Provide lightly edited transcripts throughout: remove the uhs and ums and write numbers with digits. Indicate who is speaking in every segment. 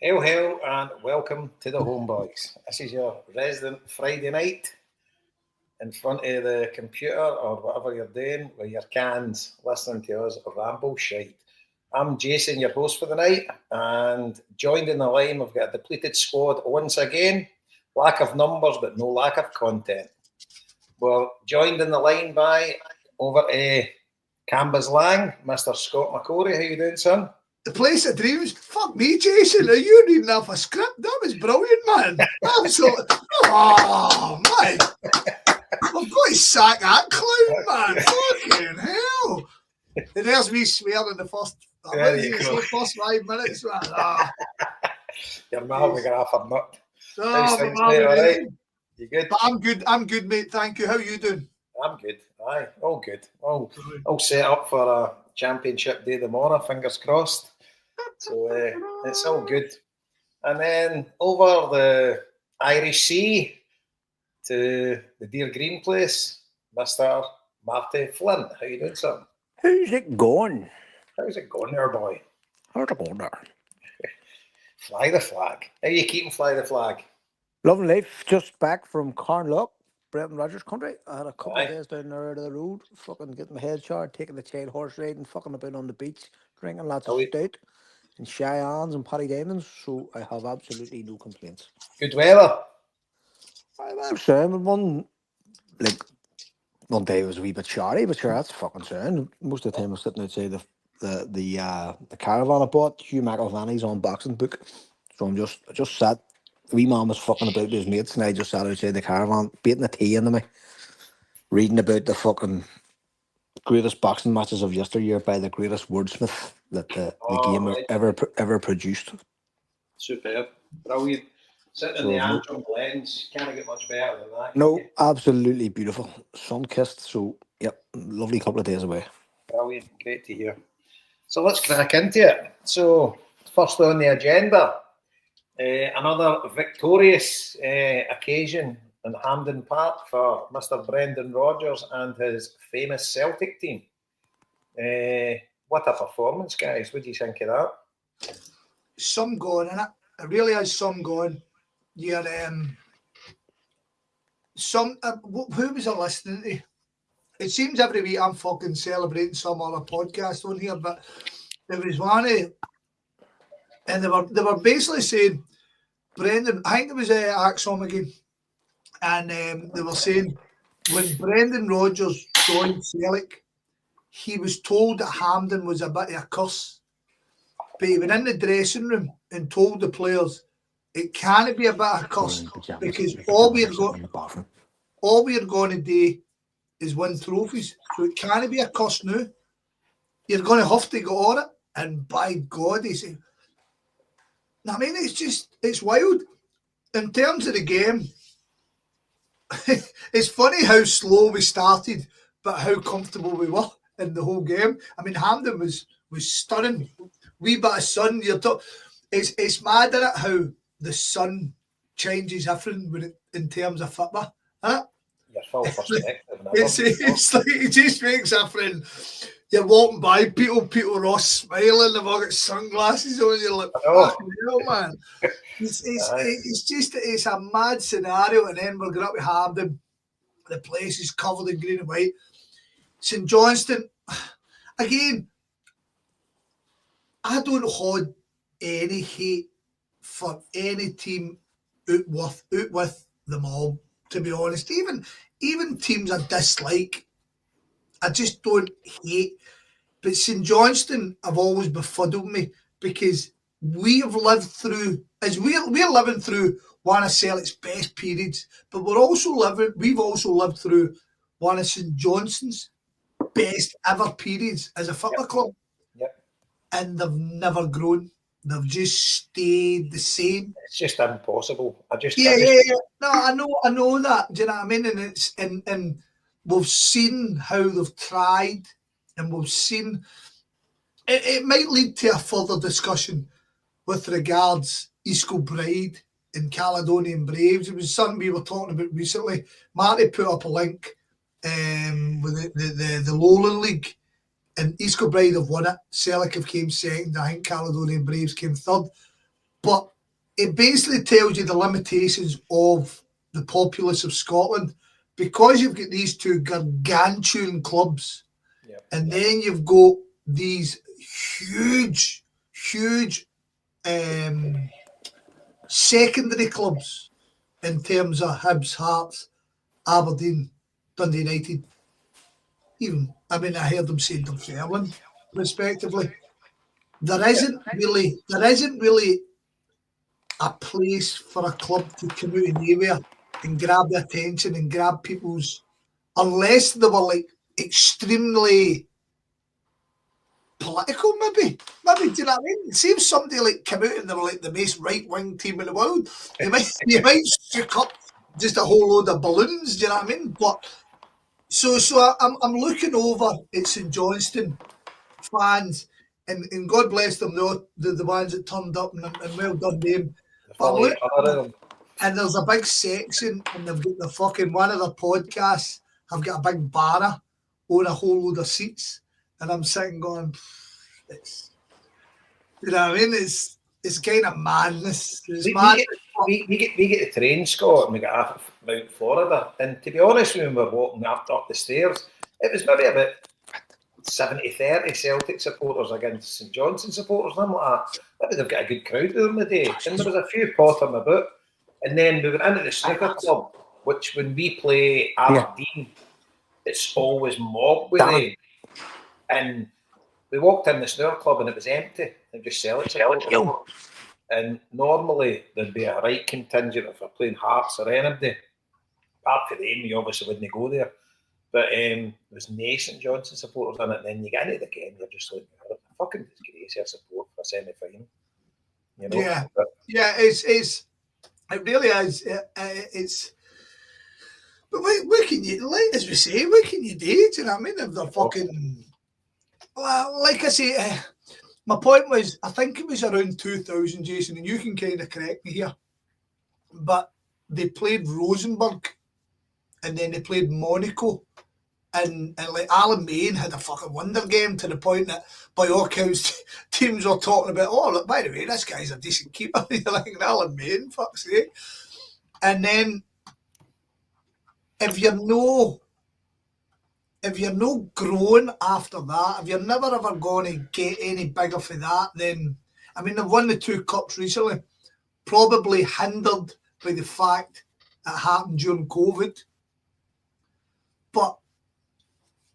Speaker 1: Hail, and welcome to the Homebhoys. This is your resident Friday night in front of the computer or whatever you're doing with your cans, listening to us ramble shite. I'm Jason, your host for the night, and joined in the line, we've got a depleted squad once again. Lack of numbers, but no lack of content. We're joined in the line by, over to Cambuslang, Mr. Scott McCory. How you doing, son?
Speaker 2: The place of dreams. Fuck me, Jason. Are you reading off a script? That was brilliant, man. Absolutely. Oh, man. I've got to sack that clown, man. Fucking hell. And there's me swearing the first 5 minutes, man.
Speaker 1: Your mouth got off a nut.
Speaker 2: Oh,
Speaker 1: things, mate, all right? You good?
Speaker 2: But I'm good, mate. Thank you. How are you doing?
Speaker 1: I'm good. Aye, all good. All set up for a championship day tomorrow, fingers crossed. So it's all good. And then over the Irish Sea to the Deer Green place, Mr. Marrty Flynn. How you doing, son?
Speaker 3: How's it going?
Speaker 1: How's it going there, boy?
Speaker 3: How's it going there?
Speaker 1: Fly the flag. How you keeping fly the flag?
Speaker 3: Loving life. Just back from Carnlough, Brendan Rogers country. I had a couple of days down there out of the road, fucking getting my head showered, taking the child horse riding, fucking about on the beach, drinking lots of stout and Cheyennes and Paddy Diamonds. So I have absolutely no complaints.
Speaker 1: Good weather.
Speaker 3: I'm saying one day it was a wee bit showery, but sure, that's fucking sound. Most of the time I was sitting outside the caravan I bought, Hugh McIlvanney's unboxing book. So I just sat. The wee man was fucking about with his mates, and I just sat outside the caravan, beating a tea into me, reading about the fucking greatest boxing matches of yesteryear by the greatest wordsmith that the game ever produced.
Speaker 1: Superb. Brilliant. Sitting in the Antrim Glens, can't get much better than that.
Speaker 3: No, absolutely beautiful. Sun-kissed, so, yep, lovely couple of days away.
Speaker 1: Brilliant. Great to hear. So let's crack into it. So, first on the agenda, another victorious occasion in Hampden Park for Mr. Brendan Rodgers and his famous Celtic team. What a performance, guys. What do you think of that?
Speaker 2: Some going, innit? It really has some going. You're, who was I listening to? It seems every week I'm fucking celebrating some other podcast on here, but there was one, and they were basically saying, Brendan, I think it was Axom again, and they were saying when Brendan Rodgers joined Celtic, he was told that Hampden was a bit of a curse, but he went in the dressing room and told the players it can't be a bit of a curse because all we're going to do is win trophies, so it can't be a curse now. You're going to have to go on it, and by God, he said. I mean, it's wild. In terms of the game, it's funny how slow we started, but how comfortable we were in the whole game. I mean, Hampden was stunning. Wee bit of sun. It's mad, isn't it, how the sun changes everything in terms of football. Huh?
Speaker 1: Your full perspective.
Speaker 2: It's like it just makes everything. You're walking by people are all smiling, they've all got sunglasses on, you're like, fucking hell, man. It's a mad scenario, and then we're going up to Hampden. The place is covered in green and white. St Johnstone, again, I don't hold any hate for any team out with them all, to be honest. Even teams I dislike, I just don't hate. But St Johnstone have always befuddled me because we have lived through, we're living through one of Celtic's best periods, but we've also lived through one of St Johnstone's best ever periods as a football club.
Speaker 1: Yep.
Speaker 2: And they've never grown. They've just stayed the same.
Speaker 1: It's just impossible.
Speaker 2: Yeah. No, I know that. Do you know what I mean? And it's and we've seen how they've tried, and we've seen it might lead to a further discussion with regards East Kilbride and Caledonian Braves. It was something we were talking about recently. Marrty put up a link with the Lowland League, and East Kilbride have won it. Celtic have came second. I think Caledonian Braves came third. but it basically tells you the limitations of the populace of Scotland, because you've got these two gargantuan clubs, and then you've got these huge secondary clubs in terms of Hibs, Hearts, Aberdeen, Dundee United. Even, I heard them say Dunfermline, respectively. There isn't really a place for a club to come out of nowhere and grab the attention and grab people's, unless they were like extremely political, maybe. Do you know what I mean? See if somebody like come out and they were like the most right-wing team in the world, you might shook up just a whole load of balloons. Do you know what I mean? But so I'm looking over at St Johnstone fans, and God bless them, the ones that turned up, and well done them. And there's a big section, and they've got the fucking one of the podcasts. I've got a big banner on a whole load of seats, and I'm sitting going, it's, you know what I mean? It's kind of madness.
Speaker 1: We get the train, Scott, and we get off Mount Florida. And to be honest, when we were walking up the stairs, it was maybe about 70-30 Celtic supporters against St Johnstone supporters, something like that. Maybe they've got a good crowd during the day. And there was a few pottering about. And then we went into the snooker club, which when we play Aberdeen, it's always mobbed with them. And we walked in the snooker club and it was empty. They just Celtic supporters. And normally there'd be a right contingent if we're playing Hearts or anybody. Apart from them, you obviously wouldn't go there. But there was no St Johnstone supporters in it, and then you get into the game, you're just like, oh, fucking disgrace your support for a semi-final. You know?
Speaker 2: Yeah, it really is. It's, but what can you, like, as we say, what can you do? Do you know what I mean? If they're fucking, well, like I say, my point was, I think it was around 2000, Jason, and you can kind of correct me here, but they played Rosenborg, and then they played Monaco, and like Alan Main had a fucking wonder game, to the point that by all accounts teams were talking about, oh look, by the way, this guy's a decent keeper. You're like, Alan Main, fuck's sake. And then if you're no growing after that, if you're never ever going to get any bigger for that, then they've won the 2 cups recently, probably hindered by the fact it happened during COVID. But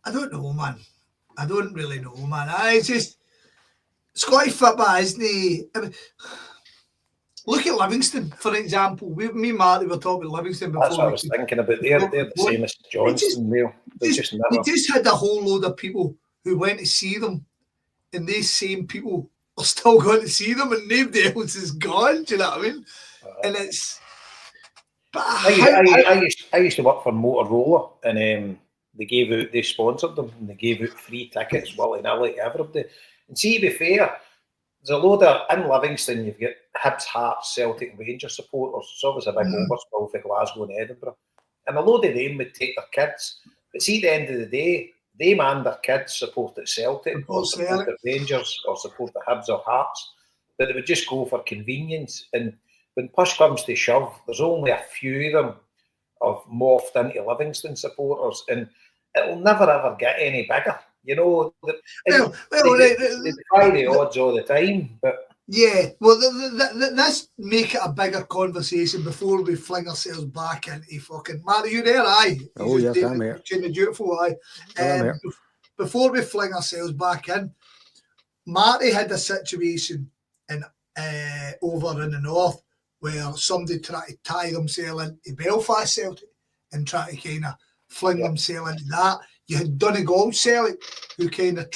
Speaker 2: I don't know, man. I don't really know, man. It's just Scottish football, isn't he? Look at Livingston, for example. Me and Marrty were talking about Livingston before.
Speaker 1: That's what I was thinking about. They're the same as Johnson. They
Speaker 2: just had a whole load of people who went to see them, and these same people are still going to see them, and nobody else is gone. Do you know what I mean? And it's. But
Speaker 1: I used to work for Motorola, and they sponsored them, and they gave out free tickets, willy-nilly to everybody. And see, to be fair, there's a load of, in Livingston, you've got Hibs, Hearts, Celtic, Rangers supporters. It's always a big overspill for Glasgow and Edinburgh. And a load of them would take their kids. But see, at the end of the day, they and their kids support at Celtic, or support at Rangers, or support at Hibs or Hearts. But they would just go for convenience. And when push comes to shove, there's only a few of them have morphed into Livingston supporters, and it'll never ever get any bigger. You know, they defy the odds all the time. But
Speaker 2: yeah, well, let's make it a bigger conversation before we fling ourselves back into fucking. Marrty, you there? Aye.
Speaker 3: Oh yes, I'm here.
Speaker 2: The dutiful aye.
Speaker 3: I'm here.
Speaker 2: Before we fling ourselves back in, Marrty had a situation in over in the north where somebody tried to tie themselves into Belfast Celtic and try to kind of fling themselves into that. You had Donegal Celtic who kind of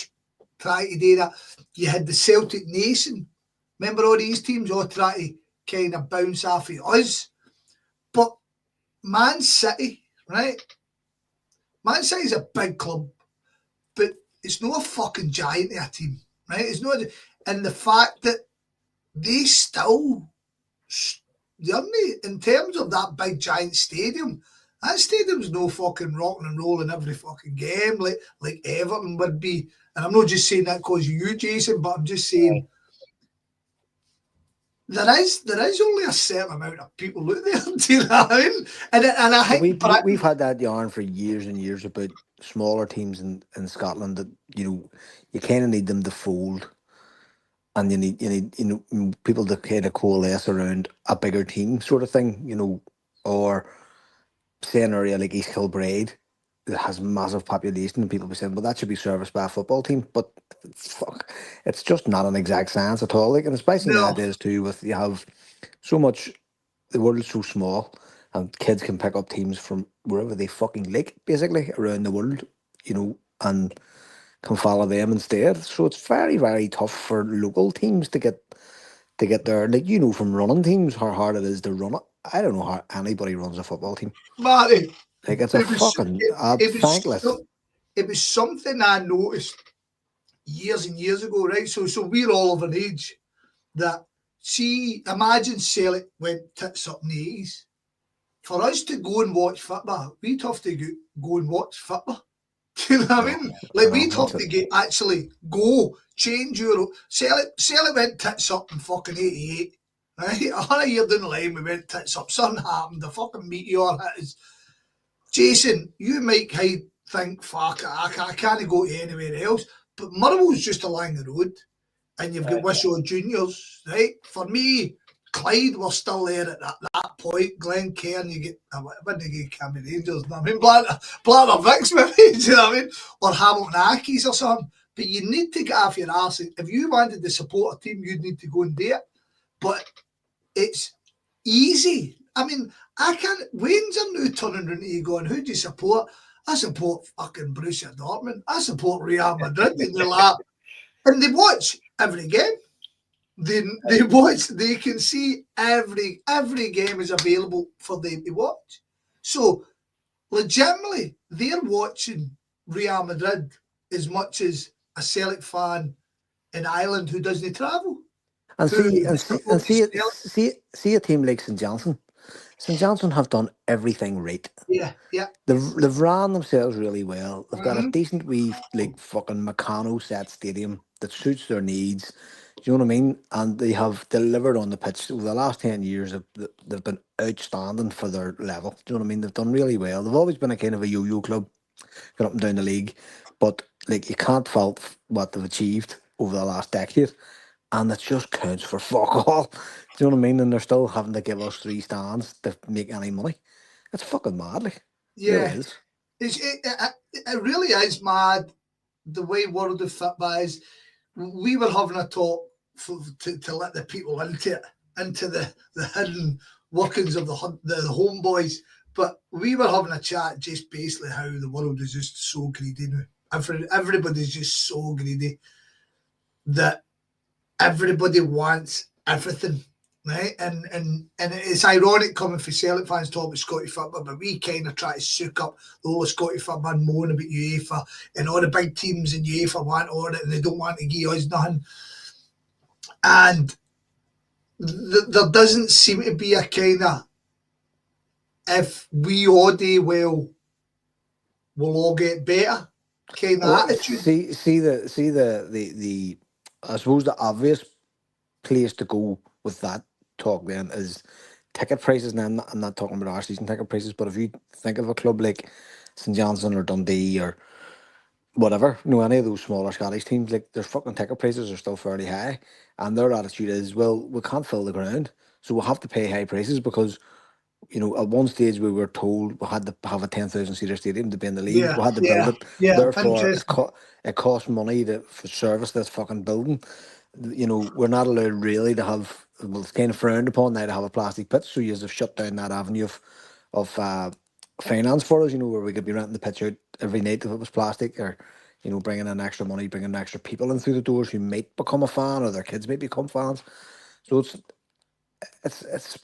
Speaker 2: tried to do that. You had the Celtic Nation. Remember all these teams all try to kind of bounce off of us. But Man City, right? Man City's a big club, but it's not a fucking giant of a team, right? It's not, and the fact that they still, in terms of that big giant stadium, that stadium's no fucking rocking and rolling every fucking game like Everton would be. And I'm not just saying that because of you, Jason, but I'm just saying there is only a certain amount of people out there. Do you know what I mean? And I think
Speaker 3: we've had that yarn for years and years about smaller teams in Scotland that you kind of need them to fold, and you need people to kind of coalesce around a bigger team sort of thing, or say an area like East Kilbride that has massive population, and people be saying, well, that should be serviced by a football team, but fuck, it's just not an exact science at all. Like, and especially
Speaker 2: no,
Speaker 3: nowadays too, with you have so much, the world is so small, and kids can pick up teams from wherever they fucking like, basically around the world, and can follow them instead. So it's very, very tough for local teams to get there. Like, from running teams how hard it is to run it. I don't know how anybody runs a football team.
Speaker 2: Marty,
Speaker 3: Like, it's a fucking thankless.
Speaker 2: It was something I noticed years and years ago, right? So we're all of an age that, imagine Celtic went tits up in the 80s. For us to go and watch football, we'd have to go and watch football. Do you know what I mean? Like, we'd have to actually go, change your... Celtic went tits up in fucking 88. Right? 100 years down the line, we went tits up. Something happened. The fucking meteor hit us. Jason, you might think, fuck, I can't go to anywhere else. But Motherwell's just along the road. And you've got Wishaw Juniors, right? For me, Clyde were still there at that point. Glencairn, you get, when they get Cameron Rangers, I mean, Blatter Vicks, maybe, do you know what I mean? Or Hamilton Ackies or something. But you need to get off your arse. If you wanted to support a team, you'd need to go and do it. But it's easy. I mean, Wayne's are now turning around to you going, who do you support? I support fucking Borussia Dortmund. I support Real Madrid. And they're like, and they watch every game. They watch. They can see every game is available for them to watch. So, legitimately, they're watching Real Madrid as much as a Celtic fan in Ireland who doesn't travel.
Speaker 3: And see a team like St Johnstone. St Johnstone have done everything right.
Speaker 2: Yeah.
Speaker 3: They've ran themselves really well. They've got a decent wee fucking Meccano set stadium that suits their needs. Do you know what I mean? And they have delivered on the pitch over the last 10 years. They've been outstanding for their level. Do you know what I mean? They've done really well. They've always been a kind of a yo-yo club, going up and down the league. But like, you can't fault what they've achieved over the last decade. And it just counts for fuck all. Do you know what I mean? And they're still having to give us 3 stands to make any money. It's fucking mad. Like,
Speaker 2: yeah,
Speaker 3: it is.
Speaker 2: It really is mad the way World of Football is. We were having a talk to let the people into the hidden workings of the Homeboys, but we were having a chat just basically how the world is just so greedy now. Everybody's just so greedy that everybody wants everything, right? And it's ironic coming from Celtic fans talking about Scottish football, but we kind of try to soak up the whole of Scottish football and moan about UEFA, and all the big teams in UEFA want all it and they don't want to give us nothing. And there doesn't seem to be a kind of, if we all do well, we'll all get better kind of attitude.
Speaker 3: See the I suppose the obvious place to go with that talk then is ticket prices. Now I'm not talking about our season ticket prices, but if you think of a club like St Johnstone or Dundee or whatever, any of those smaller Scottish teams, like, their fucking ticket prices are still fairly high, and their attitude is, well, we can't fill the ground, so we'll have to pay high prices because, at one stage we were told we had to have a 10,000 seater stadium to be in the league.
Speaker 2: Yeah,
Speaker 3: we had to build it.
Speaker 2: Yeah,
Speaker 3: therefore it costs money to service this fucking building. We're not allowed really to have, well, it's kind of frowned upon now to have a plastic pitch, so you have shut down that avenue of finance for us, where we could be renting the pitch out every night if it was plastic, or bringing in extra money, bringing extra people in through the doors who might become a fan, or their kids may become fans. So it's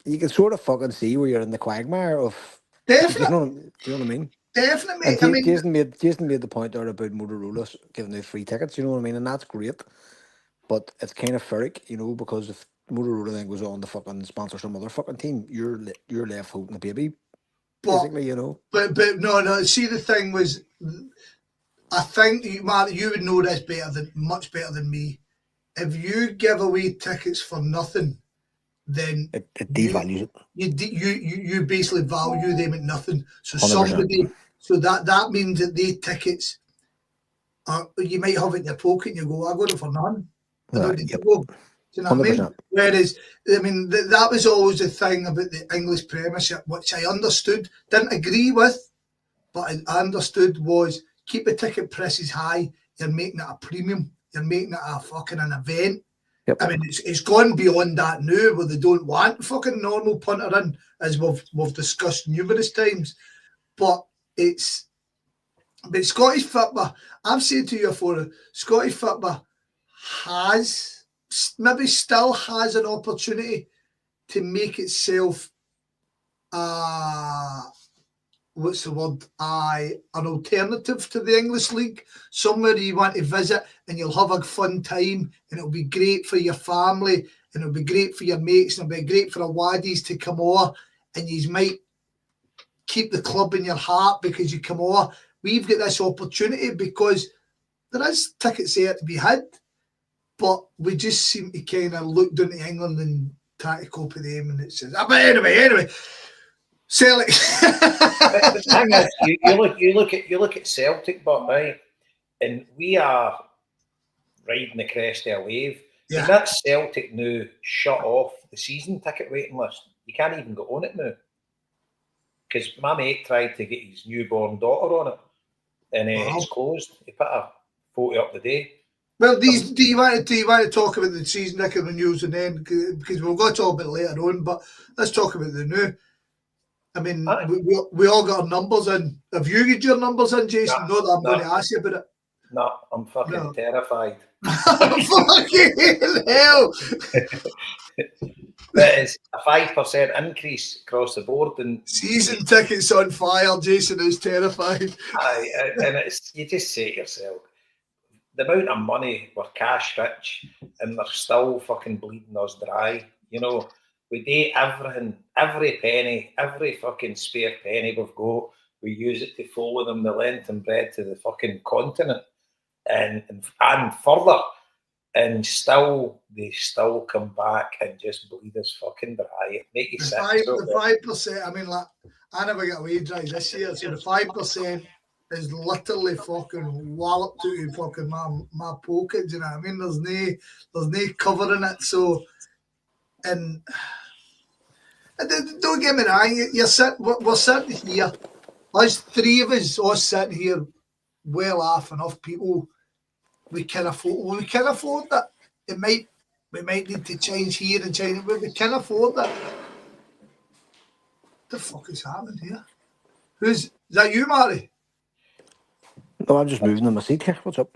Speaker 3: you can sort of fucking see where you're in the quagmire of.
Speaker 2: Definitely.
Speaker 3: Do you know what I mean?
Speaker 2: Definitely.
Speaker 3: And Jason made the point there about Motorola giving out free tickets. You know what I mean, and that's great. But it's kind of ferric, because if Motorola then goes on to fucking sponsor some other fucking team, you're left holding the baby, basically,
Speaker 2: But no. See, the thing was, I think, Marty, you would know this much better than me. If you give away tickets for nothing, then
Speaker 3: It devalues it.
Speaker 2: You basically value them at nothing. So
Speaker 3: 100%.
Speaker 2: so that means that they tickets are, you might have it in your pocket and you go, I got it for none. I don't need to go. Do you know what I mean? Whereas, I mean, that was always the thing about the English Premiership, which I understood, didn't agree with, but I understood was keep the ticket prices high. You're making it a premium. You're making it a fucking an event.
Speaker 3: Yep.
Speaker 2: I mean, it's gone beyond that now, where they don't want fucking normal punter in, as we've discussed numerous times. But Scottish football, I've said to you before, Scottish football maybe still has an opportunity to make itself what's the word? An alternative to the English League, somewhere you want to visit and you'll have a fun time and it'll be great for your family and it'll be great for your mates and it'll be great for the waddies to come over and you might keep the club in your heart because you come over. We've got this opportunity because there is tickets there to be had, but we just seem to kind of look down to England and try to copy them and it says, but anyway. Celtic.
Speaker 1: The thing is, you look at Celtic, but right, and we are riding the crest of a wave.
Speaker 2: Yeah.
Speaker 1: And that Celtic now shut off the season ticket waiting list. You can't even go on it now because my mate tried to get his newborn daughter on it, and it's closed. He put a photo up today.
Speaker 2: Well, do you want to talk about the season ticket renewals and then because we'll go to talk about it later on, but let's talk about the new. I mean, we all got our numbers in. Have you got your numbers in, Jason? Not that I'm going to ask you about it.
Speaker 1: No, I'm fucking terrified.
Speaker 2: Fucking hell!
Speaker 1: That is a 5% increase across the board. And
Speaker 2: season tickets on fire. Jason is terrified.
Speaker 1: And you just say to yourself, the amount of money, we're cash rich, and they're still fucking bleeding us dry. You know, we do everything, every penny, every fucking spare penny we've got, we use it to follow them the length and breadth of the fucking continent and further. And they still come back and just bleed us fucking dry. It makes you sick.
Speaker 2: The 5%, I mean, like, I never got wage rise this year, so the 5% is literally fucking walloped out of fucking my pocket, you know what I mean? There's no covering it, so, and don't get me wrong, we're sitting here, us three of us all sitting here, well off enough people. We can afford that. We might need to change here and change, but we can afford that. What the fuck is happening here? Is that you, Marrty?
Speaker 3: No, I'm just moving in my seat here. What's up?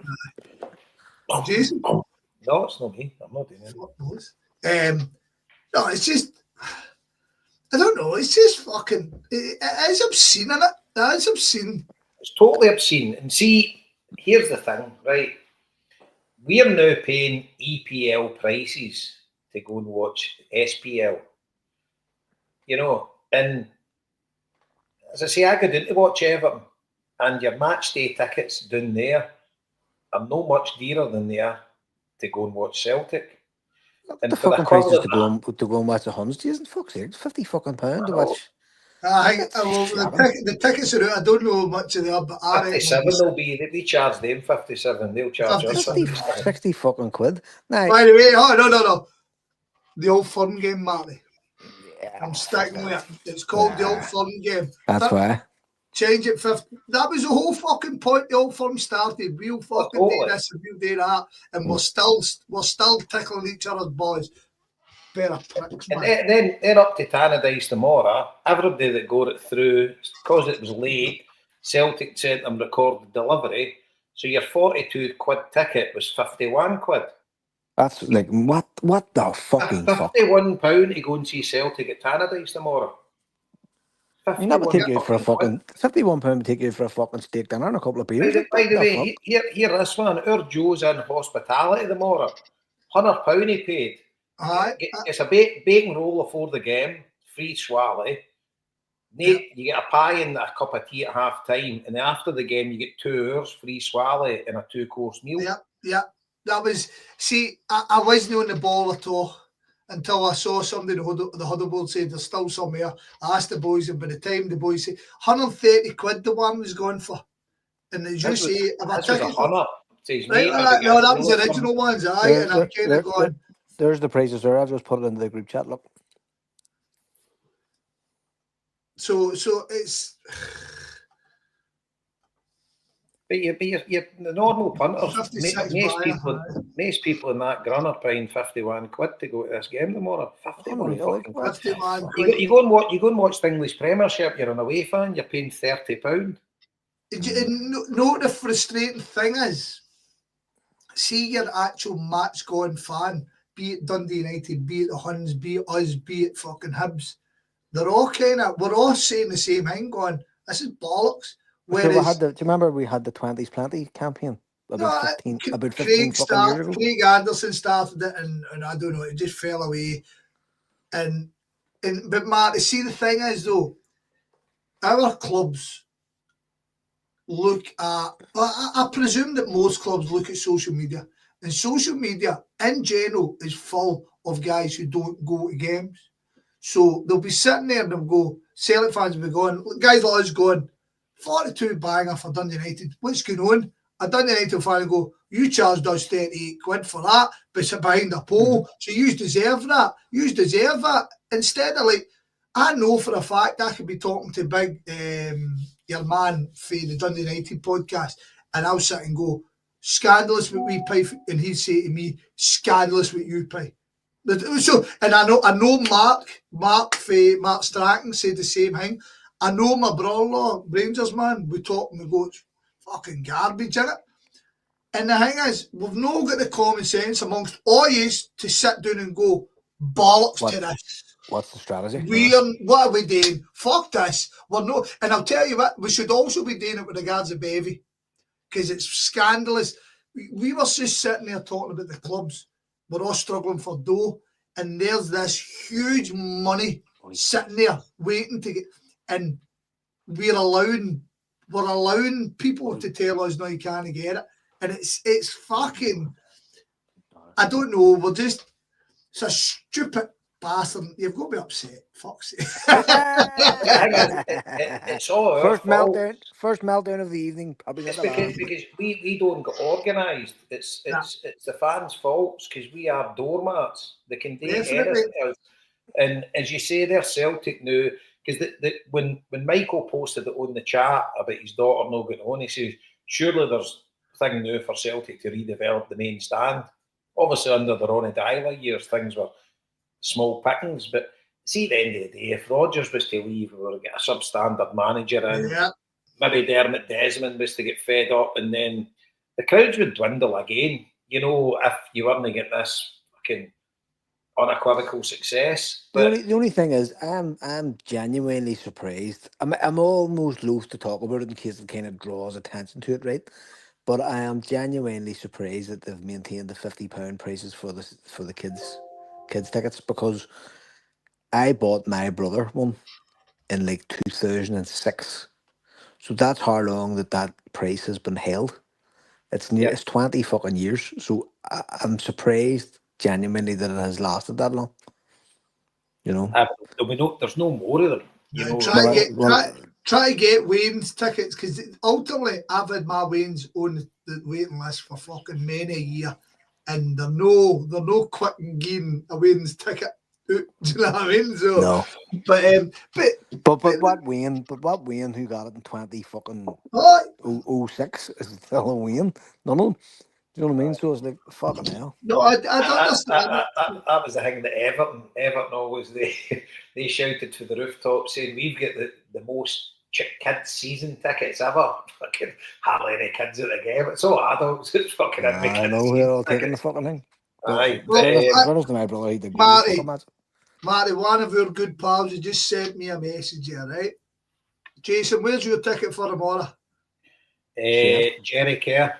Speaker 2: Jason?
Speaker 1: No, it's not me. I'm not doing it.
Speaker 2: Fuck knows. No, it's just, I don't know. It's just fucking, it is obscene, isn't it? It is obscene.
Speaker 1: It's totally obscene. And see, here's the thing, right? We are now paying EPL prices to go and watch SPL. You know, and as I say, I go down to watch Everton, and your match day tickets down there are no much dearer than they are to go and watch Celtic.
Speaker 3: And the fucking prices to go and watch the Huns, isn't fuck's sake, £50 fucking to watch.
Speaker 2: The tickets are out. I don't know much of them, but
Speaker 1: 57 will be. We charge them 57. They'll charge us
Speaker 3: 60 fucking quid. Now,
Speaker 2: by the way, no. The Old Firm game, Marty. Yeah, I'm sticking with it. It's called the Old Firm game.
Speaker 3: That's why.
Speaker 2: Change it 50. That was the whole fucking point the Old Firm started. We'll fucking do this and we'll do that, and we're still tickling each other's boys. Better pricks, man.
Speaker 1: And then up to Tannadice tomorrow, everybody that got it through, because it was late, Celtic sent them recorded delivery, so your 42 quid ticket was 51 quid.
Speaker 3: That's like, what the fucking fuck?
Speaker 1: £51 to go and see Celtic at Tannadice tomorrow.
Speaker 3: You never take you for a fucking £51 to take you for a fucking steak dinner and a couple of beers.
Speaker 1: By the way, here this one, our Joe's in hospitality tomorrow. £100 he paid. It's a bacon roll before the game, free swally. You get a pie and a cup of tea at half time, and then after the game you get 2 hours free swally and a 2-course meal.
Speaker 2: Yeah. That was, see, I wasn't on the ball at all. until I saw somebody in the huddle board said there's still some here. I asked the boys, and by the time the boys said 130 quid the one was going for. And as you say, if I
Speaker 1: This was
Speaker 2: take it,
Speaker 1: 100.
Speaker 2: right, no, that was the original ones, aye. And I'm kind of going.
Speaker 3: There's the prices there. I've just put it into the group chat. Look.
Speaker 2: So it's.
Speaker 1: But you're the normal punters.
Speaker 2: 56
Speaker 1: Most people in that grun are paying 51 quid to go to this game tomorrow. 51 fucking quid.
Speaker 2: 51 quid.
Speaker 1: You go and watch the English Premiership. You're an away fan. You're paying £30.
Speaker 2: No, the frustrating thing is, see your actual match going fan, be it Dundee United, be it the Huns, be it us, be it fucking Hibs. We're all saying the same thing, going, this is bollocks. Whereas,
Speaker 3: do you remember we had the 20s Plenty campaign about 15 fucking years ago?
Speaker 2: Craig Anderson started it, and I don't know, it just fell away. But Marty, see, the thing is though, our clubs look at, I presume that most clubs look at social media, and social media in general is full of guys who don't go to games. So they'll be sitting there and they'll go, Celtic fans will be going, guys like us going, 42 banger for Dundee United. What's going on? A Dundee United fan will go, you charged us 38 quid for that, but it's behind a pole. So you deserve that. You deserve that. Instead of like, I know for a fact I could be talking to big your man for the Dundee United podcast, and I'll sit and go, scandalous what we pay, and he'd say to me, scandalous what you pay. So, and I know Mark Stratton said the same thing. I know my brother-in-law, Rangers man, we talk and we go, it's fucking garbage, innit? And the thing is, we've not got the common sense amongst all yous to sit down and go, bollocks to this.
Speaker 3: What's the strategy?
Speaker 2: What are we doing? Fuck this. We're not, and I'll tell you what, we should also be doing it with regards to Bevy, because it's scandalous. We were just sitting there talking about the clubs. We're all struggling for dough, and there's this huge money sitting there waiting to get, and we're allowing people to tell us no, you can't get it, and it's fucking, I don't know, it's a stupid bastard. You've got to be upset. Fuck's sake.
Speaker 1: It's all our fault.
Speaker 3: First meltdown of the evening.
Speaker 1: It's because we don't get organised. It's the fans' faults because we are doormats. They can do anything else. And as you say, they're Celtic now. Because when Michael posted it on the chat about his daughter not going on, he says, surely there's a thing now for Celtic to redevelop the main stand. Obviously, under the Ronnie Dyler years, things were small pickings. But see, at the end of the day, if Rodgers was to leave, we were to get a substandard manager in. Yeah. Maybe Dermot Desmond was to get fed up, and then the crowds would dwindle again. You know, if you weren't to get this fucking unequivocal success. But
Speaker 3: the only thing is, I'm genuinely surprised. I'm almost loath to talk about it in case it kind of draws attention to it, right? But I am genuinely surprised that they've maintained the £50 prices for the kids tickets, because I bought my brother one in like 2006. So that's how long that price has been held. It's 20 fucking years. So I'm surprised genuinely that it has lasted that long. You know,
Speaker 1: there's no more of them. You know,
Speaker 2: try to get Wayne's tickets, because ultimately I've had my Wayne's on the waiting list for fucking many a year, and they're no quick and getting a Wayne's ticket. Do you know what I mean? So,
Speaker 3: no.
Speaker 2: But
Speaker 3: what Wayne who got it in 20 fucking 06 is still a Wayne? None of them. Do you know what I mean? So it's like, fucking hell.
Speaker 2: No, I don't understand.
Speaker 1: That was the thing that Everton always, they shouted to the rooftop saying, we've got the most kids season tickets ever. Fucking hardly any kids at the game. It's all adults. It's fucking
Speaker 3: I know we're all taking the fucking thing.
Speaker 1: Aye.
Speaker 2: Marty, one of our good pals, he just sent me a message here, right? Jason, where's your ticket for tomorrow?
Speaker 1: Jerry Kerr.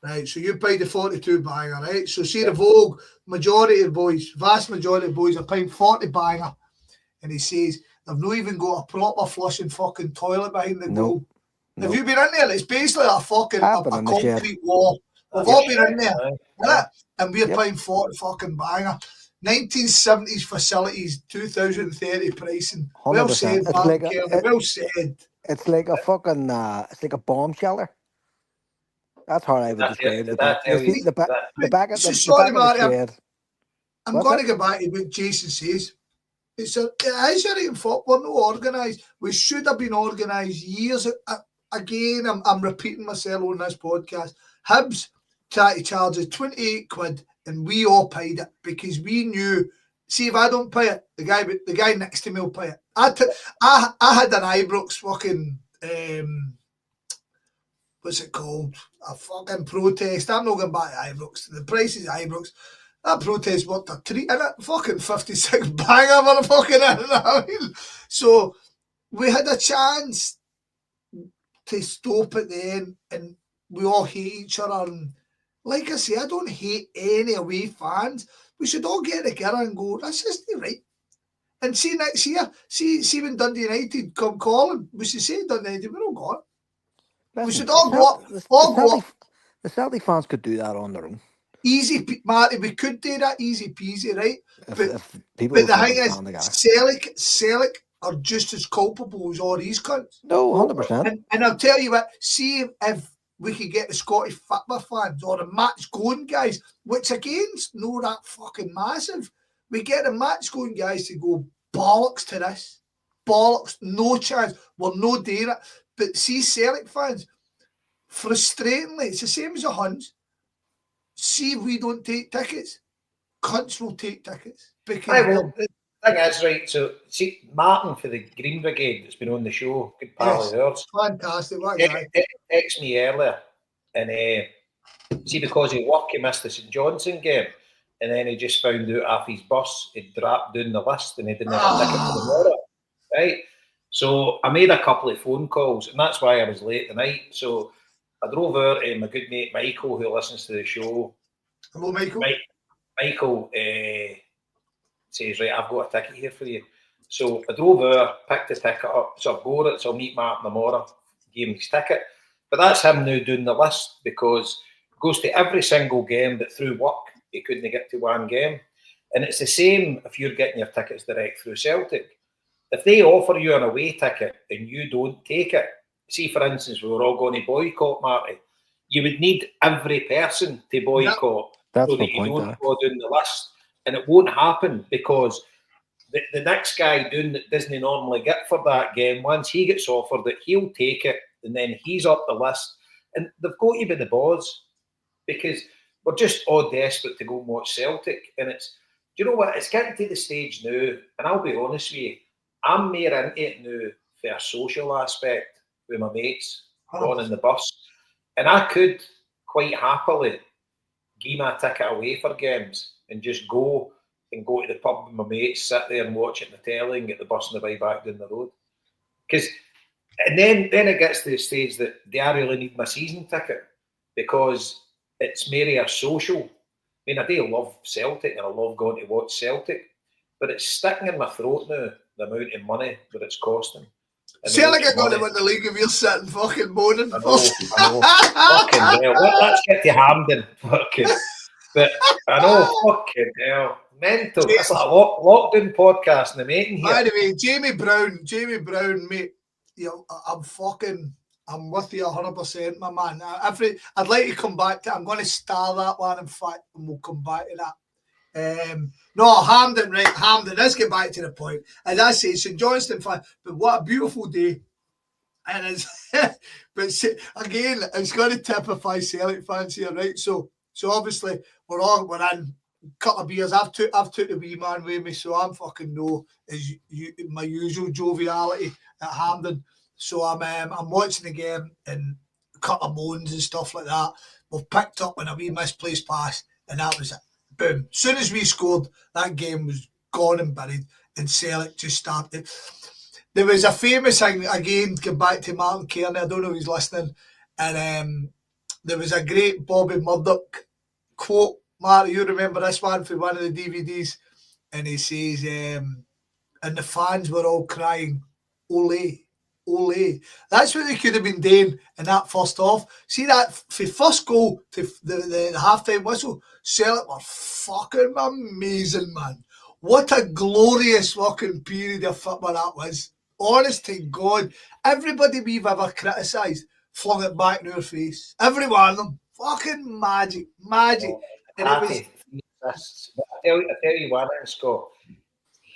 Speaker 2: Right, so you paid the 42 banger, right? So see the Vogue, vast majority of boys are paying 40 banger. And he says, they've not even got a proper flushing fucking toilet behind the goal. Have you been in there? It's basically a fucking a concrete wall. We've all been in there. And we're paying 40 fucking banger. 1970s facilities, 2030 pricing. Well
Speaker 3: 100%.
Speaker 2: said,
Speaker 3: It's
Speaker 2: Martin
Speaker 3: like
Speaker 2: Kearney. Well said.
Speaker 3: it's like a fucking it's like a bomb shelter. That's how I would describe the back. You see, the back the back of the
Speaker 2: Sorry,
Speaker 3: back of the
Speaker 2: Martin,
Speaker 3: shed.
Speaker 2: I'm
Speaker 3: What's
Speaker 2: going
Speaker 3: it?
Speaker 2: to go back to what Jason says. It is a right fault. We're not organised. We should have been organised years. Again, I'm repeating myself on this podcast. Hibs tried to charge us 28 quid and we all paid it because we knew, see, if I don't pay it, the guy next to me will pay it. I had an Ibrox fucking, what's it called? A fucking protest. I'm not going back to Ibrox. The price is Ibrox. That protest worked a treat in it. Fucking 56 banger for the fucking I mean, so we had a chance to stop at the end and we all hate each other. And like I say, I don't hate any away fans. We should all get together and go, this isn't right. And see next year, see when Dundee United come calling, we should say Dundee United, we're all gone.
Speaker 3: Listen,
Speaker 2: We should all go up.
Speaker 3: The Celtic fans could do that on their own.
Speaker 2: Easy, Marty, we could do that easy peasy, right?
Speaker 3: If people
Speaker 2: but the thing is, Celtic are just as culpable as all these cunts.
Speaker 3: No, 100%.
Speaker 2: And I'll tell you what, see if we could get the Scottish football fans or the match going guys, which again's no that fucking massive. We get the match going guys to go bollocks to this. Bollocks, no chance. We're no doing it. But see, Celtic fans, frustratingly, it's the same as the Huns. See if we don't take tickets, cunts will take tickets. Because
Speaker 1: the thing is, right, so see, Martin for the Green Brigade that's been on the show, good pal of yours.
Speaker 2: Fantastic, what guy.
Speaker 1: Texted me earlier, and see, because of work, he missed the St Johnson game, and then he just found out off his bus, he'd dropped down the list and he didn't have a ticket for tomorrow, right? So I made a couple of phone calls, and that's why I was late tonight. So I drove over to my good mate Michael, who listens to the show.
Speaker 2: Hello, Michael.
Speaker 1: Michael says, right, I've got a ticket here for you. So I drove over, picked the ticket up, so I've got it, so I'll meet Martin tomorrow, gave him his ticket. But that's him now doing the list because he goes to every single game, but through work, he couldn't get to one game. And it's the same if you're getting your tickets direct through Celtic. If they offer you an away ticket and you don't take it, see, for instance, we were all going to boycott, Marty, you would need every person to boycott so that you don't go down the list. And it won't happen because the next guy doing that doesn't normally get for that game, once he gets offered it, he'll take it and then he's up the list. And they've got to be the balls because we're just all desperate to go and watch Celtic. And it's, do you know what, it's getting to the stage now, and I'll be honest with you, I'm more into it now for a social aspect with my mates going in the bus. And I could quite happily give my ticket away for games and just go to the pub with my mates, sit there and watch it in the telly and get the bus on the way back down the road. And then it gets to the stage that do I really need my season ticket? Because it's merely a social. I mean, I do love Celtic and I love going to watch Celtic, but it's sticking in my throat now, the amount of money that it's costing.
Speaker 2: Celtic are going to win the league if you're sitting fucking moaning.
Speaker 1: I know. Fucking hell. Let's get to Hampden. Fucking. But I know, fucking hell. Mental. It's like a lockdown podcast in the making here.
Speaker 2: By the way, Jamie Brown, mate, I'm with you 100%, my man. I'd like to come back to, I'm going to star that one, in fact, and we'll come back to that. No, Hampden, right? Hampden. Let's get back to the point. As I say, St Johnstone fan, but what a beautiful day. And it's, but again, it's going to typify Celtic fans here, right? So obviously we're in a couple of beers. I've took the wee man with me, so I'm fucking my usual joviality at Hampden. So I'm watching the game and a couple of moans and stuff like that. We've picked up on a wee misplaced pass, and that was it. Boom. As soon as we scored, that game was gone and buried, and Celtic just started. There was a famous thing, again, going back to Martin Kearney, I don't know if he's listening, and there was a great Bobby Murdoch quote. Marty, you remember this one from one of the DVDs? And he says, and the fans were all crying, "Ole." Ole. That's what they could have been doing in that first half. See that for first goal to the half-time whistle, Celtic were fucking amazing, man. What a glorious fucking period of football that was. Honest to God, everybody we've ever criticised flung it back in our face. Every one of them. Fucking magic. Magic. And it was...
Speaker 1: I tell you one thing, Scott.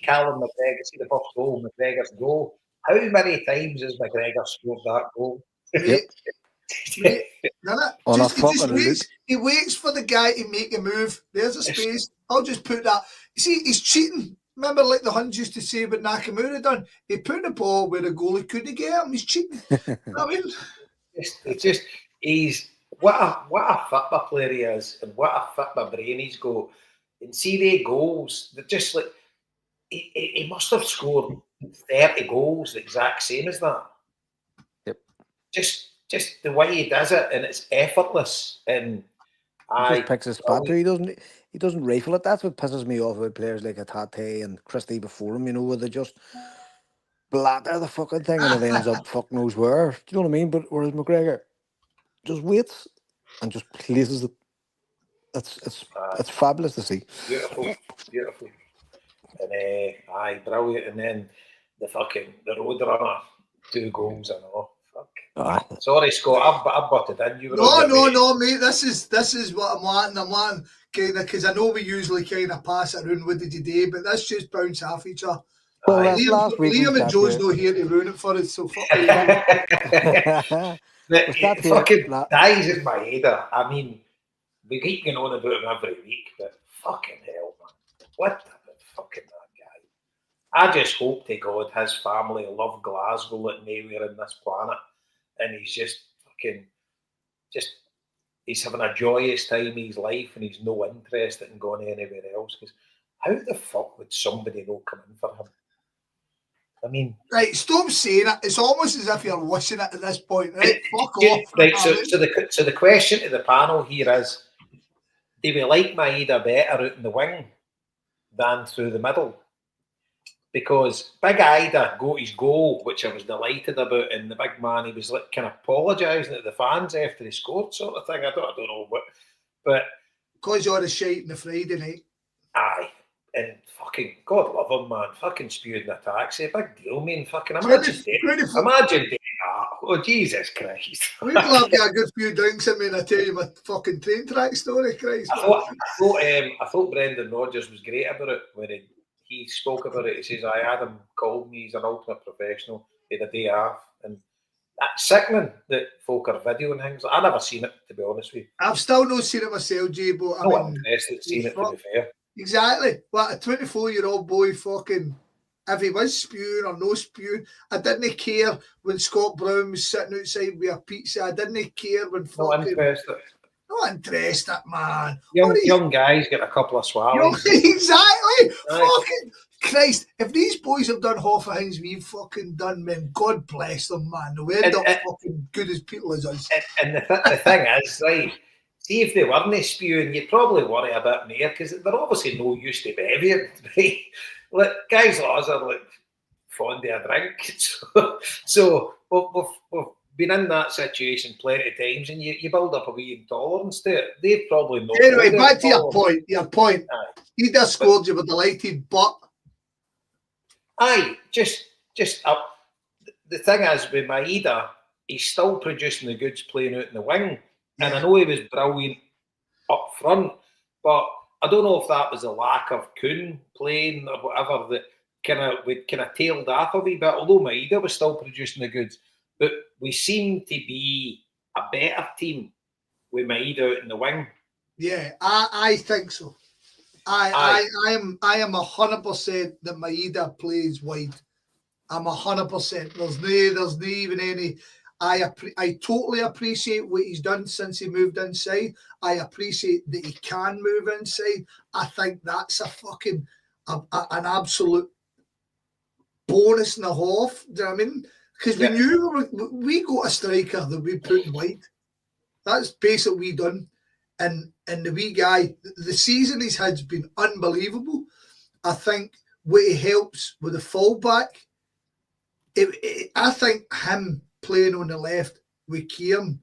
Speaker 1: Callum McGregor, see the first goal, McGregor's goal. How many times has McGregor scored that goal?
Speaker 2: Mate, he waits for the guy to make a move. There's a space. I'll just put that. You see, he's cheating. Remember, like the Huns used to say what Nakamura done? He put the ball where the goalie couldn't get him. He's cheating. I mean,
Speaker 1: he's what a football player he is, and what a football brain he's got. And see the goals, they're just like he must have scored 30 goals the exact same as that.
Speaker 3: Yep.
Speaker 1: Just the way he does it, and it's effortless. And
Speaker 3: he just picks his spot too. He doesn't rifle it. That's what pisses me off about players like Tate and Trusty before him. You know, where they just blatter the fucking thing and it ends up fuck knows where. Do you know what I mean? But whereas McGregor just waits and just places it. It's fabulous to see.
Speaker 1: Beautiful. And brilliant. And then the Roadrunner, 2 goals and all. Fuck. Sorry, Scott, I've butted in. You were
Speaker 2: no, mate. This is what I'm wanting. I'm wanting kind of, because I know we usually kind of pass it around. What did you do? But let's just bounce off each other.
Speaker 3: Well,
Speaker 2: Liam and Joe's not here to ruin it for us, so fuck you.
Speaker 1: Fucking dies in Maeda. I mean, we keep going on about him every week, but fucking hell, man. What the fucking that guy? I just hope to God his family love Glasgow like nowhere in this planet. And he's just he's having a joyous time in his life and he's no interest in going anywhere else. Because how the fuck would somebody not come in for him? I mean... Right,
Speaker 2: stop saying it. It's almost as if you're wishing it at this point. Right, fuck off.
Speaker 1: Right, so the question to the panel here is, do we like Maeda better out in the wing than through the middle? Because Big Idah got his goal, which I was delighted about, and the big man, he was like kind of apologising to the fans after he scored, sort of thing. I don't know what, but
Speaker 2: because you're the shite in the Friday night.
Speaker 1: Aye, and fucking God love him, man. Fucking spewed in a taxi, big deal, man. Fucking imagine doing that. Oh Jesus Christ!
Speaker 2: We'd love to have a good few drinks. I mean, I tell you my fucking train track story, Christ.
Speaker 1: I thought Brendan Rodgers was great about it when he spoke about it. He says, Adam called me, he's an ultimate professional, he had a day off. And that's sickening that folk are videoing things. I've never seen it, to be honest with you.
Speaker 2: I've still not seen it myself, Jaybo.
Speaker 1: I'm interested in seeing it, to be fair.
Speaker 2: Exactly. What, a 24-year-old boy fucking, if he was spewing or no spewing, I didn't care when Scott Brown was sitting outside with a pizza. I didn't care when fucking... Not interested, man.
Speaker 1: Young guys get a couple of swallows.
Speaker 2: Exactly. Fucking Christ. If these boys have done half of things we've fucking done, man, God bless them, man. They'll end up fucking good as people as us.
Speaker 1: And the thing is, right, see if they weren't spewing, you'd probably worry a bit more because they're obviously no use to behaviour. Right? Like, guys like us are like fond of a drink. So we've been in that situation plenty of times, and you build up a wee intolerance to it. They've probably not.
Speaker 2: Anyway, back to your point. He just scored, you were delighted, but
Speaker 1: just the thing is with Maeda, he's still producing the goods playing out in the wing, and I know he was brilliant up front, but I don't know if that was a lack of Kuhn playing or whatever that we tailed off a wee bit. Although Maeda was still producing the goods. But we seem to be a better team with Maeda out in the wing.
Speaker 2: Yeah, I think so. I am 100% that Maeda plays wide. I'm 100%. There's no even any. I totally appreciate what he's done since he moved inside. I appreciate that he can move inside. I think that's a fucking an absolute bonus and a half. Do you know what I mean? Because we knew we got a striker that we put in wide. That's basically what we done. And the wee guy, the season he's had's been unbelievable. I think what he helps with the fullback, I think him playing on the left with Kieran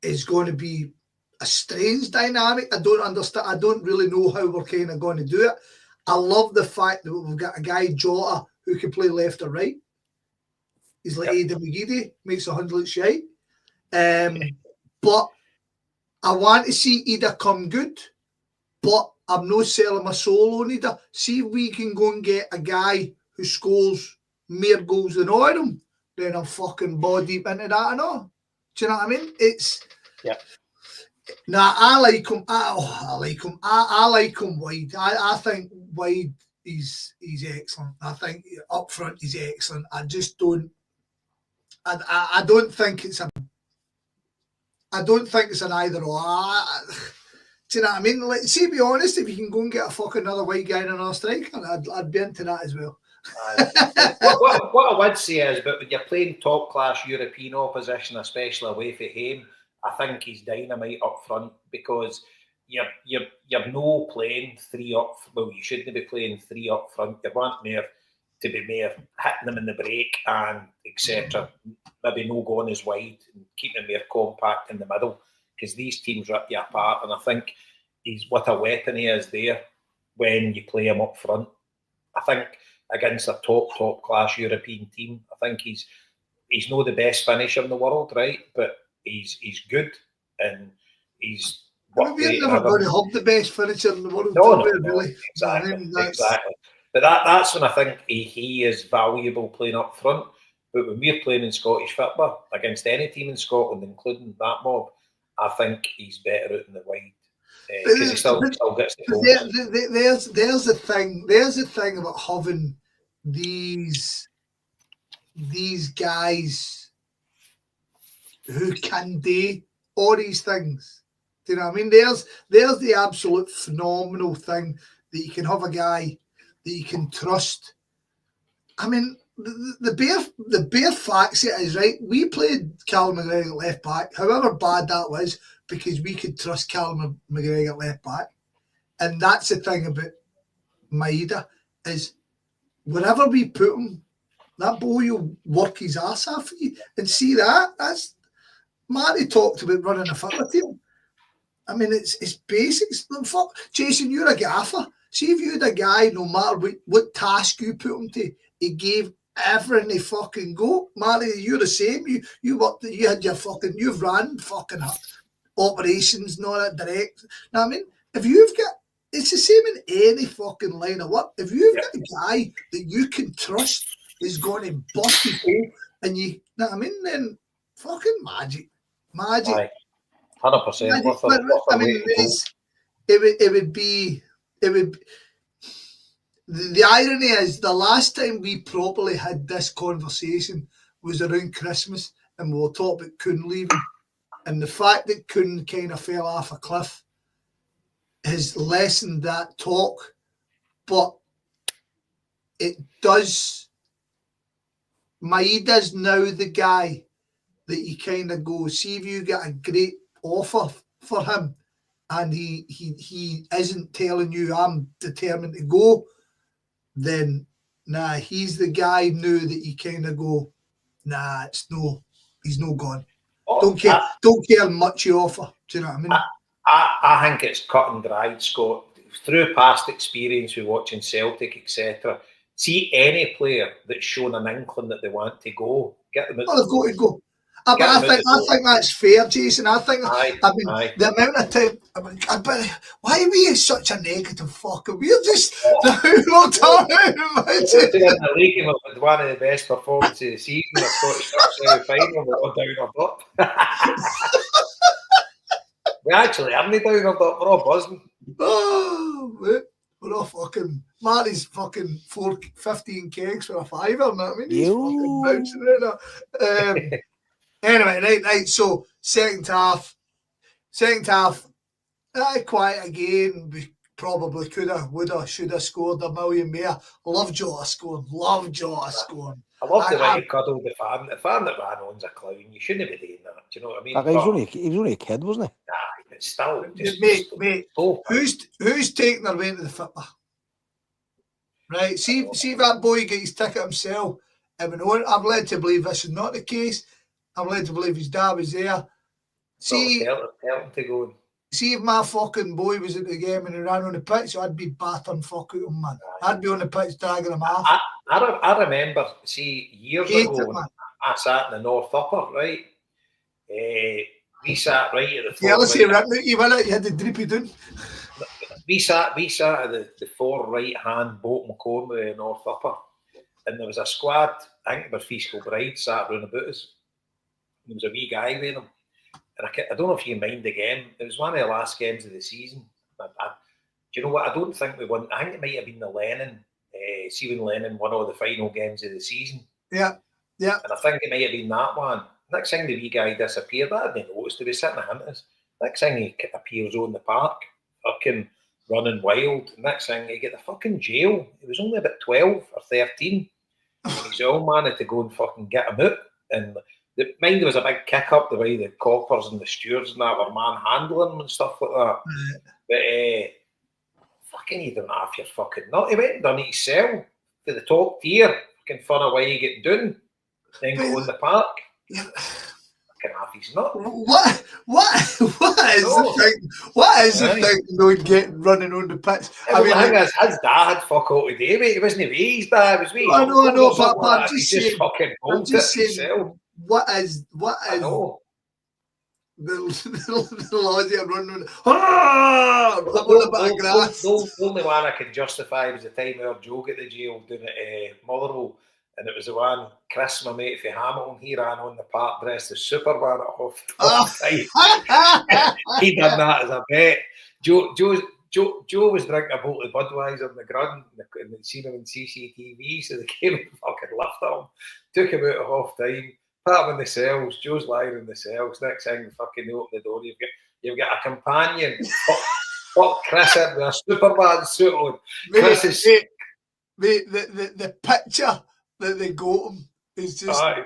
Speaker 2: is going to be a strange dynamic. I don't understand. I don't really know how we're kind of going to do it. I love the fact that we've got a guy, Jota, who can play left or right. He's like Adam Idah, makes 100 look shite. But I want to see Idah come good, but I'm not selling my soul on Idah. See if we can go and get a guy who scores more goals than all of them, then I'm fucking ball deep into that and all. Do you know what I mean? It's...
Speaker 1: Yeah.
Speaker 2: Nah, I like him. I like him. I like him wide. I think wide he's excellent. I think up front he's excellent. I just don't... I don't think it's an either or. Do you know what I mean? Like, see, be honest, if you can go and get a fucking another white guy in another striker, I'd be into that as well.
Speaker 1: What I would say is, but when you're playing top class European opposition, especially away from home, I think he's dynamite up front, because you're no playing three up. Well, you shouldn't be playing three up front. You want more to be more hitting them in the break and etc. Maybe no going as wide and keeping them more compact in the middle, because these teams rip you apart. And I think he's what a weapon he is there when you play him up front. I think against a top class European team, I think he's not the best finisher in the world, right? But he's good, and he's.
Speaker 2: We're never going to have the best finisher in the world.
Speaker 1: No,
Speaker 2: really.
Speaker 1: Exactly, exactly. But that's when I think he is valuable playing up front. But when we're playing in Scottish football against any team in Scotland, including that mob, I think he's better out in the wide, because he still gets the goals.
Speaker 2: There's the thing. There's the thing about having these guys who can do all these things. Do you know what I mean? There's the absolute phenomenal thing that you can have a guy that you can trust. I mean, the bare facts it is, right? We played Callum McGregor at left back, however bad that was, because we could trust Callum McGregor at left back. And that's the thing about Maeda, is wherever we put him, that boy will work his ass off for you. And see that's Marrty talked about running a football team. I mean, it's basics. Fuck, Jason, you're a gaffer. See if you had a guy, no matter what task you put him to, he gave everything he fucking go. Marrty, you're the same. You worked. You had your fucking. You've ran fucking operations and all that direct. Now, I mean, if you've got, it's the same in any fucking line of work. If you've got a guy that you can trust is going to bust his hole, and you know what I mean, then fucking magic.
Speaker 1: 100%.
Speaker 2: I mean, it would be. The irony is, the last time we properly had this conversation was around Christmas, and we were talking about Kuhn leaving, and the fact that Kuhn kind of fell off a cliff has lessened that talk, but it does. Maeda's now the guy that you kind of go, see if you get a great offer for him, and he isn't telling you I'm determined to go, then nah, he's the guy now that you kind of go, nah, he's no gone. Don't care much you offer. Do you know what I mean?
Speaker 1: I think it's cut and dried, Scott. Through past experience with watching Celtic, etc. See any player that's shown an inkling that they want to go, get them out.
Speaker 2: Well, they've got to go. I think that's fair, Jason. I think the amount of time. Why are we such a negative fucker? We're just we're talking about it.
Speaker 1: In the league with one of the best performances of the season, the Scottish Cup semi-final, we're down or up. We actually haven't down or up. We're all buzzing.
Speaker 2: Oh, mate. We're all fucking. Marty's fucking 15 kegs for a fiver. You know what I mean? He's fucking bouncing right now. Anyway, right. So second half, quiet again. We probably coulda, woulda, shoulda scored a million more. Love Jota scoring.
Speaker 1: I love the way he cuddled the fan. The fan that ran on's a clown. You shouldn't be doing that. Do you know what I mean?
Speaker 3: He was only a kid, wasn't he?
Speaker 1: Nah, but still,
Speaker 2: mate. Who's taking their way into the football? Right. See if that boy gets his ticket himself I'm led to believe this is not the case. I'm led to believe his dad was there. See,
Speaker 1: tell him to go.
Speaker 2: See if my fucking boy was at the game and he ran on the pitch, I'd be battering fuck out him, man. I'd be on the pitch dragging him off.
Speaker 1: I remember, see, years ago,
Speaker 2: man.
Speaker 1: I sat in the North Upper, right? We sat right at the
Speaker 2: Yeah, let's say
Speaker 1: right.
Speaker 2: you had the drippy down.
Speaker 1: We sat at the far right hand bottom corner of the North Upper, and there was a squad. I think the Fiscal Bride sat round about us. There was a wee guy with them, and I don't know if you mind the game. It was one of the last games of the season. Do you know what? I don't think we won. I think it might have been the Lennon. See when Lennon won all the final games of the season.
Speaker 2: Yeah.
Speaker 1: And I think it might have been that one. Next thing the wee guy disappeared. I didn't notice. He was sitting at us. Next thing he appears on the park, fucking running wild. Next thing he get the fucking jail. He was only about 12 or 13. And his own man had to go and fucking get him out. And mind there was a big kick up the way the coppers and the stewards and that were manhandling him and stuff like that. But fucking you don't have your fucking nut. He went and done it himself to the top tier. Fucking fun away you get done. Then go in the park. Fucking half his nut.
Speaker 2: What is the thing? What is the thing not getting running on the pitch?
Speaker 1: I mean, his dad had fuck all to do, mate. It wasn't his dad, it was me.
Speaker 2: I know, but I'm just saying,
Speaker 1: fucking himself.
Speaker 2: What is the laws that are running on
Speaker 1: the only one I can justify was the time our Joe got the jail doing it at Motherwell, and it was the one Chris, my mate for Hamilton, he ran on the park dressed as Superman at half time. He done that as a bet. Joe was drinking a bottle of Budweiser in the ground and seen him on CCTV, so they came and fucking lifted him, took him out at half time. Put him in the cells. Joe's lying in the cells. Next thing, fucking open the door. You've got a companion. fuck Chris in with a Superman suit on. Chris is
Speaker 2: the picture that they got him is just.
Speaker 1: Aye.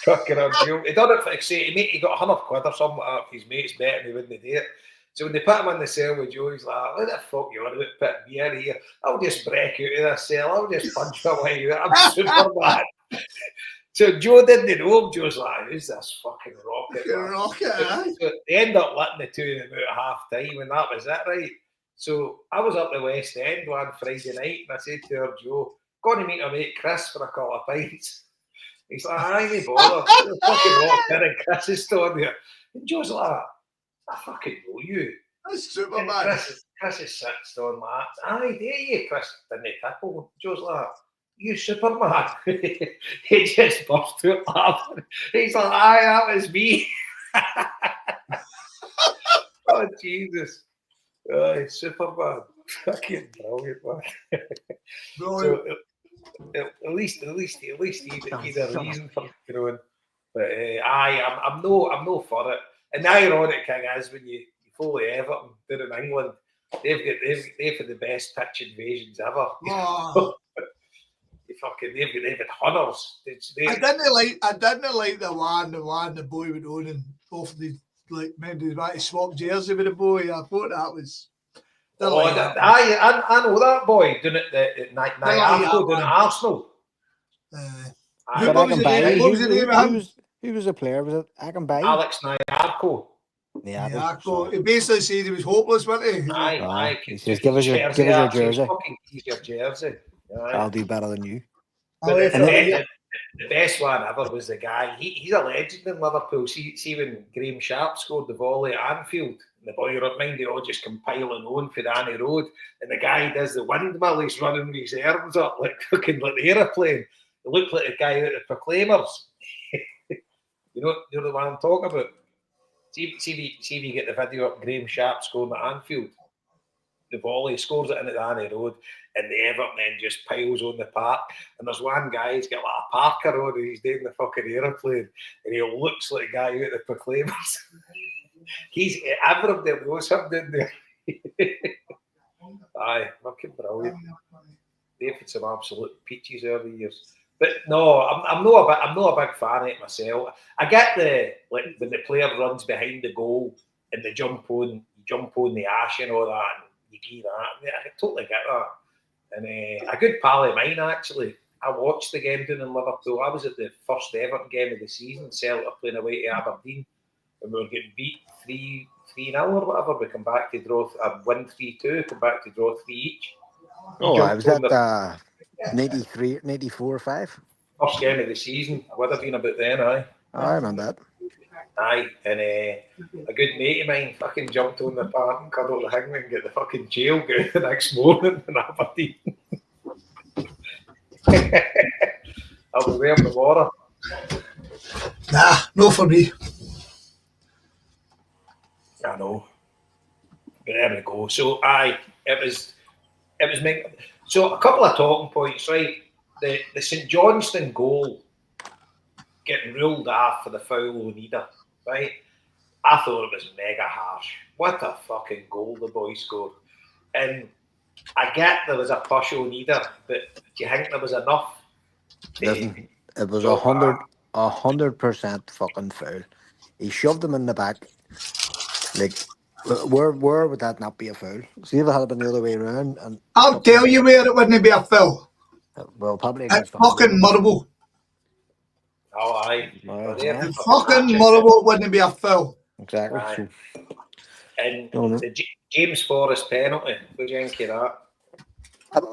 Speaker 1: Fucking unreal. He done it for he got £100 or something like that for his mates bet and he wouldn't do it. So when they put him in the cell with Joe, he's like, what the fuck you want to put beer here? I'll just break out of this cell. I'll just punch my way out. I'm Superman. So Joe didn't know him. Joe's like, who's this fucking rocket? So they end up letting the two of them out at half time, and that was it, right? So I was up the West End one Friday night, and I said to her, Joe, going to meet our mate Chris for a couple of pints. He's like, I ain't bother. Fucking walked in and Chris is still there. And Joe's like, I fucking know you.
Speaker 2: That's Superman.
Speaker 1: Chris is sitting on my ass. Aye, there you, Chris. Didn't tickle. Joe's like, you Superman. He just burst out laughing. He's like, aye, that was me. Oh, Jesus. Superman. Fucking brilliant, man. So, at least he's a reason for going. But I'm no for it. And the ironic thing is when you follow Everton down in England, they've had the best pitch invasions ever.
Speaker 2: Oh.
Speaker 1: They've had hunters.
Speaker 2: I didn't like the one the boy would own and both the Mendes back to swap jersey with the boy. I thought that was.
Speaker 1: I know that boy doing it at Niagara doing at Arsenal.
Speaker 3: Who was the player? Was it Akinbaye?
Speaker 1: Alex Niagara.
Speaker 3: Yeah,
Speaker 2: he basically said he was hopeless, wasn't he?
Speaker 1: Aye.
Speaker 3: He says, give us your jersey.
Speaker 1: Fucking keep your jersey.
Speaker 3: I'll do better than you.
Speaker 1: But the best one ever was the guy. He's a legend in Liverpool. See when Graham Sharp scored the volley at Anfield, and the boy mind they all just compiling on for Danny Road, and the guy does the windmill. He's running with his arms up like the aeroplane. It looked like the guy out of Proclaimers. You're the one I'm talking about. See if you get the video up. Graham Sharp scoring at Anfield. The volley scores it into Danny Road, and the Everton then just piles on the park. And there's one guy, he's got like a Parker on, and he's doing the fucking aeroplane, and he looks like a guy out of the Proclaimers. He's everybody knows him down there. Aye, fucking brilliant. They've had some absolute peaches over the years. But no, I'm not a big fan of it myself. I get when the player runs behind the goal and they jump on the ash and all that, and you do that. I totally get that. And a good pal of mine actually, I watched the game down in Liverpool. I was at the first Everton game of the season. Celtic playing away to Aberdeen, and we were getting beat 3-0 or whatever. We come back to draw, win 3-2, come back to draw 3 each.
Speaker 3: Oh, I was at 93, 94 or 5.
Speaker 1: First game of the season. Would have been about then, aye.
Speaker 3: I remember that.
Speaker 1: Aye, and a good mate of mine fucking jumped on the park and cuddled the hangman and get the fucking jail go the next morning in Aberdeen. I was there in the water.
Speaker 2: Nah, no for me.
Speaker 1: I know. But there we go. So aye, it was so a couple of talking points, right? The St Johnstone goal getting ruled off for the foul on Idah, right? I thought it was mega harsh. What a fucking goal the boy scored. And I get there was a push on Idah, but do you think there was enough?
Speaker 3: Listen, it was 100% fucking foul. He shoved him in the back. Like, where would that not be a foul? See if it had been the other way around. And
Speaker 2: I'll tell you where it wouldn't be a foul.
Speaker 3: Well, probably
Speaker 2: It's fucking Murrable.
Speaker 1: Oh, aye.
Speaker 2: It's fucking Murrable, it wouldn't be a foul.
Speaker 3: Exactly.
Speaker 1: Aye. And the James Forrest penalty, what do you think of that?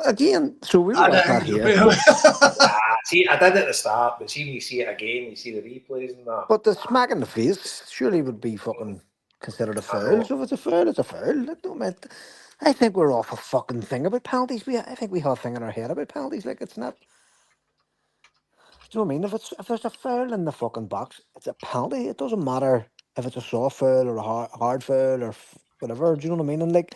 Speaker 3: Again, so we were not here.
Speaker 1: See, I did at the start, but see when you see it again, you see the replays and that.
Speaker 3: But the smack in the face surely would be fucking considered a foul. So if it's a foul, it's a foul. I think we're off a fucking thing about penalties. I think we have a thing in our head about penalties. Like, it's not. Do you know what I mean? If there's a foul in the fucking box, it's a penalty. It doesn't matter if it's a soft foul or a hard foul or whatever. Do you know what I mean? And like,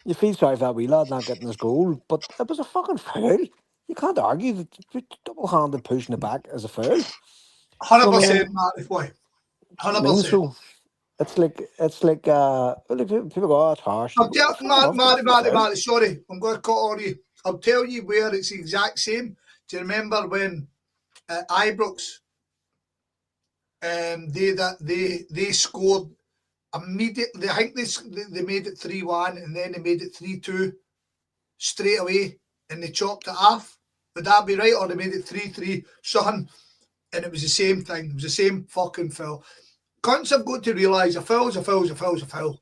Speaker 3: you feel sorry for that wee lad not getting his goal, but it was a fucking foul. You can't argue that double-handed pushing it back as a foul.
Speaker 2: 100%, Marty boy. 100%.
Speaker 3: So it's like people go, oh, it's harsh.
Speaker 2: Marty, sorry, I'm going to cut on you. I'll tell you where it's the exact same. Do you remember when Ibrox, they scored immediately? I think they made it 3-1 and then they made it 3-2 straight away and they chopped it off. Would that be right? Or they made it 3-3, something, and it was the same thing. It was the same fucking foul. Cunts have got to realise a foul's a foul.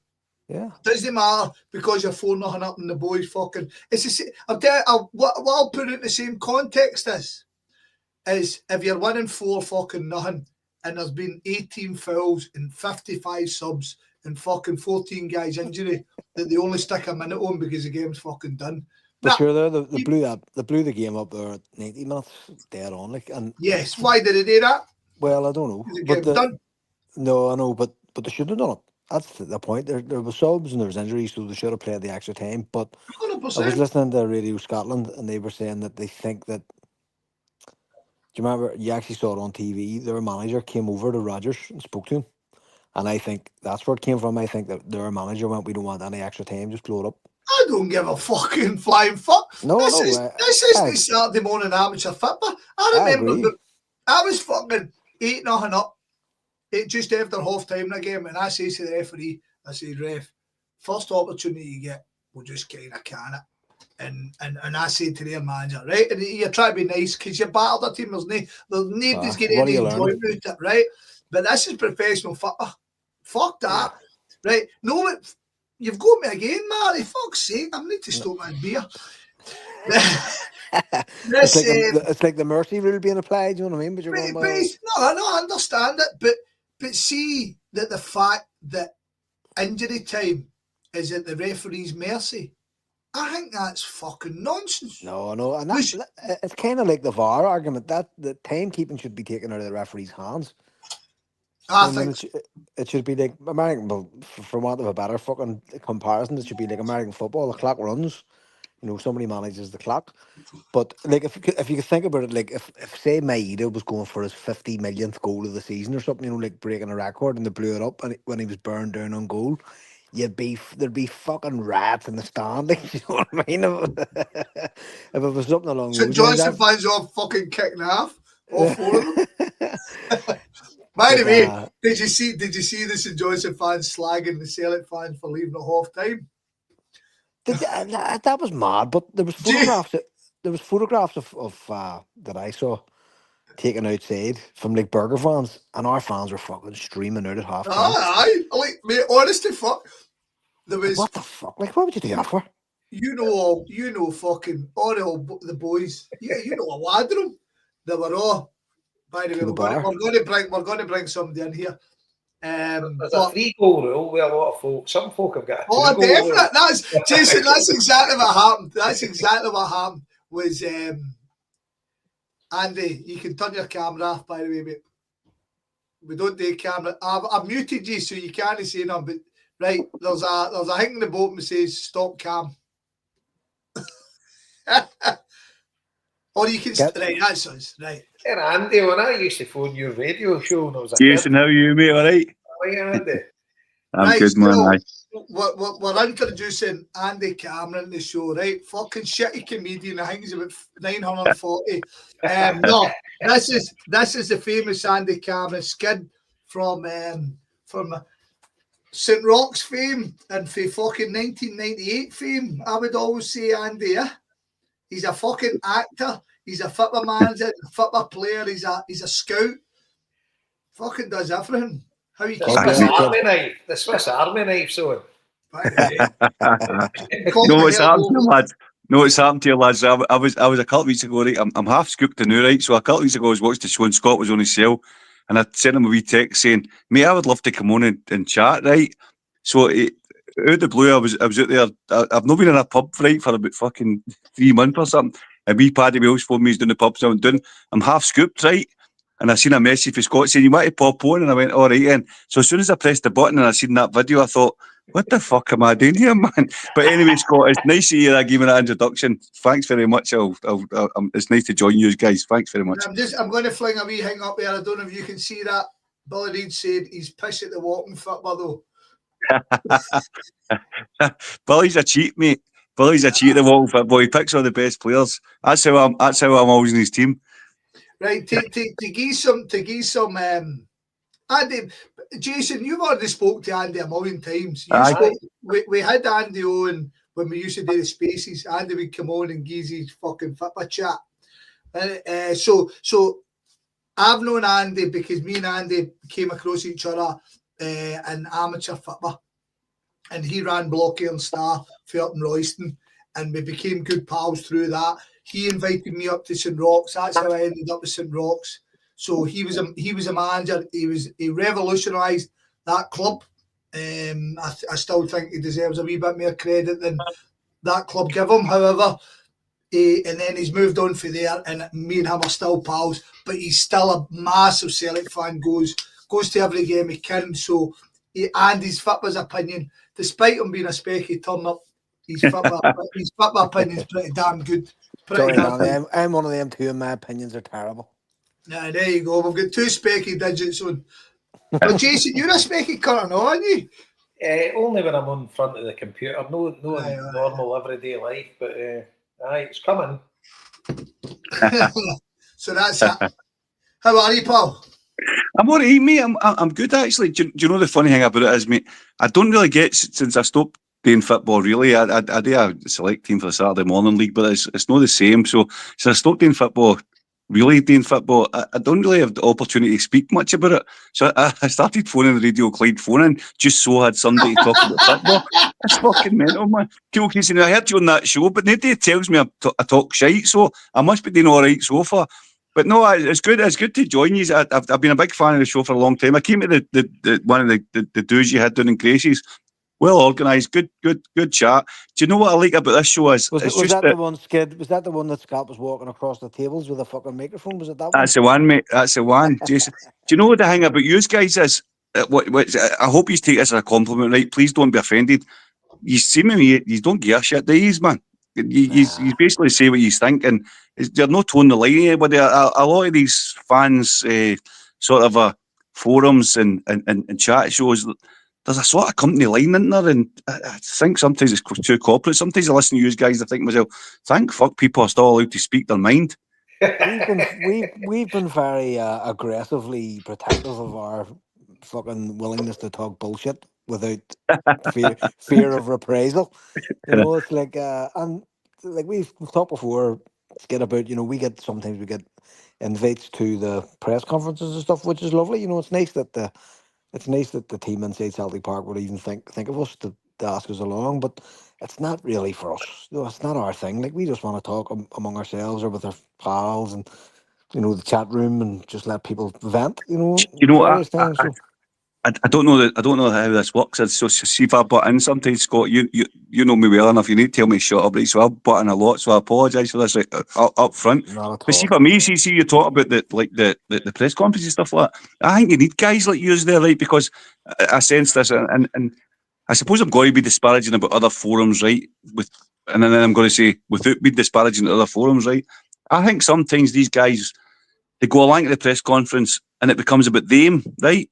Speaker 3: Yeah.
Speaker 2: Doesn't matter because you're 4-0 up and the boys fucking. It's the same. What I'll put it in the same context is if you're winning 4-0 and there's been 18 fouls and 55 subs and fucking 14 guys injury that they only stick a minute on because the game's fucking done.
Speaker 3: But sure, they blew the game up there at 90 minutes, dead on. Like, and
Speaker 2: yes, why did they do that?
Speaker 3: Well, I don't know. No, I know, but they should have done it. That's the point. There was subs and there was injuries, so they should have played the extra time. But
Speaker 2: 100%.
Speaker 3: I was listening to Radio Scotland, and they were saying that they think that. Do you remember? You actually saw it on TV. Their manager came over to Rodgers and spoke to him, and I think that's where it came from. I think that their manager went, "We don't want any extra time. Just blow it up."
Speaker 2: I don't give a fucking flying fuck. This is Saturday morning amateur football. I remember I was fucking 8-0 up just after half time in the game, and I say to the referee, I said, "Ref, first opportunity you get, we'll just kind of can it." And I said to their manager, right, and you try to be nice because you battled the team. There's nobody's getting any enjoyment out of it, right? But this is professional football. Fuck that, right? No, you've got me again, Marty. Fuck's sake, I need to stop my beer.
Speaker 3: It's like the mercy rule being applied. You know what I mean? But
Speaker 2: I understand it, but see that the fact that injury time is at the referee's mercy, I think that's fucking nonsense.
Speaker 3: No, and it's kind of like the VAR argument that the timekeeping should be taken out of the referee's hands.
Speaker 2: I think
Speaker 3: it should be like American, well, for want of a better fucking comparison, it should be like American football. The clock runs, somebody manages the clock. But like if you could think about it, like if say Maeda was going for his 50 millionth goal of the season or something, like breaking a record, and they blew it up, and when he was burned down on goal, there'd be fucking rats in the standings. You know what I mean? If it was something along those lines.
Speaker 2: So Johnson fans all fucking kicking off, all four of them. By the way, did you see the St Johnson fans slagging the Celtic fans for leaving at half time?
Speaker 3: That was mad, but there was photographs. was photographs of that I saw taken outside from like burger fans, and our fans were fucking streaming out at half time.
Speaker 2: Aye, like, mate, honestly, fuck. There was,
Speaker 3: What the fuck? Like, what would you do that for?
Speaker 2: fucking all the boys. You know a lad of them. They were all. By the way, we're going to bring somebody in here.
Speaker 1: There's a 3-goal rule where a lot of folk. Some folk have got a 2-goal
Speaker 2: definitely.
Speaker 1: rule.
Speaker 2: That's Jason. That's exactly what happened. That's exactly what happened. Was Andy? You can turn your camera off. By the way, mate. We don't do camera. I've muted you so you can't see them. But right, there's a thing in the boat that says stop cam. Or you can right. That's us. Right.
Speaker 1: And Andy, when I used to phone your radio show, and I was a
Speaker 4: Jason, how are you, mate? All right?
Speaker 1: How are you, Andy?
Speaker 4: I'm good, man.
Speaker 2: We're introducing Andy Cameron the show, right? Fucking shitty comedian. I think he's about 940. No, this is the famous Andy Cameron skid from St. Rock's fame and for fucking 1998 fame. I would always say Andy, yeah? He's a fucking actor. He's a football manager, a football player. He's a scout. Fucking does everything. How you keep
Speaker 1: the Swiss Army knife, so.
Speaker 4: No, what's happened to you, lads? No, what's happened to you, lads? I was a couple of weeks ago, right? I'm half scooped to now, right? So a couple of weeks ago, I was watching the show and Scott was on his sale, and I sent him a wee text saying, "Mate, I would love to come on and chat, right?" So out of the blue, I was out there. I've not been in a pub, right, for about fucking 3 months or something. And wee Paddy Wells phoned me, he's doing the pub, so I'm half scooped, right? And I seen a message from Scott saying, "You want to pop on?" And I went, "All right, then." So as soon as I pressed the button and I seen that video, I thought, what the fuck am I doing here, man? But anyway, Scott, it's nice to hear I gave me that introduction. Thanks very much. It's nice to join you guys. Thanks very much.
Speaker 2: I'm going to fling a wee hang up there. I don't know if you can see that. Billy Reid said he's pissed at the walking football though.
Speaker 3: Billy's a cheat, mate. Billy's a cheat at the walking football. He picks all the best players. That's how I'm always in his team.
Speaker 2: Right, to give some Andy, Jason, you've already spoke to Andy a million times. We had Andy on when we used to do the spaces. Andy would come on and give his fucking football chat. So I've known Andy because me and Andy came across each other in amateur football. And he ran Blocky and Star for up in Royston, and we became good pals through that. He invited me up to St. Rock's. That's how I ended up at St. Rock's. So he was a manager. He revolutionised that club. I still think he deserves a wee bit more credit than that club give him. However, and then he's moved on from there, and me and him are still pals. But he's still a massive Celtic fan. Goes to every game he can. So and his football's opinion, despite him being a specky turn up, his football opinion's pretty damn good.
Speaker 3: Sorry, man, I'm one of them too, and my opinions are terrible.
Speaker 2: Yeah, there you go. We've got 2 specky digits on. But Jason, you're a specky cutter, no, aren't you?
Speaker 1: Only when I'm in front of the computer. No in normal everyday life, but it's coming.
Speaker 2: So that's it. How are you, Paul?
Speaker 4: I'm all right, mate. I'm good, actually. Do you know the funny thing about it is, mate, I don't really get, since I stopped doing football, really, I do a select team for the Saturday morning league, but it's not the same. So since I stopped doing football, I don't really have the opportunity to speak much about it. So I started phoning the Radio Clyde phoning just so I had somebody to talk about football. It's fucking mental, man. People keep saying, I heard you on that show, but nobody tells me I talk shite, so I must be doing all right so far. But no, it's good. It's good to join you. I've been a big fan of the show for a long time. I came to the one of the dues you had down in Gracie's. Well organised, good chat. Do you know what I like about this show is?
Speaker 3: Was that the one, Skid? Was that the one that Scott was walking across the tables with a fucking microphone? Was it that one?
Speaker 4: That's the one, mate. That's the one, Jason. Do you know what the thing about you guys is? I hope you take this as a compliment, right? Please don't be offended. You see me, you don't give a shit, do you, man? You basically say what you think, and you're not toeing the line anybody. A lot of these fans, sort of forums and chat shows, there's a sort of company line in there, and I think sometimes it's too corporate. Sometimes I listen to you guys, I think to myself, thank fuck people are still allowed to speak their mind.
Speaker 3: We've been very aggressively protective of our fucking willingness to talk bullshit without fear of reprisal. You know, it's like and like we've talked before. get about, sometimes we get invites to the press conferences and stuff, which is lovely. It's nice that the team inside Celtic Park would even think of us to ask us along, but it's not really for us. It's not our thing. Like, we just want to talk among ourselves or with our pals and the chat room and just let people vent. Various times.
Speaker 4: I don't know how this works. So see if I butt in sometimes, Scott. You know me well enough. You need to tell me to shut up, right? So I butt in a lot. So I apologise for this, right, up front.
Speaker 3: Not at
Speaker 4: But see,
Speaker 3: all.
Speaker 4: for me, see you talk about the press conference and stuff like that. I think you need guys like you there, right? Because I sense this, and I suppose I'm going to be disparaging about other forums, right? And then I'm going to say without being disparaging other forums, right? I think sometimes these guys, they go along to the press conference and it becomes about them, right?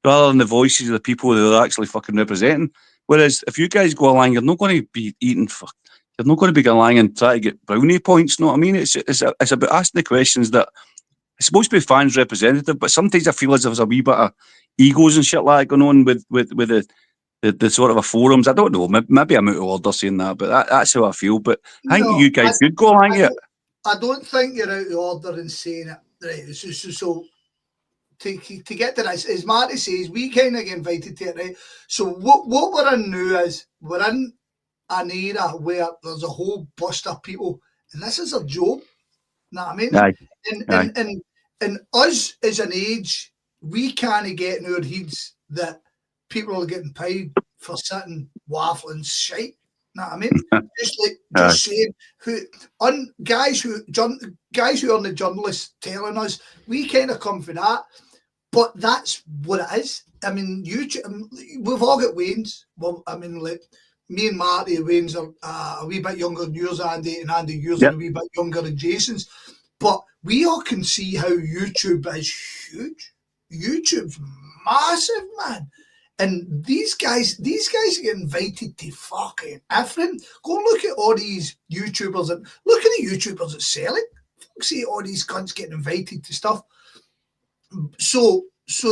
Speaker 4: Rather than the voices of the people that they're actually fucking representing. Whereas if you guys go along, you're not going to be eating you're not going to be going along and try to get brownie points, you know what I mean? It's about asking the questions that it's supposed to be fans representative, but sometimes I feel as if there's a wee bit of egos and shit like that going on with the sort of a forums. I don't know, maybe I'm out of order saying that, but that's how I feel. But I think you guys should go along it.
Speaker 2: I don't think you're out of order in saying it. Right? So to get to this, as Marty says, we kind of get invited to it, right? So what we're in now is we're in an era where there's a whole bust of people, and this is a job. Know what I mean?
Speaker 4: Aye.
Speaker 2: And us as an age, we can't get in our heads that people are getting paid for sitting waffling shite. Know what I mean? Just saying, guys who are the journalists telling us, we kind of come for that. But that's what it is. I mean, YouTube, we've all got Waynes. Well, I mean, like, me and Marty, Waynes are a wee bit younger than yours, Andy, and Andy, yours are a wee bit younger than Jason's. But we all can see how YouTube is huge. YouTube's massive, man. And these guys get invited to fucking everything. Go and look at all these YouTubers and look at the YouTubers at Celtic. See all these cunts getting invited to stuff. So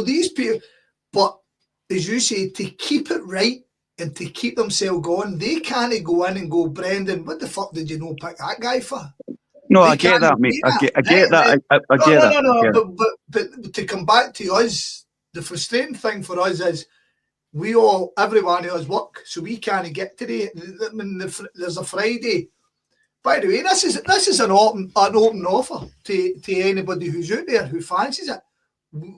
Speaker 2: these people, but as you say, to keep it right and to keep themselves going, they can't go in and go, Brendan, what the fuck did you know pick that guy for?
Speaker 4: No, I get that, mate. I get that. I get that.
Speaker 2: No. But to come back to us, the frustrating thing for us is everyone has work, so we can't get today. I mean, there's a Friday. By the way, this is an open offer to anybody who's out there who fancies it.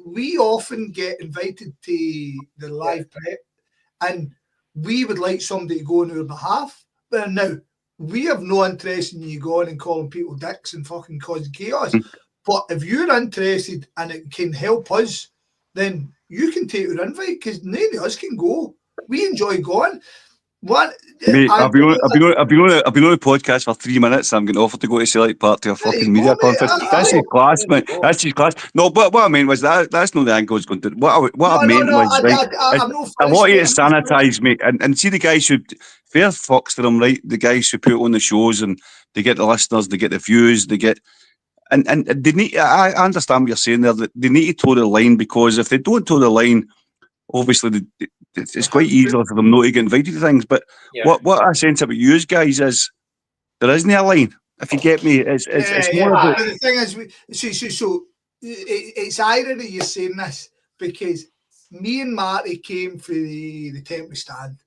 Speaker 2: We often get invited to the live prep, and we would like somebody to go on our behalf. But now, we have no interest in you going and calling people dicks and fucking causing chaos. But if you're interested and it can help us, then you can take our invite, because none of us can go. We enjoy going.
Speaker 4: Mate, I've been on a podcast for 3 minutes. I'm getting offered to go to Celtic Park to a fucking media conference. That's his class, mate. That's his class. No, but what I mean was that's not the angle I was going to. I meant was I want you to sanitise, mate, and see the guys who fair fucks to them, right? The guys who put on the shows and they get the listeners, they get the views, they get. And they need. I understand what you're saying there. That they need to toe the line, because if they don't toe the line, obviously it's quite easy for them not to get invited to things. But what I sense about you guys is there isn't a line. If you get me, it's more about.
Speaker 2: But the thing is, so it's irony you're saying this, because me and Marty came for the temporary stand,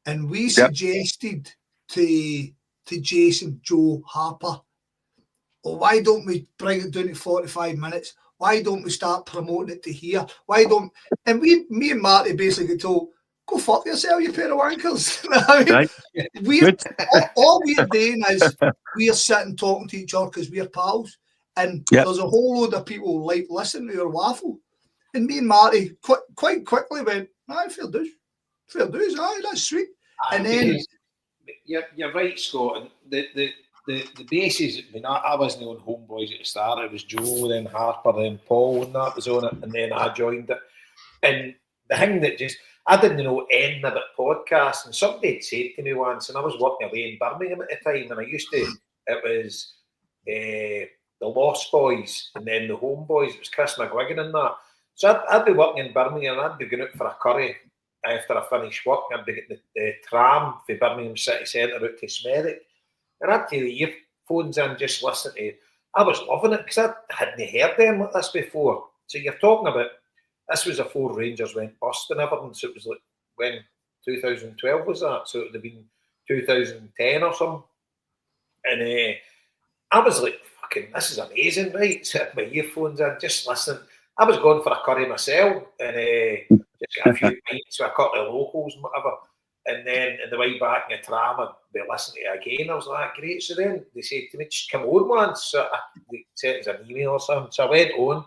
Speaker 2: and we suggested to Jason, Joe, Harper, well, why don't we bring it down to 45 minutes? Why don't we start promoting it to here? And me and Marty basically told, go fuck yourself, you pair of wankers. I mean, all we're doing is we're sitting talking to each other because we're pals. And there's a whole load of people like listening to our waffle. And me and Marty quite quickly went, aye, fair dues, aye, that's sweet. And then
Speaker 1: you're right, Scott. And the basis, I mean, I wasn't on Homeboys at the start. It was Joe, then Harper, then Paul, and that was on it, and then I joined it. And the thing that I didn't know anything about podcasts, and somebody had said to me once, and I was working away in Birmingham at the time, and it was the Lost Boys, and then the Homeboys. It was Chris McGuigan and that. So I'd be working in Birmingham, and I'd be going out for a curry after I finished work. I'd be getting the tram for Birmingham City Centre out to Smethwick. And I'd tell you, phones in, just listening to. I was loving it because I hadn't heard them like this before. So you're talking about, this was before Rangers went bust and everything. So it was like, when 2012 was that? So it would have been 2010 or something. And I was like, fucking, this is amazing, right? So I had my earphones in, just listening. I was going for a curry myself and just got a few pints with a couple of locals and whatever. And then on the way back in the tram, I'd be listening to it again. I was like, great. So then they said to me, just come on, man. So they sent us an email or something. So I went on,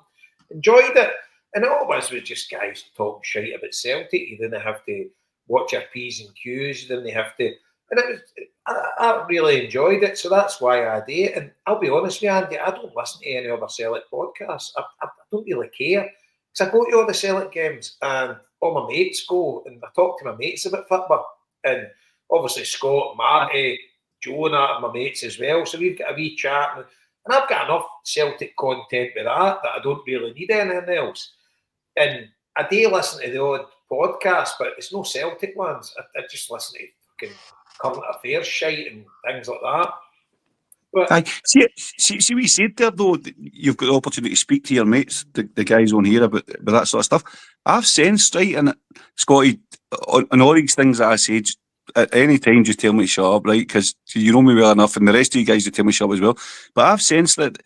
Speaker 1: enjoyed it. And it always was just guys talking shit about Celtic. You didn't have to watch your P's and Q's. You didn't have to. And it was, I really enjoyed it. So that's why I do it. And I'll be honest with you, Andy, I don't listen to any other Celtic podcasts. I don't really care. Because I go to all the Celtic games and all my mates go, and I talk to my mates about football. And obviously Scott, Marrty, Jonah are my mates as well. So we've got a wee chat. And I've got enough Celtic content with that I don't really need anything else. And I do listen to the odd podcast, but it's no Celtic ones. I just listen to fucking current affairs shite and things like that. But
Speaker 4: see what you said there, though. You've got the opportunity to speak to your mates, the guys on here about that sort of stuff. I've sensed, right, and Scotty, on all these things that I say, at any time, just tell me to shut up, right? Because you know me well enough, and the rest of you guys will tell me to shut up as well. But I've sensed that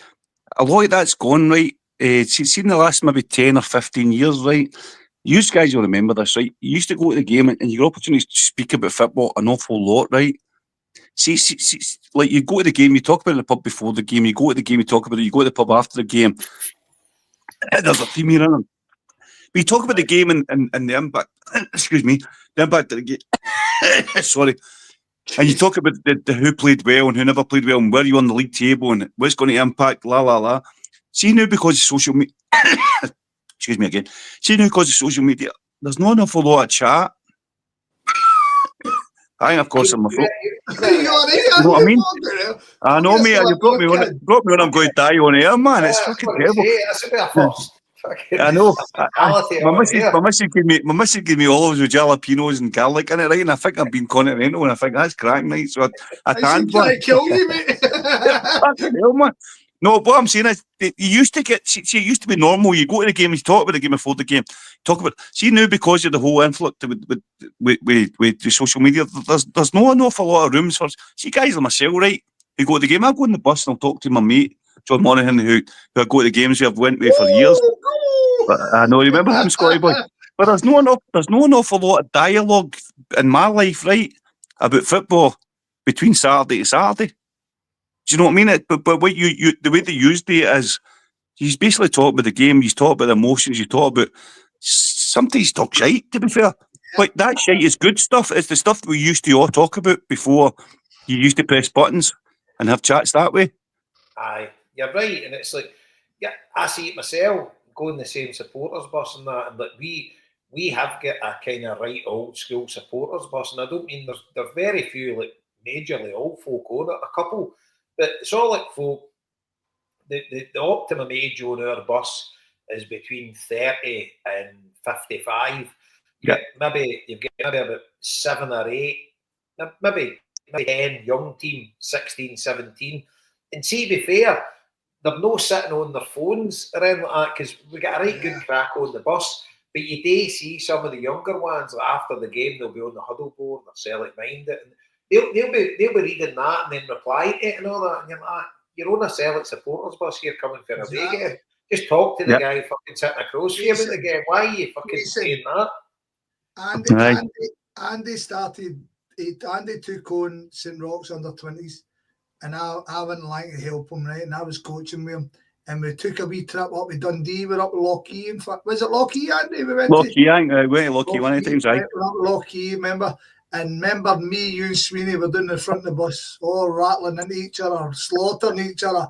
Speaker 4: a lot of that's gone, right? See, in the last maybe 10 or 15 years, right? You guys will remember this, right? You used to go to the game and you got opportunities to speak about football an awful lot, right? See, like you go to the game, you talk about it in the pub before the game, you go to the game, you talk about it, you go to the pub after the game. There's a theme here in them. We talk about the game and the impact, excuse me, the impact of the game. Sorry. And you talk about the who played well and who never played well and where you on the league table and what's going to impact, la, la, la. See now because of social media, excuse me again, see now because of social media, there's not an awful lot of chat. I, of course, I'm a fool. You know what I mean? I know, mate. You brought me on. I'm going to die on air, man. It's fucking terrible.
Speaker 1: That's a bit of first.
Speaker 4: I know. My missus gave me olives with jalapenos and garlic in it, right? And I think I've been continental, and I think that's cracking, right? So I can't.
Speaker 2: Trying to kill you, mate.
Speaker 4: Fucking hell, man. No, what I'm saying is, you used to get. See, it used to be normal. You go to the game, you talk about the game before the game. Talk about. See now because of the whole influx with the social media, there's not an awful lot of rooms for. See, guys like myself, right? Who go to the game. I go on the bus and I'll talk to my mate John Monaghan, who I go to the games with. I've went with for years. But I know, remember him, Scotty boy. But there's no an awful lot of dialogue in my life, right, about football between Saturday to Saturday. Do you know what I mean? But what you the way they used it is, he's basically talk about the game, he's talk about the emotions, you talk about, sometimes talk shite, to be fair. But that shite is good stuff. It's the stuff that we used to all talk about before you used to press buttons and have chats that way.
Speaker 1: Aye, you're right. And it's like, yeah, I see it myself, going the same supporters bus and that, and like we have got a kind of right old school supporters bus, and I don't mean there's very few like majorly old folk on it, a couple. But it's all like folk. The optimum age on our bus is between 30 and 55.
Speaker 4: Yeah.
Speaker 1: You've got maybe about 7 or 8, maybe 10 young team, 16, 17. And see, to be fair, they're no sitting on their phones or anything like that, because we got a right good crack on the bus. But you do see some of the younger ones, like after the game, they'll be on the huddle board, they're Celtic minded. And they'll be reading that and then replying to it and all that. And you're like, you're on a Celtic supporters bus here coming for a away game. Just talk to the guy fucking sitting across from you about the game. Why are you fucking saying that?
Speaker 2: Andy took on St. Roch's under 20s, and I went like to help him, right? And I was coaching with him. And we took a wee trip up to Dundee. We're up to Lockheed. In fact, was it Lockheed, Andy? We went
Speaker 4: Lockheed, I went to Lockheed one of the times, right?
Speaker 2: We're up to Lockheed, remember? And remember me, you and Sweeney were down the front of the bus, all rattling into each other, slaughtering each other.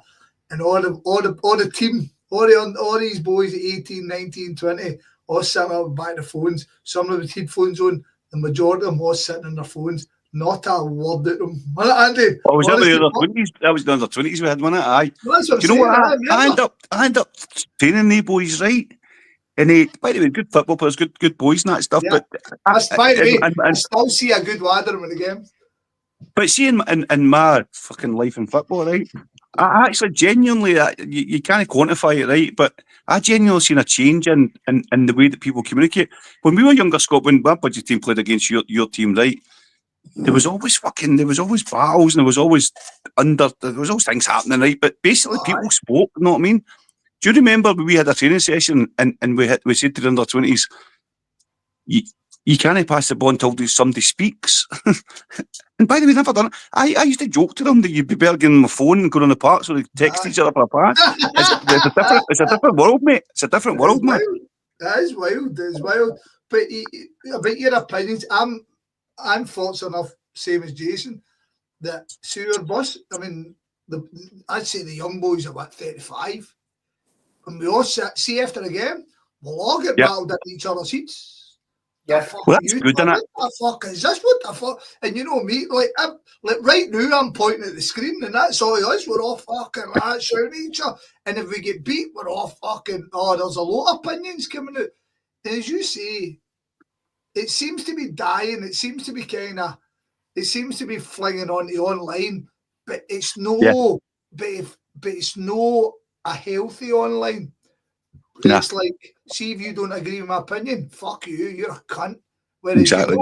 Speaker 2: And all the team, all these boys at 18, 19, 20, all sitting up by the phones. Some of them had headphones on, the majority of them all sitting on their phones. Not a word at them. Andy?
Speaker 4: Oh, was that the under 20s? That was the under 20s we had, wasn't it? Aye.
Speaker 2: Well,
Speaker 4: do you know what? I end up training these boys, right? And by the way, good football players, good boys and that stuff.
Speaker 2: Yeah.
Speaker 4: But
Speaker 2: by the way, I still see a good lad in the game.
Speaker 4: But see, in my fucking life in football, right, I actually genuinely, you can't quantify it, right, but I genuinely seen a change in the way that people communicate. When we were younger, Scott, when my budget team played against your team, right, there was always battles, and there was always things happening, right, but basically people spoke, you know what I mean? Do you remember when we had a training session and we said to the under-20s, you can't pass the ball until somebody speaks. And by the way, never done it. I used to joke to them that you'd be better getting them a phone and going on the park so they text each other for a pass. It's a different world, mate. It's a different world, mate.
Speaker 2: That is wild. That is wild. But about your opinions, I'm fortunate enough, same as Jason, that sewer bus, I mean, I'd say the young boys are, 35? And we all see after a game, we'll all get battled at each other's seats.
Speaker 1: Yeah,
Speaker 4: well, that's good, isn't it?
Speaker 2: What the fuck is this? What the fuck? And you know me, like right now, I'm pointing at the screen, and that's all it is. We're all fucking shouting at each other. And if we get beat, we're all fucking. Oh, there's a lot of opinions coming out. And as you say, it seems to be dying. It seems to be it seems to be flinging onto online, but it's no. Yeah. But it's no a healthy online.
Speaker 4: Nah.
Speaker 2: It's like, see if you don't agree with my opinion, fuck you, you're a cunt. Whereas
Speaker 4: exactly.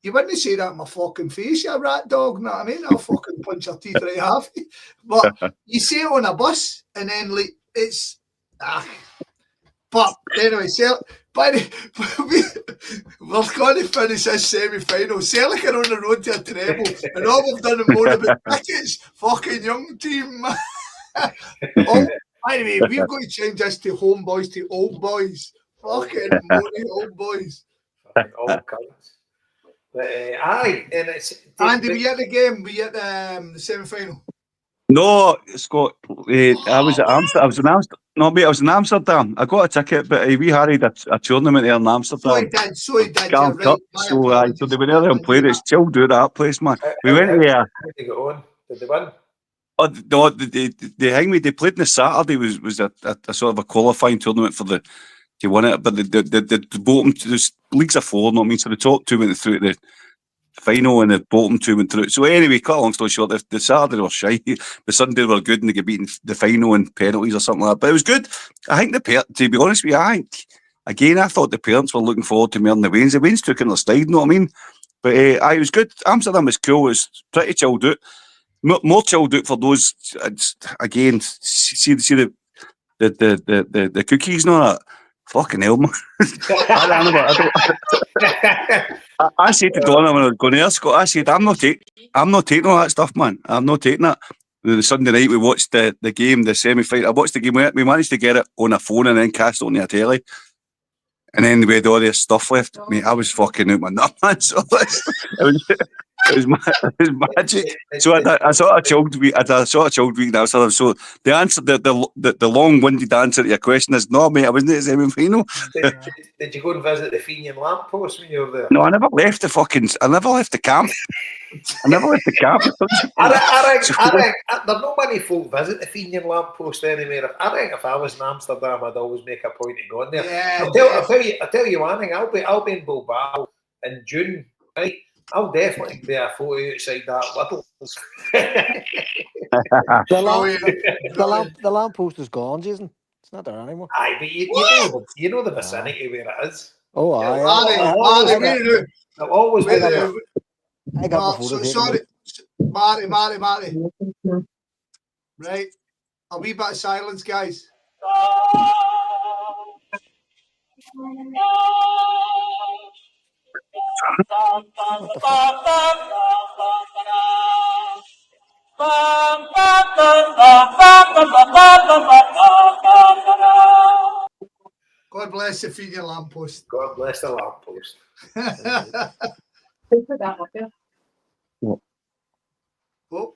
Speaker 2: You wouldn't say that in my fucking face, you rat dog, know what I mean? I'll fucking punch your teeth right half. But you say it on a bus, and then like it's But anyway, we're going to finish this semi-final. Celtic are on the road to a treble, and all we've done is moan about tickets. Fucking young team, man. By the way, we've got to change this to Homeboys to Old Boys. Fucking moaning Old Boys.
Speaker 1: Old cunts. But aye, and it's.
Speaker 2: Andy, were you at the game? Were you at the semi-final?
Speaker 4: No, Scott. I was at Amsterdam. I was in Amsterdam. No, mate, I was in Amsterdam. I got a ticket, but we had a tournament there in Amsterdam.
Speaker 2: So he did.
Speaker 4: Cup. So they went there and played. It's chilled out that place, man. We went there.
Speaker 1: Did they go on? Did they win?
Speaker 4: Oh, no, they played on the Saturday. Was a sort of a qualifying tournament for they won it, but the bottom there's leagues of four. I mean, so the top two went through the final, and the bottom two went through. So anyway, cut a long story short, the Saturday were shy, the Sunday were good, and they got beaten the final in penalties or something like that. But it was good. I think to be honest with you, I thought the parents were looking forward to more than the Waynes. The Waynes took in their stride, you know what I mean? But it was good. Amsterdam was cool. It was pretty chilled out. More chilled out for those. Again, see the cookies and all that. Fucking hell, man. I said to Donna when I was going there, Scott, I said, I'm not taking all that stuff, man. I'm not taking it. The Sunday night we watched the game, the semi-final. I watched the game. We managed to get it on a phone and then cast it on the telly. And then we had all this stuff left. Mate, I was fucking out my nut, man. So it was magic. So I sort of chilled week. I sort of chilled week now. So the answer, the long-winded answer to your question is no, mate. I wasn't at the semi-final.
Speaker 1: Did you go and visit the Fenian lamppost when you were there?
Speaker 4: No, I never left the camp.
Speaker 1: I think there's not many folk visit the Fenian lamppost anymore. I think if I was in Amsterdam, I'd always make a point of going there.
Speaker 2: Yeah,
Speaker 1: I'll tell you one thing. I'll be in Bilbao in June, right? I'll definitely be a photo outside that Little's.
Speaker 3: The lamppost is gone, Jason. It's not there anymore.
Speaker 1: Aye, but you know the vicinity where it is.
Speaker 3: Oh, aye.
Speaker 1: I'll always be there.
Speaker 3: I got the photo.
Speaker 2: Sorry, Marty. Right, a wee bit of silence, guys. God bless the Fenian lamppost.
Speaker 1: God bless the lamppost.
Speaker 5: Put that up there.
Speaker 2: Oh.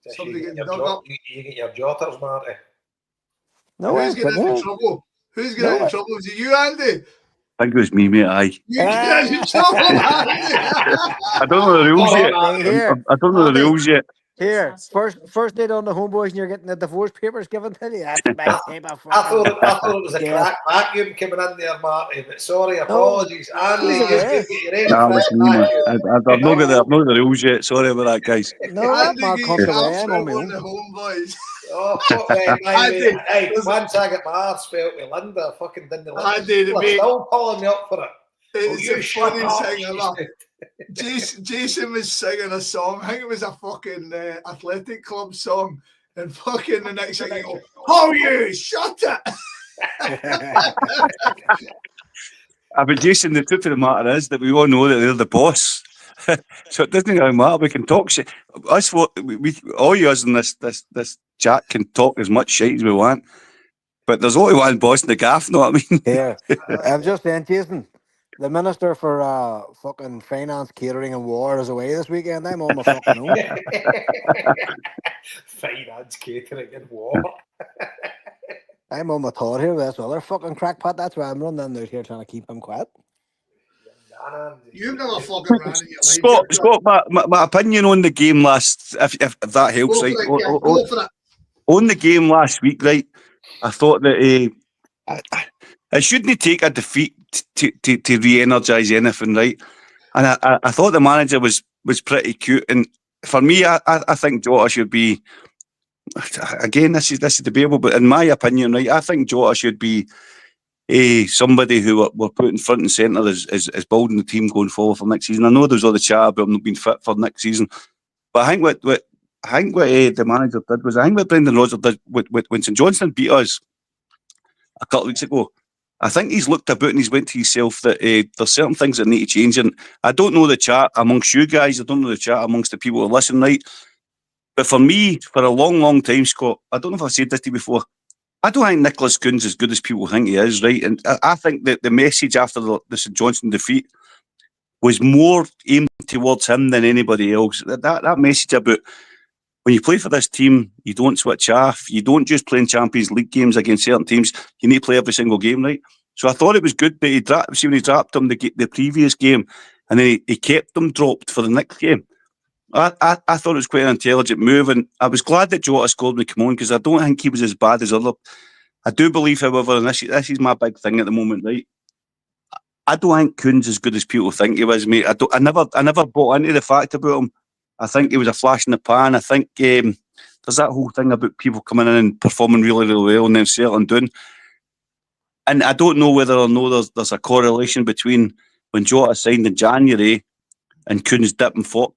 Speaker 2: Somebody getting dug up.
Speaker 1: You get your jotters, Marty.
Speaker 3: No,
Speaker 2: Who's getting into trouble? Who's getting into trouble? Is it you, Andy?
Speaker 4: I think it was me, mate. Aye.
Speaker 2: You get into trouble, Andy.
Speaker 4: I don't know the rules yet. I don't know the rules yet.
Speaker 3: Here, first date on the Homeboys, and you're getting the divorce papers given to you. That's my type of
Speaker 1: I thought it
Speaker 3: fucking
Speaker 1: was a
Speaker 3: girl.
Speaker 1: crack vacuum coming in there, Marty. But sorry,
Speaker 3: No.
Speaker 1: apologies. Andy,
Speaker 3: Either
Speaker 1: you
Speaker 3: way.
Speaker 1: get your own
Speaker 4: Nah,
Speaker 1: crack
Speaker 4: listen, man.
Speaker 1: vacuum.
Speaker 4: I've not got the rules yet. Sorry about that, guys.
Speaker 3: No, that
Speaker 2: Andy
Speaker 3: man
Speaker 2: gave
Speaker 3: comes
Speaker 2: you
Speaker 3: away. I'm on my
Speaker 2: on
Speaker 3: own.
Speaker 2: the Homeboys.
Speaker 1: Oh, fuck, man.
Speaker 2: Andy,
Speaker 1: Hey, once I get my arse felt with Linda, I fucking didn't like it.
Speaker 2: Andy,
Speaker 1: People are
Speaker 2: mate,
Speaker 1: still pulling me up for it.
Speaker 2: it's
Speaker 1: you
Speaker 2: the
Speaker 1: shut
Speaker 2: funniest
Speaker 1: up,
Speaker 2: thing
Speaker 1: she
Speaker 2: ever.
Speaker 1: said.
Speaker 2: Jason was singing a song. I think it was a fucking athletic club song. And fucking the next thing you go, oh, you shut it.
Speaker 4: But Jason, the truth of the matter is that we all know that they're the boss. So it doesn't really matter. We can talk shit. Us, we all of us in this chat can talk as much shit as we want. But there's only one boss in the gaff, know what I mean?
Speaker 3: Here, I'm just saying, Jason, the Minister for fucking Finance, Catering and War is away this weekend. I'm on my fucking own.
Speaker 1: Finance, catering and war.
Speaker 3: I'm on my tour here with this other fucking crackpot. That's why I'm running out here trying to keep him quiet.
Speaker 2: You've never fucking ran in your
Speaker 4: Scott,
Speaker 2: life.
Speaker 4: Scott, my opinion on the game last, if that helps,
Speaker 2: Go
Speaker 4: right?
Speaker 2: for it, yeah, go for it.
Speaker 4: On the game last week, right? I thought that it shouldn't take a defeat to re-energise anything, right? And I thought the manager was pretty cute. And for me, I think Jota should be. Again, this is debatable, but in my opinion, right, I think Jota should be somebody who we're putting front and centre as building the team going forward for next season. I know there's all the chat about him not being fit for next season, but I think what the manager did was, I think what Brendan Rodgers did when St Johnstone beat us a couple of weeks ago, I think he's looked about and he's went to himself that there's certain things that need to change. And I don't know the chat amongst you guys, I don't know the chat amongst the people who listen, right? But for me, for a long, long time, Scott, I don't know if I've said this to you before, I don't think Nicolas Kuhn's as good as people think he is, right? And I think that the message after the St Johnstone defeat was more aimed towards him than anybody else. That message about when you play for this team, you don't switch off. You don't just play in Champions League games against certain teams. You need to play every single game, right? So I thought it was good that he dropped them the previous game, and then he kept them dropped for the next game. I thought it was quite an intelligent move, and I was glad that Jota scored when he came on, because I don't think he was as bad as other. I do believe, however, and this is my big thing at the moment, right? I don't think Kuhn's as good as people think he was, mate. I never bought into the fact about him. I think he was a flash in the pan. I think there's that whole thing about people coming in and performing really, really well and then settling down. And I don't know whether or not there's a correlation between when Jota signed in January and Kuhn's dip in form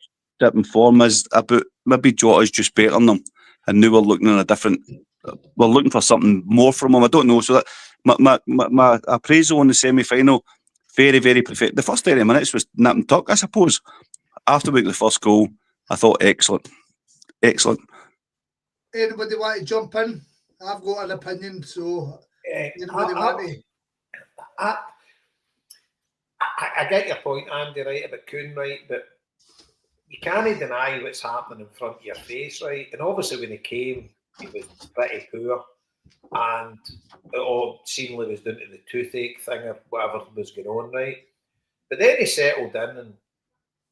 Speaker 4: is about maybe Jota's just better than them, and now we're looking at we're looking for something more from him. I don't know. So that my appraisal on the semi-final, very, very perfect. The first 30 minutes was nip and tuck, I suppose. After the first goal, I thought excellent.
Speaker 2: Anybody want to jump in? I've got an opinion, so anybody want to?
Speaker 1: I get your point, Andy, right, about Kuhn, right, but you can't deny what's happening in front of your face, right? And obviously when he came, he was pretty poor, and it all seemingly was down to the toothache thing or whatever was going on, right? But then he settled in, and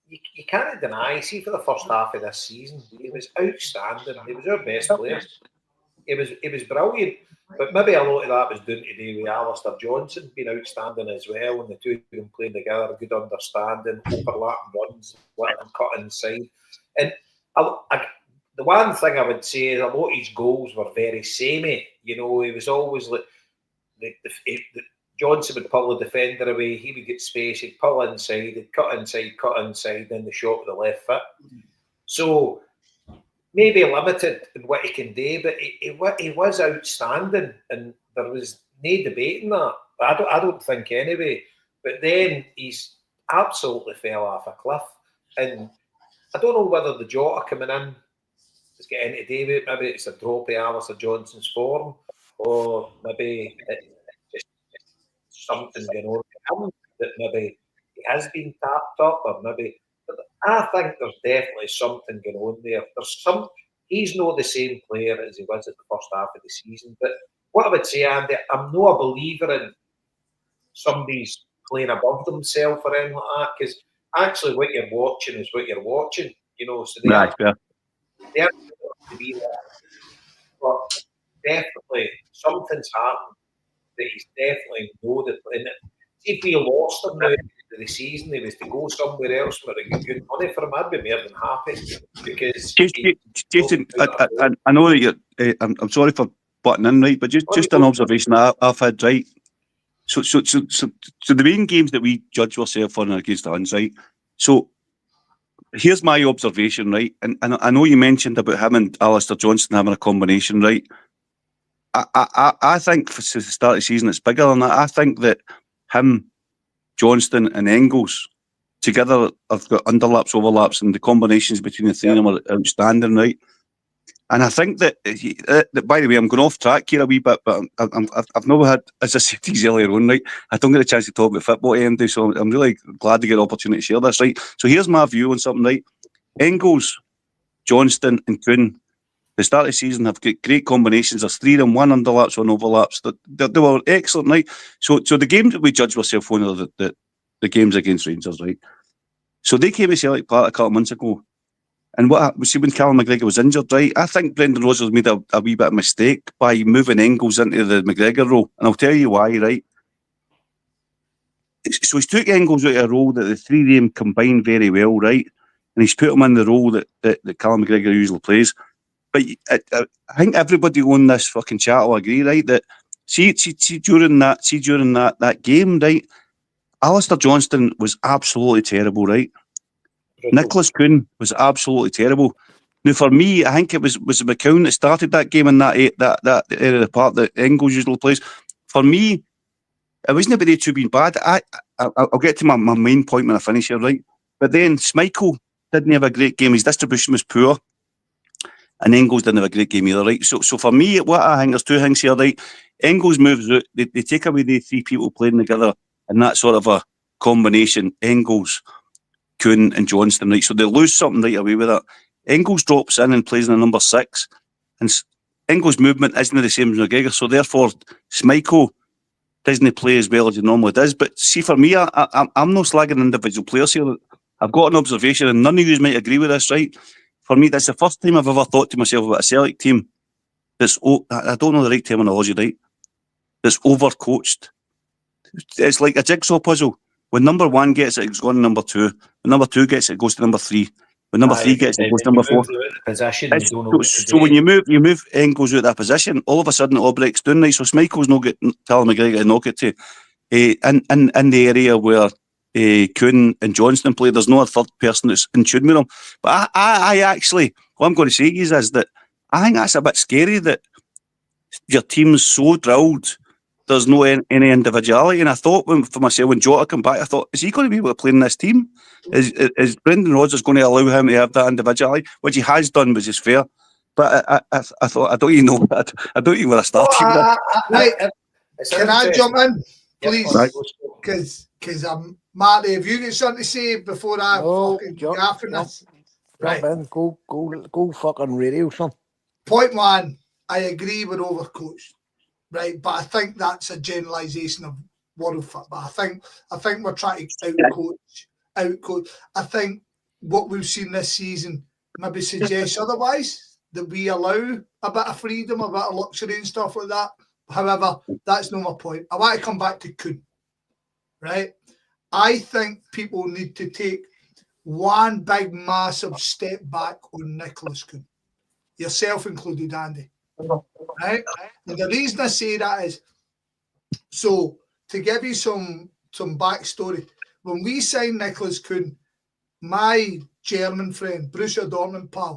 Speaker 1: you can't deny, see, for the first half of this season, he was outstanding. He was our best player. He was brilliant. But maybe a lot of that was down to with Alistair Johnson being outstanding as well, and the two of them playing together, good understanding, overlapping runs, letting them cut inside. And the one thing I would say is a lot of his goals were very samey. You know, he was always like Johnson would pull the defender away, he would get space, he'd pull inside, he'd cut inside, then the shot with the left foot. So maybe limited in what he can do, but he was outstanding, and there was no debating that. I don't think anyway. But then he's absolutely fell off a cliff, and I don't know whether the Jota coming in is getting to do with it. Maybe it's a drop of Alistair Johnson's form, or maybe it's just something going on with him that maybe he has been tapped up, or maybe. I think there's definitely something going on there. He's not the same player as he was at the first half of the season. But what I would say, Andy, I'm not a believer in somebody's playing above themselves or anything like that, because actually what you're watching is what you're watching. You know, so they're to be there. But definitely something's happened that he's definitely know that in it. See if we lost him now at the end of the season, he was to go somewhere else where he get good money for him, I'd be more than happy because
Speaker 4: Jason, I know that you're. I'm sorry for butting in, right? But just an observation I've had, right? So the main games that we judge ourselves on against the Huns, right? So here's my observation, right? And I know you mentioned about him and Alistair Johnston having a combination, right? I think for the start of the season it's bigger than that. I think that him, Johnston and Engels together have got underlaps, overlaps, and the combinations between the three of them are outstanding, right? And I think that, by the way, I'm going off track here a wee bit, but I've never had, as I said to you earlier on, right, I don't get a chance to talk about football at MD, so I'm really glad to get the opportunity to share this, right? So here's my view on something, right? Engels, Johnston and Kuhn, the start of the season have got great combinations. There's three of them, one underlaps, one overlaps. They were excellent, right? So the games that we judge ourselves on are the games against Rangers, right? So they came to Celtic Park a couple of months ago. And what happened, see, when Callum McGregor was injured, right? I think Brendan Rodgers made a wee bit of mistake by moving Engels into the McGregor role. And I'll tell you why, right? So he's took Engels out of a role that the three of them combine very well, right? And he's put him in the role that Callum McGregor usually plays. But I think everybody on this fucking chat will agree, right? That see during that game, right? Alistair Johnston was absolutely terrible, right? Nicolas Kuhn was absolutely terrible. Now, for me, I think it was McCown that started that game in that area of the park that Engels usually plays. For me, it wasn't about the two being bad. I'll get to my main point when I finish here, right? But then Schmeichel didn't have a great game. His distribution was poor. And Engels didn't have a great game either, right? So for me, what I think, there's two things here, right? Engels moves out, they take away the three people playing together and that sort of a combination, Engels, Kuhn and Johnston, right? So they lose something right away with that. Engels drops in and plays in the number 6, and Engels' movement isn't the same as McGregor, so therefore Schmeichel doesn't play as well as he normally does. But see, for me, I'm not slagging individual players here. I've got an observation, and none of you might agree with this, right? For me, that's the first time I've ever thought to myself about a Celtic team that's, I don't know the right terminology, right? That's overcoached. It's like a jigsaw puzzle. When number 1 gets it, it's going to number 2. When number 2 gets it, it goes to number 3. When number 3 gets it, it goes to number 4. So when you move Engels out of that position, all of a sudden it all breaks down, right? So Schmeichel's not getting Callum McGregor to knock it to. In the area where Kuhn and Johnston play, there's no third person that's in tune with them. But I actually, what I'm going to say is that I think that's a bit scary that your team's so drilled, there's no any individuality. And I thought for myself, when Jota came back, I thought, is he going to be able to play in this team? Is Brendan Rodgers going to allow him to have that individuality? Which he has done, which is fair. But I thought, I don't even know. I don't even where I started.
Speaker 2: Can I jump in, please?
Speaker 3: Right.
Speaker 2: Because Marty, have you got something to say before I fucking gaff in this? Right.
Speaker 3: Go fucking radio, son.
Speaker 2: Point 1, I agree we're overcoached. Right, but I think that's a generalisation of world football. I think we're trying to outcoach. I think what we've seen this season maybe suggests otherwise, that we allow a bit of freedom, a bit of luxury and stuff like that. However, that's not my point. I want to come back to Kuhn. Right? I think people need to take one big massive step back on Nicolas Kuhn. Yourself included, Andy. Right? And the reason I say that is, so to give you some backstory, when we signed Nicolas Kuhn, my German friend, Borussia Dortmund pal,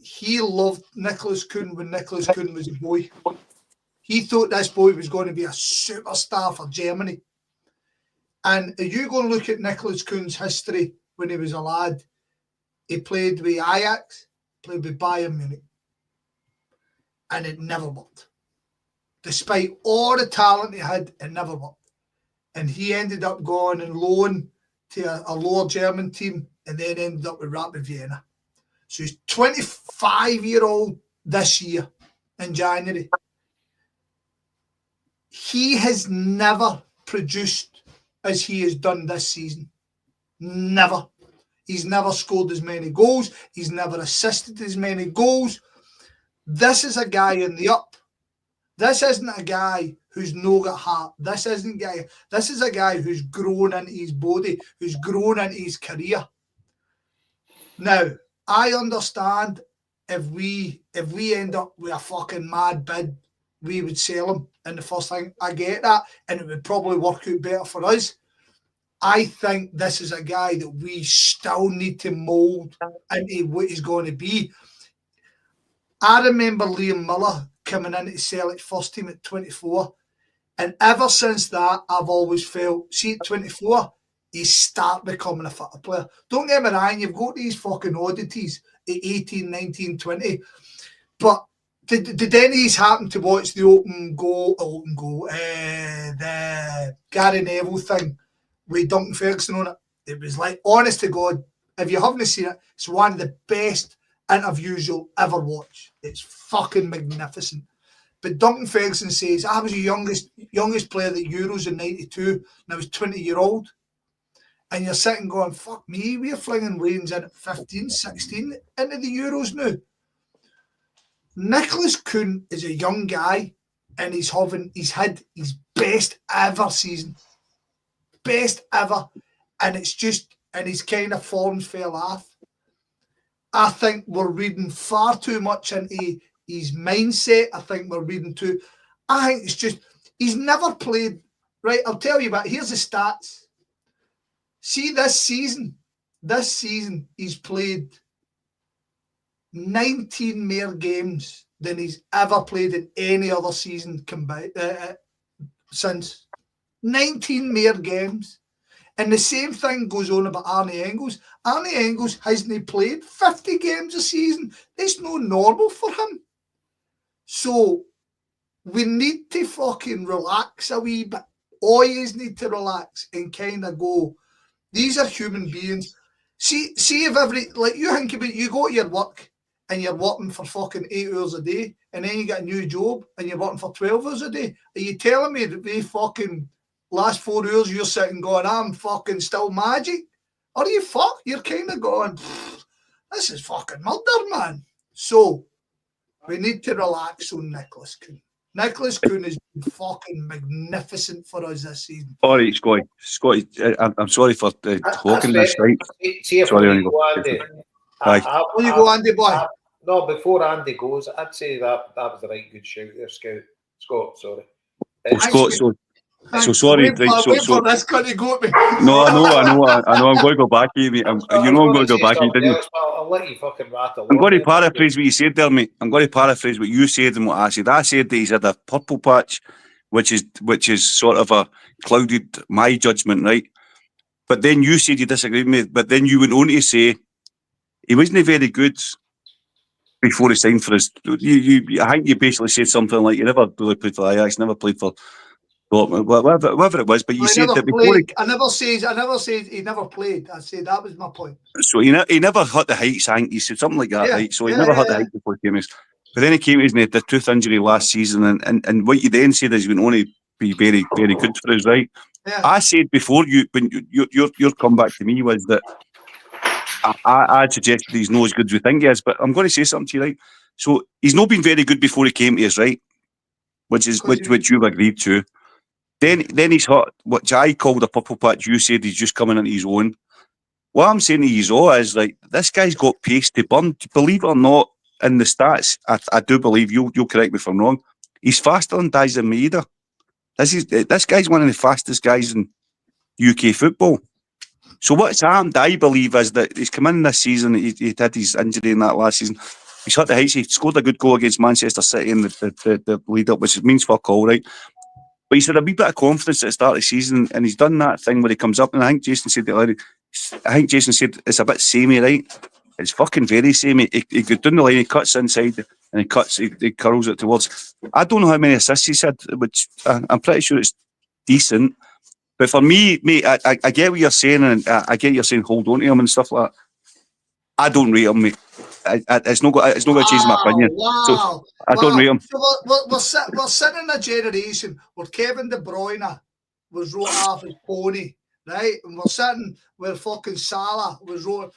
Speaker 2: he loved Nicolas Kuhn when Nicolas Kuhn was a boy. He thought this boy was going to be a superstar for Germany. And are you going to look at Nicolas Kuhn's history when he was a lad? He played with Ajax, played with Bayern Munich. And it never worked. Despite all the talent he had, it never worked. And he ended up going on loan to a lower German team and then ended up with Rapid Vienna. So he's 25-year-old this year in January. He has never produced as he has done this season. Never. He's never scored as many goals. He's never assisted as many goals. This is a guy in the up. This isn't a guy who's no got heart. This is a guy who's grown into his body, who's grown into his career. Now, I understand if we end up with a fucking mad bid, we would sell him in the first thing. I get that, and it would probably work out better for us. I think this is a guy that we still need to mould into what he's going to be. I remember Liam Miller coming into Celtic first team at 24, and ever since that, I've always felt, see, at 24, he's start becoming a fitter player. Don't get me wrong, you've got these fucking oddities at 18, 19, 20, but did any of these happen to watch the the Gary Neville thing with Duncan Ferguson on it? It was like, honest to God, if you haven't seen it, it's one of the best interviews you'll ever watch. It's fucking magnificent. But Duncan Ferguson says, I was the youngest player at the Euros in 92, and I was 20-year-old. And you're sitting going, fuck me, we're flinging Wayne's in at 15, 16 into the Euros now. Nicolas Kuhn is a young guy, and he's had his best ever season. Best ever. And it's just, and his kind of forms fell off. I think we're reading far too much into his mindset. I think it's just, he's never played, right, I'll tell you what, here's the stats. See, this season, he's played 19 more games than he's ever played in any other season combined since. 19 more games. And the same thing goes on about Arne Engels. Arne Engels hasn't played 50 games a season. It's not normal for him. So we need to fucking relax a wee bit. Always need to relax and kind of go, these are human beings. See if like you think about it, you go to your work and you're working for fucking 8 hours a day, and then you get a new job and you're working for 12 hours a day. Are you telling me that they fucking last 4 hours you're sitting going, I'm fucking still magic? Are you fuck? You're kind of going, this is fucking murder, man. So we need to relax on Nicolas Kuhn. Nicolas Kuhn has been fucking magnificent for us this season.
Speaker 4: All right, Scotty, I'm sorry for talking this, right?
Speaker 1: See if
Speaker 4: Sorry,
Speaker 1: we go, Andy.
Speaker 2: Will you go, Andy boy?
Speaker 1: No, before Andy goes, I'd say that was the right good shout there, Scott, sorry.
Speaker 4: So sorry, right?
Speaker 2: Wait for this cunt to go at me.
Speaker 4: No, I know. I'm going to go back to you, mate. I'm going to go back to you, didn't you?
Speaker 1: I'll let you fucking rattle.
Speaker 4: I'm going to paraphrase what you said there, mate. I'm going to paraphrase what you said and what I said. I said that he's had a purple patch, which is sort of a clouded my judgment, right? But then you said you disagreed with me. But then you went on to say he wasn't very good before he signed for us. I think you basically said something like, you never really played for Ajax, never played for whatever it was, but you said that before
Speaker 2: I never said he never played. I said that was my point.
Speaker 4: So he never hit the heights. I think you said something like that, right? So he never hit the heights before he came in. But then he came in and he had the tooth injury last season, and what you then said is he went on to be very, very good for us, right?
Speaker 2: Yeah.
Speaker 4: I said before your comeback to me was that I suggested he's not as good as we think he is, but I'm going to say something to you, right? So he's not been very good before he came to us, right? Which you've agreed to. Then he's hot, which I called a purple patch. You said he's just coming into his own. What I'm saying to you all is, like, this guy's got pace to burn. Believe it or not, in the stats, I do believe, you'll correct me if I'm wrong, he's faster than Maeda. This guy's one of the fastest guys in UK football. So what's happened, I believe, is that he's come in this season, he had his injury in that last season. He's hit the heights, he scored a good goal against Manchester City in the lead-up, which means fuck all, right? But he's had a wee bit of confidence at the start of the season, and he's done that thing where he comes up, and I think Jason said it's a bit samey, right? It's fucking very samey. He goes down the line, he cuts inside, and he curls it towards. I don't know how many assists he's had, which I'm pretty sure it's decent. But for me, mate, I get what you're saying, and I get you're saying hold on to him and stuff like that. I don't rate him, mate. It's not going to change my opinion.
Speaker 2: Wow,
Speaker 4: so I don't rate him.
Speaker 2: So we're sitting in a generation where Kevin De Bruyne was wrote off as pony, right? And we're sitting where fucking Salah was rolling.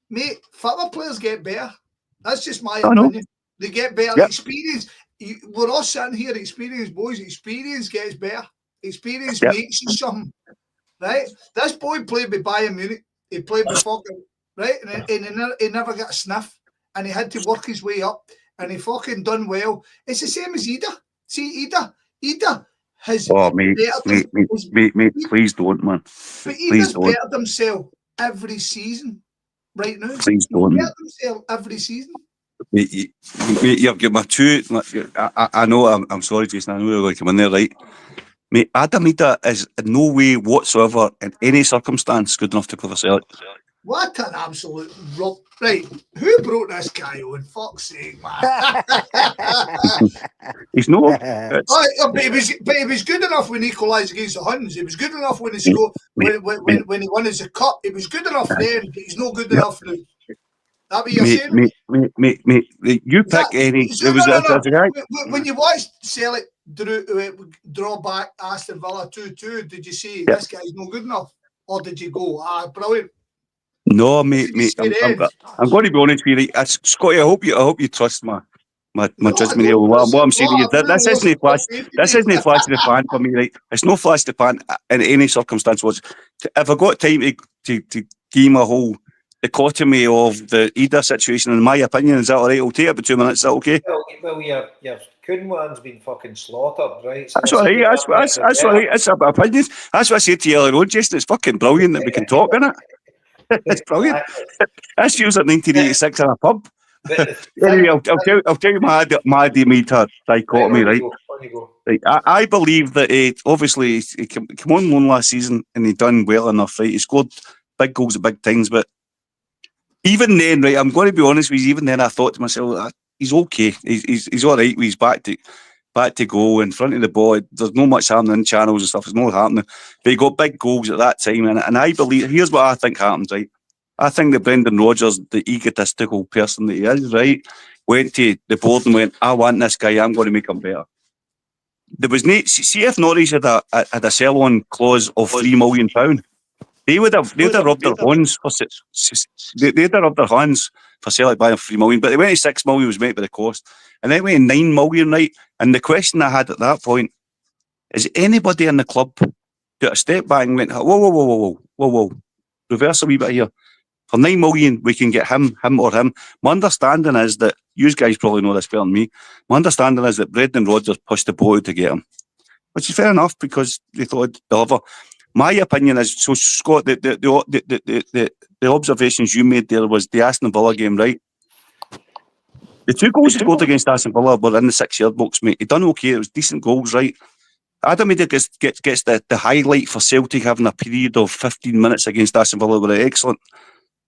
Speaker 2: Mate, football players get better. That's just my
Speaker 4: I know.
Speaker 2: opinion. They get better.
Speaker 4: Yep.
Speaker 2: Experience. We're all sitting here, experienced boys. Experience gets better. Experience
Speaker 4: Yep.
Speaker 2: makes you something, right? This boy played with Bayern Munich. He played with fucking, right? And he never got a sniff. And he had to work his way up. And he fucking done well. It's the same as Idah. See, Idah has
Speaker 4: Oh, mate, please don't, man.
Speaker 2: but
Speaker 4: Please
Speaker 2: Idah's
Speaker 4: don't.
Speaker 2: bettered himself every season right now.
Speaker 4: Please
Speaker 2: He's
Speaker 4: don't.
Speaker 2: bettered himself every season.
Speaker 4: Mate, you've got my two. I know. I'm sorry, Jason. I know you're going to come in there, right? Mate, Adam Idah is in no way whatsoever in any circumstance good enough to play for Celtic.
Speaker 2: What an absolute rub. Right, who brought this guy on? Fuck's sake, man.
Speaker 4: He's no.
Speaker 2: But he was good enough when Nicolas against the Huns. He was good enough when he scored when he won his cup. He was good enough then, but he's not good enough now. That what you're saying?
Speaker 4: Mate, you pick any.
Speaker 2: So,
Speaker 4: It was a guy.
Speaker 2: When you watched Celtic draw back Aston Villa 2-2, did you see this guy's not good enough? Or did you go, brilliant?
Speaker 4: No, mate. I'm going to be honest with you. Scotty, I hope you trust my judgment here. What I'm saying is that this isn't flash to the pan for me, right? It's no flash to the pan in any circumstance. If I got time to give him a whole dichotomy of the Idah situation, in my opinion, is that all right? I'll take it about 2 minutes. Is that okay?
Speaker 1: Well, your Kuhn one's been fucking slaughtered, right?
Speaker 4: That's all right. That's all right. It's about opinions. That's what I said to you earlier on, Jason. It's fucking brilliant that we can talk, innit? It's brilliant. That's feels like 1986 in a pub. Anyway, I'll tell you my Maeda dichotomy, right? Right. I believe that obviously he came on loan last season and he done well enough, right? He scored big goals at big times, but even then, right, I'm going to be honest with you, even then I thought to myself, he's okay. He's all right. He's back to goal in front of the ball. There's no much happening in channels and stuff. It's not happening. But he got big goals at that time. And I believe, here's what I think happens, right? I think that Brendan Rodgers, the egotistical person that he is, right, went to the board and went, I want this guy. I'm going to make him better. There was no, see if Norwich had a sell-on clause of £3 million, they would have rubbed their hands for they'd have rubbed their hands for Celtic buying £3 million, but they went to £6 million was met by the cost, and then went to £9 million, right? And the question I had at that point is, anybody in the club took a step back and went, whoa, reverse a wee bit here. For £9 million, we can get him or him. My understanding is that, you guys probably know this better than me, my understanding is that Brendan Rodgers pushed the boat to get him, which is fair enough because they thought it'd deliver. My opinion is, so Scott, the observations you made there was the Aston Villa game, right? The 2 goals he scored against Aston Villa were in the 6-yard box, mate. He done okay. It was decent goals, right? Adam Idah gets the highlight for Celtic having a period of 15 minutes against Aston Villa were excellent.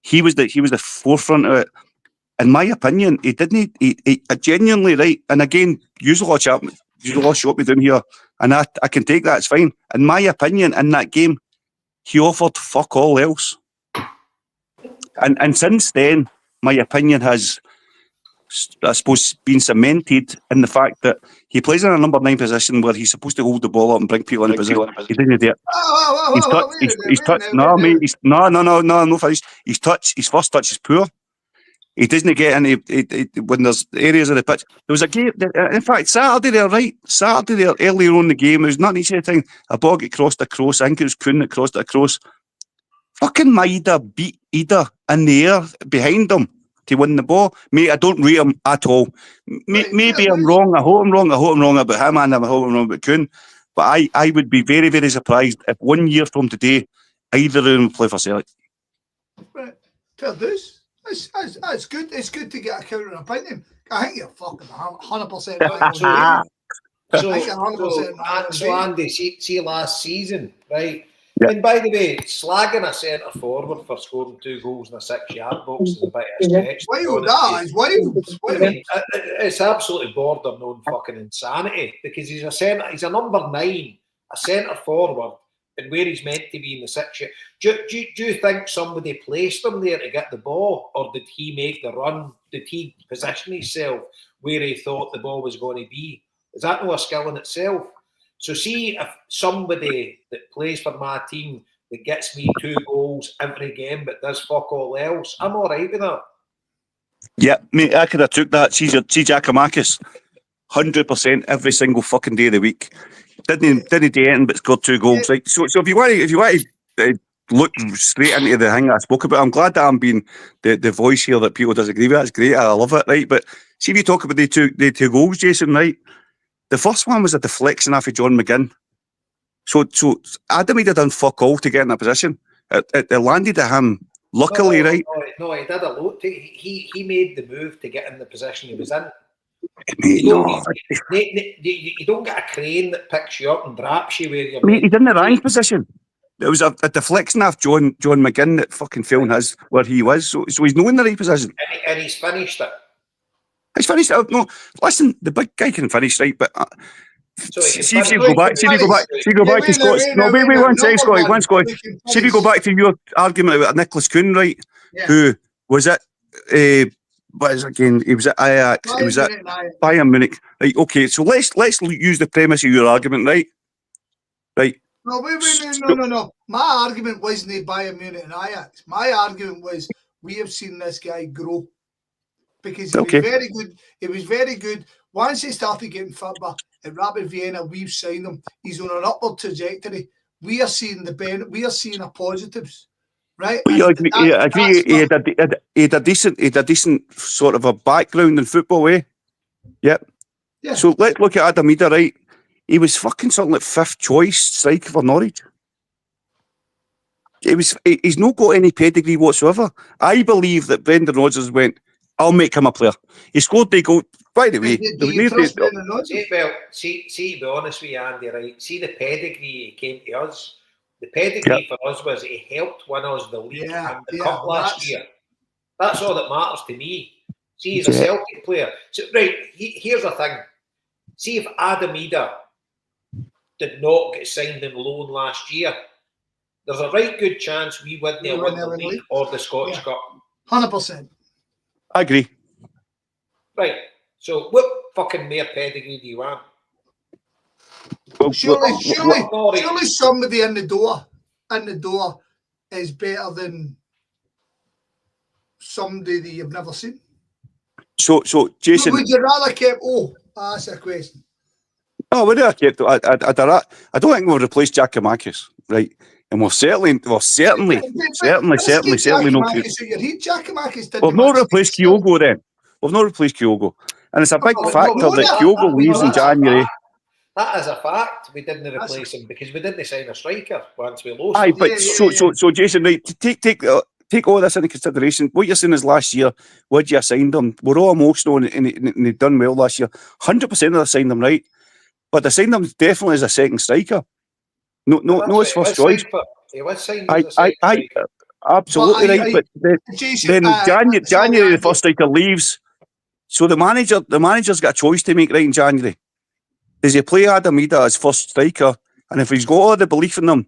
Speaker 4: He was the forefront of it. In my opinion, he didn't. He genuinely, right. And again, usually shot me down here, and I can take that. It's fine. In my opinion, in that game, he offered fuck all else. And since then, my opinion has, I suppose, been cemented in the fact that he plays in a number 9 position where he's supposed to hold the ball up and bring people in position. He didn't do it. He's touched. No, mate. No. His touch. His first touch is poor. He doesn't get any when there's areas of the pitch. There was a game. In fact, Saturday there, earlier on in the game, it was not each time a ball get crossed across. I think it was Kuhn that crossed it across. Fucking Maeda beat Idah in the air behind him to win the ball. Mate, I don't rate him at all. Maybe I'm wrong. I hope I'm wrong about him, and I hope I'm wrong about Kuhn. But I would be very, very surprised if 1 year from today either of them play for Celtic.
Speaker 2: Right. Fair dues. It's good. It's good to get a counter opinion. I think you're fucking 100% right.
Speaker 1: So Andy, see last season, right?
Speaker 4: Yeah.
Speaker 1: And by the way, slagging a centre forward for scoring 2 goals in a 6-yard box is a bit of a stretch. It's absolutely bordering on fucking insanity because he's a number 9, a centre forward, and where he's meant to be in the 6-yard. Do you think somebody placed him there to get the ball, or did he make the run? Did he position himself where he thought the ball was going to be? Is that not a skill in itself? So see if somebody that plays for my team that gets me 2 goals every game but does fuck all else, I'm all right with that.
Speaker 4: Yeah, mate, I could have took that. See Giacomakis, 100% every single fucking day of the week. Didn't do anything but scored 2 goals. Right. So if you want to look straight into the thing that I spoke about, I'm glad that I'm being the voice here that people disagree with. That's great. I love it. Right. But see, if you talk about the two goals, Jason. Right. The first one was a deflection off of John McGinn. So Adam Idah done fuck all to get in that position. It landed at him. Luckily, right.
Speaker 1: No, he did a lot. He made the move to get in the position he was in.
Speaker 4: Mate,
Speaker 1: You don't get a crane that picks you up and drops you where you're.
Speaker 4: Mate, he's in the wrong position. It was a deflection off John McGinn that fucking fell in his where he was. So he's not in the right position.
Speaker 1: And he's finished it.
Speaker 4: He's finished it. No, listen, the big guy can finish, right? But see if you go back to Scott's. No, wait, one second, Scott. See if you go back to your argument about Nicolas Kuhn, right? Yeah. Who was it? What is it again? He was at Ajax. He was at Bayern Munich. Right. Okay. So let's use the premise of your argument, right? Right.
Speaker 2: No, no. My argument wasn't Bayern Munich and Ajax. My argument was we have seen this guy grow because he was very good. He was very good. Once he started getting football at Rapid Vienna, we've signed him. He's on an upward trajectory. We are seeing we are seeing the positives. Right.
Speaker 4: I agree. He had a decent sort of a background in football, eh? Yep. Yeah. So let's look at Adam Idah, right? He was fucking something like 5th choice striker for Norwich. He's not got any pedigree whatsoever. I believe that Brendan Rodgers went, I'll make him a player. He scored the goal. By the way,
Speaker 1: see, to be honest with you, Andy, right? See the pedigree he came to us. The pedigree for us was he helped win us the league and the cup last year. That's all that matters to me. See, he's a Celtic player. So, right, here's the thing. See, if Adam Idah did not get signed in loan last year, there's a right good chance we wouldn't have won the league or the Scottish Cup.
Speaker 2: 100%.
Speaker 4: I agree.
Speaker 1: Right. So, what fucking mere pedigree do you want?
Speaker 2: Surely somebody in the door is better than somebody that you've never seen.
Speaker 4: So Jason,
Speaker 2: would you rather keep? Oh, that's a question.
Speaker 4: No, would I kept? I don't think we'll replace Giacomakis, right? And we'll certainly not. We've not replaced Kyogo then. We've not replaced Kyogo, and it's a big factor that Kyogo leaves in January.
Speaker 1: That is a fact. We didn't replace him because we didn't sign a striker once we lost.
Speaker 4: Aye, but so Jason, right? Take all this into consideration. What you're saying is last year, would you have signed him? We're all emotional and they've done well last year. 100% of them signed him, right? But they signed him definitely as a second striker. No, his first choice.
Speaker 1: He was signed as a second striker.
Speaker 4: Absolutely right. But then January the first striker leaves. So the manager's got a choice to make right in January. Does he play Adam Idah as first striker? And if he's got all the belief in them,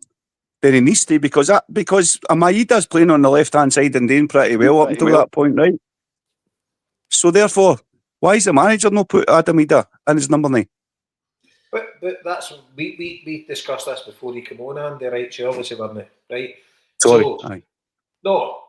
Speaker 4: then he needs to, because Maedah's playing on the left-hand side and doing pretty well up until that point, right? So therefore, why is the manager not put Adam Idah in his number 9?
Speaker 1: But that's we discussed this before he came on, Andy, right? So obviously weren't we, right?
Speaker 4: Sorry.
Speaker 1: No,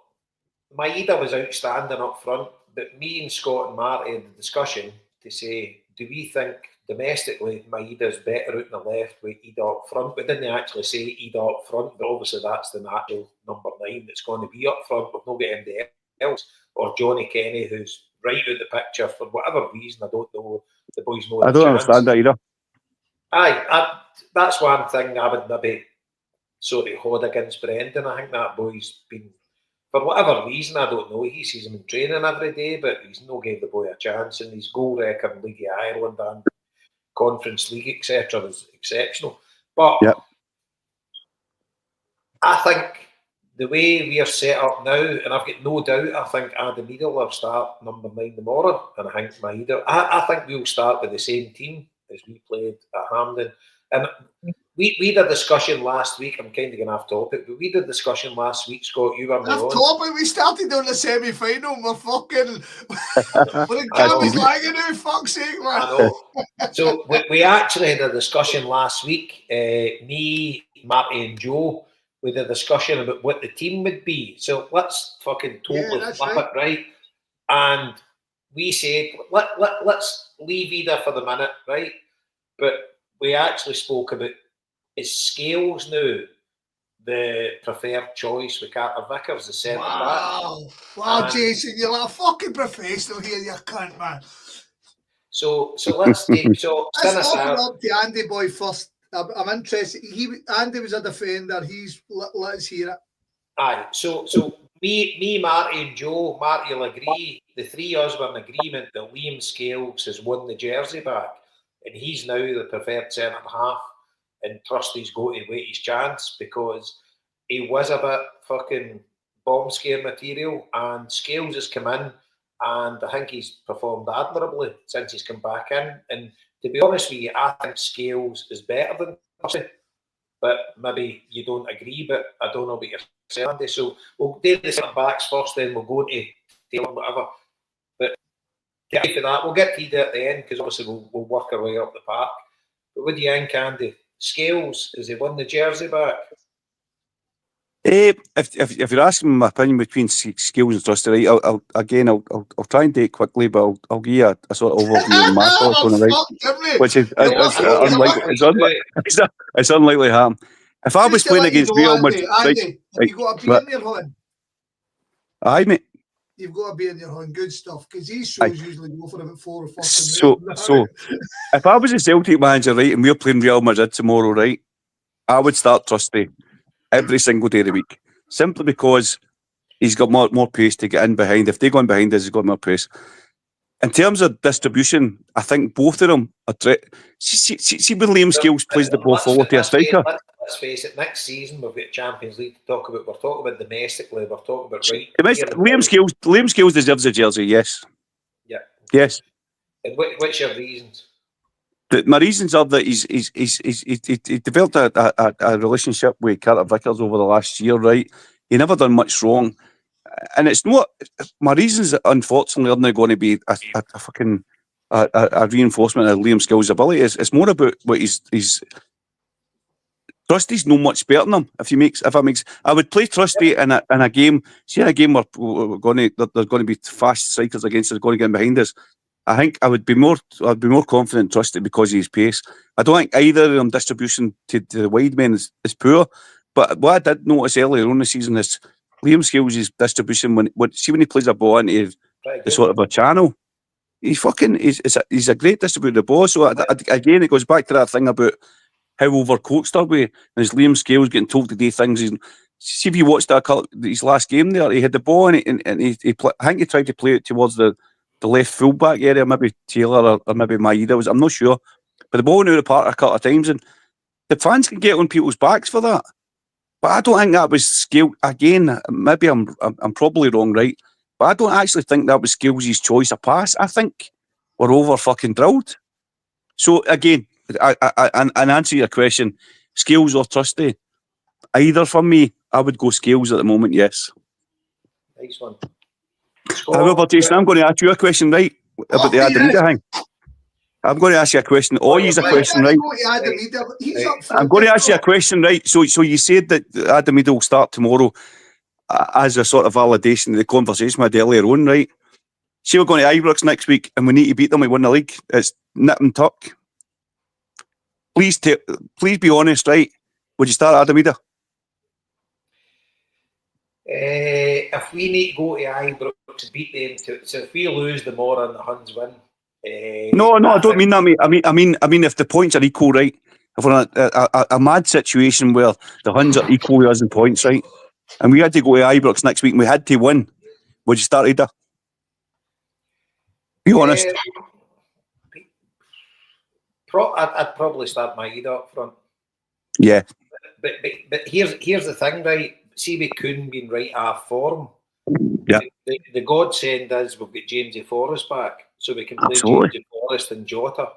Speaker 1: Maeda was outstanding up front, but me and Scott and Marrty had the discussion to say, do we think domestically Maeda's better out on the left with Idah up front? We didn't actually say Idah up front, but obviously that's the natural number 9 that's going to be up front. We've not got anybody else, or Johnny Kenny, who's right out the picture for whatever reason. I don't know. The boys know.
Speaker 4: I don't understand that either.
Speaker 1: Aye, that's one thing I would maybe sort of hold against Brendan. I think that boy's been, for whatever reason, I don't know, he sees him in training every day, but he's not gave the boy a chance, and his goal record in League of Ireland and Conference League, etc., was exceptional. But I think the way we are set up now, and I've got no doubt, I think Adam Idah will start number 9 tomorrow, and I think Maeda. I think we'll start with the same team as we played at Hampden. And we had a discussion last week. I'm kind of going off topic, but we had a discussion last week, Scott. You were
Speaker 2: off topic. We started on the semi-final. We're fucking. But the camera's lagging out. Fuck's sake, man.
Speaker 1: I know. So we actually had a discussion last week. Me, Marty, and Joe. with a discussion about what the team would be. So let's fucking totally flip it, right? And we said, let's leave Idah for the minute, right? But we actually spoke about, is Scales now the preferred choice with Carter Vickers, the centre back?
Speaker 2: Wow, Jason, you're like a fucking professional here, you cunt, man.
Speaker 1: So let's take, so
Speaker 2: let's open up to Andy boy first. I'm interested. Andy was a defender. Let's hear it.
Speaker 1: Aye, so me, Marrty and Joe, Marrty will agree. The three of us were in agreement that Liam Scales has won the jersey back, and he's now the preferred centre half. And Trusty's going to wait his chance because he was a bit fucking bomb scare material, and Scales has come in, and I think he's performed admirably since he's come back in. And to be honest with you, I think Scales is better than Trusty, but maybe you don't agree. But I don't know what you're saying, Andy. So we'll do the centre backs first, then we'll go into Taylor, whatever. But for that, we'll get to Idah at the end because obviously we'll work our way up the park. But what do you think, Andy? Scales, has he won the jersey back?
Speaker 4: If you're asking my opinion between Scales and Trusty, right, I'll try and do it quickly, but I'll give you a sort of overview of my thoughts on it, right? Which is unlikely. It's unlikely to happen. If I was playing against Real Madrid,
Speaker 2: Andy, have you got a beer in your hand?
Speaker 4: Aye, mate.
Speaker 2: You've got a beer in your hand. Good stuff. Because these shows usually go for about 4 or 5.
Speaker 4: So if I was a Celtic manager, right, and we're playing Real Madrid tomorrow, right, I would start Trusty every single day of the week, simply because he's got more pace to get in behind. If they go in behind us, he's got more pace. In terms of distribution, I think both of them are. See when Liam Scales plays the ball forward to a striker.
Speaker 1: Let's face it, next season we've got Champions League to talk about. We're talking about domestically, we're talking about
Speaker 4: Liam Scales deserves a jersey, yes.
Speaker 1: Yeah.
Speaker 4: Yes.
Speaker 1: And what's your reasons?
Speaker 4: My reasons are that he's developed a relationship with Carter Vickers over the last year, right? He never done much wrong. And it's not, my reasons, unfortunately, are not going to be a reinforcement of Liam Scales' ability. It's more about what he's Trusty's no much better than him. I would play Trusty in a game. See, in a game where there's going to be fast strikers against us, going to get behind us. I think I'd be more confident in Trusty because of his pace. I don't think either of them distribution to the wide men is poor. But what I did notice earlier on the season is Liam Scales' distribution when he plays a ball into the sort of a channel. He's a great distributor of the ball. So again, it goes back to that thing about how overcoached are we? And as Liam Scales getting told to do things, see if you watched his last game there, he had the ball and I think he tried to play it towards the left fullback area, maybe Taylor or maybe Maeda I'm not sure, but the ball went out of the park a couple of times, and the fans can get on people's backs for that. But I don't think that was Scales. Again, maybe I'm probably wrong, right? But I don't actually think that was Scales' choice of pass. I think we're over fucking drilled. So again, and answer your question, Scales or Trusty, either for me, I would go Scales at the moment. Yes.
Speaker 1: Nice one.
Speaker 4: However, Jason, I'm going to ask you a question, right? About the Adam Idah thing. I'm going to ask you a question. Use a question, right? I'm going to ask you a question, right? So you said that Adam Idah will start tomorrow as a sort of validation of the conversation we had earlier on, right? See, we're going to Ibrox next week and we need to beat them. We win the league. It's nip and tuck. Please be honest, right? Would you start Adam Idah?
Speaker 1: If we need to go to Ibrox to beat them, so if we lose, the more and the Huns win.
Speaker 4: No, I don't mean that, mate. I mean, if the points are equal, right? If we're in a mad situation where the Huns are equal with us in points, right? And we had to go to Ibrox next week and we had to win, would you start Idah? Be honest.
Speaker 1: I'd probably start Maeda up front.
Speaker 4: Yeah.
Speaker 1: But here's the thing, right? See, with Kuhn being right half form,
Speaker 4: yeah.
Speaker 1: The godsend is we've got Jamesy Forrest back, so we can play Jamesy Forrest and Jota.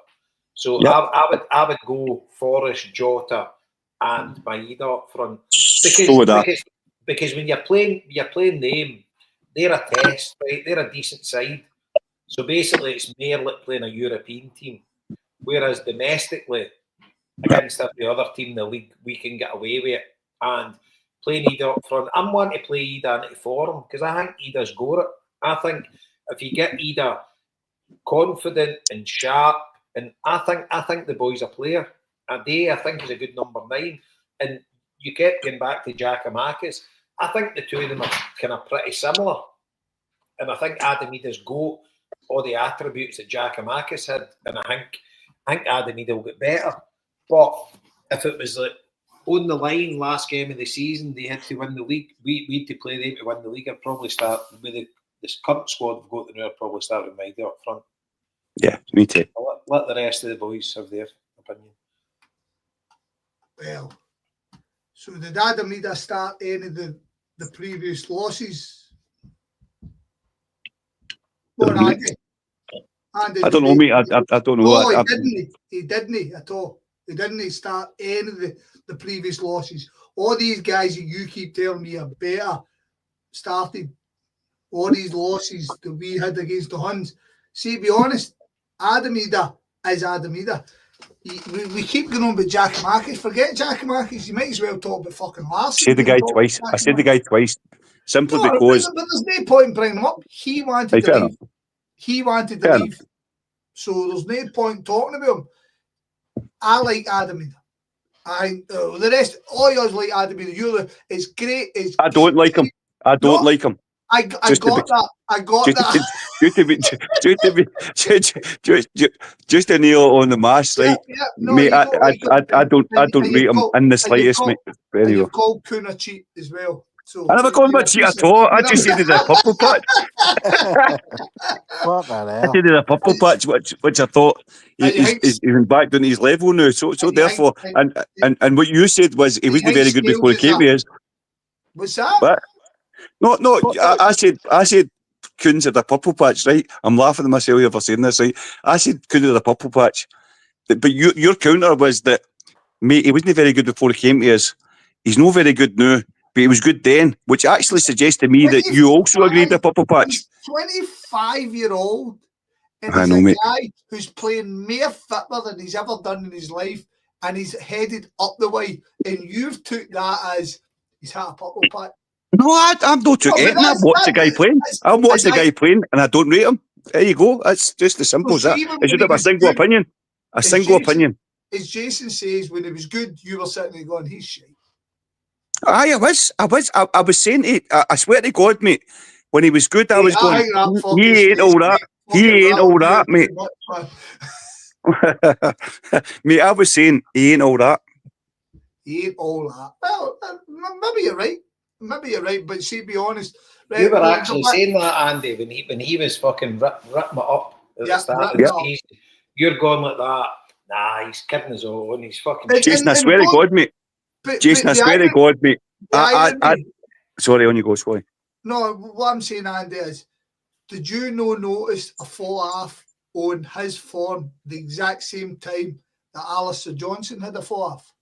Speaker 1: So yep. I would go Forrest, Jota, and Maeda up front because when you're playing them, they're a test, right? They're a decent side. So basically, it's more like playing a European team, whereas domestically against every other team in the league, we can get away with it. And playing Idah up front. I'm wanting to play Idah into form because I think Idah's got it. I think if you get Idah confident and sharp, and I think the boy's a player. I think he's a good number 9. And you kept going back to Giakoumakis. I think the two of them are kind of pretty similar. And I think Adam Idah's got all the attributes that Giakoumakis had. And I think Adam Idah will get better. But if it was like on the line last game of the season, they had to win the league. We had to play them to win the league. I'd probably start with this current squad we've got now. I'd probably start with Maeda up front.
Speaker 4: Yeah, me too.
Speaker 1: I'll let the rest of the boys have their opinion.
Speaker 2: Well, so did Adam Idah start any of the previous losses? Or Andy?
Speaker 4: I don't know, mate. I don't know.
Speaker 2: No, he didn't at all. He didn't start any of the previous losses. All these guys that you keep telling me are better started. All these losses that we had against the Huns. See, to be honest, Adam Idah is Adam Idah. We keep going on with Giakoumakis. Forget Giakoumakis. You might as well talk about fucking Larsson.
Speaker 4: I said the guy twice. Simply because...
Speaker 2: But there's no point in bringing him up. He wanted to leave. He wanted to leave. So there's no point talking about him. I like Adam Idah. The rest, all yours like Adam Idah. It's great.
Speaker 4: I don't like him. I don't like him.
Speaker 2: I got that.
Speaker 4: Just a nail on the mask, right? Mate, I don't rate him in the slightest, mate.
Speaker 2: And you've called Kuhn a cheat as well. So
Speaker 4: I never called him a cheat at all. I just said the purple patch.
Speaker 3: What the hell?
Speaker 4: I said the purple patch, which I thought he's back down to his level now. So therefore, and what you said was he wasn't very good before he came here.
Speaker 2: What's that?
Speaker 4: What? No. I said Kuhn's had a purple patch, right? I'm laughing at myself for saying this, right? I said Kuhn had a purple patch, but your counter was that, mate, he wasn't very good before he came to us. He's not very good now, but he was good then, which actually suggests to me that you also agreed the purple patch.
Speaker 2: He's 25-year-old, and
Speaker 4: I
Speaker 2: he's
Speaker 4: know,
Speaker 2: a
Speaker 4: mate.
Speaker 2: guy who's playing more football than he's ever done in his life, and he's headed up the way, and you've took that as he's had a purple patch.
Speaker 4: No, I'm not took anything. I've watched the guy playing. I've watched the guy playing, and I don't rate him. There you go. That's just as simple as that. I should have a single opinion. A single opinion.
Speaker 2: As Jason says, when it was good, you were sitting there going, he's shit.
Speaker 4: Aye, I was saying to I swear to God, mate, when he was good, I was going, he ain't all that. He ain't all that, mate. Mate, I was saying, he ain't all that.
Speaker 2: He ain't all that. Well, maybe you're right. Maybe you're right, but see, be honest. Right,
Speaker 1: you were actually saying that, Andy, when he was fucking ripping it up at the start of the season. You're going like that. Nah, he's kidding us all, and he's fucking.
Speaker 4: Jason, I swear to God, mate. Jason, I swear to God, mate. Sorry, on you go, sorry.
Speaker 2: No, what I'm saying, Andy, is, did you notice a fall off on his form the exact same time that Alistair Johnson had a fall off?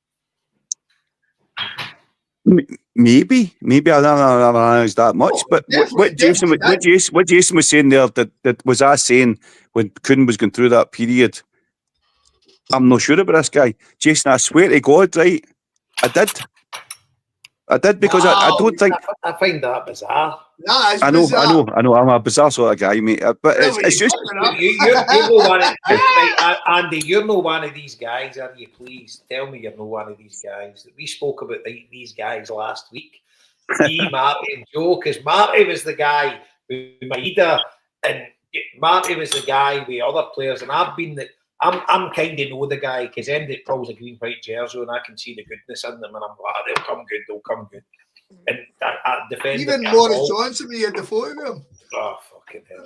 Speaker 4: Maybe I don't analyse that much, but what Jason was saying there, that was I saying when Kuhn was going through that period. I'm not sure about this guy, Jason. I swear to God, right? I did because I don't think
Speaker 1: I find that bizarre.
Speaker 2: I know.
Speaker 4: I'm a bizarre sort of guy, mate. But it's just
Speaker 1: you're no one of, Andy. You're no one of these guys, are you? Please tell me you're no one of these guys. We spoke about these guys last week. Me, Marrty, and Joe, because Marrty was the guy with Maeda, and Marrty was the guy with other players, and I've been the. I'm kind of know the guy because MD pulls a green white jersey and I can see the goodness in them, and I'm like, they'll come good. And I defend
Speaker 2: even Morris Johnson, we had the photo of him.
Speaker 1: Oh, fucking hell.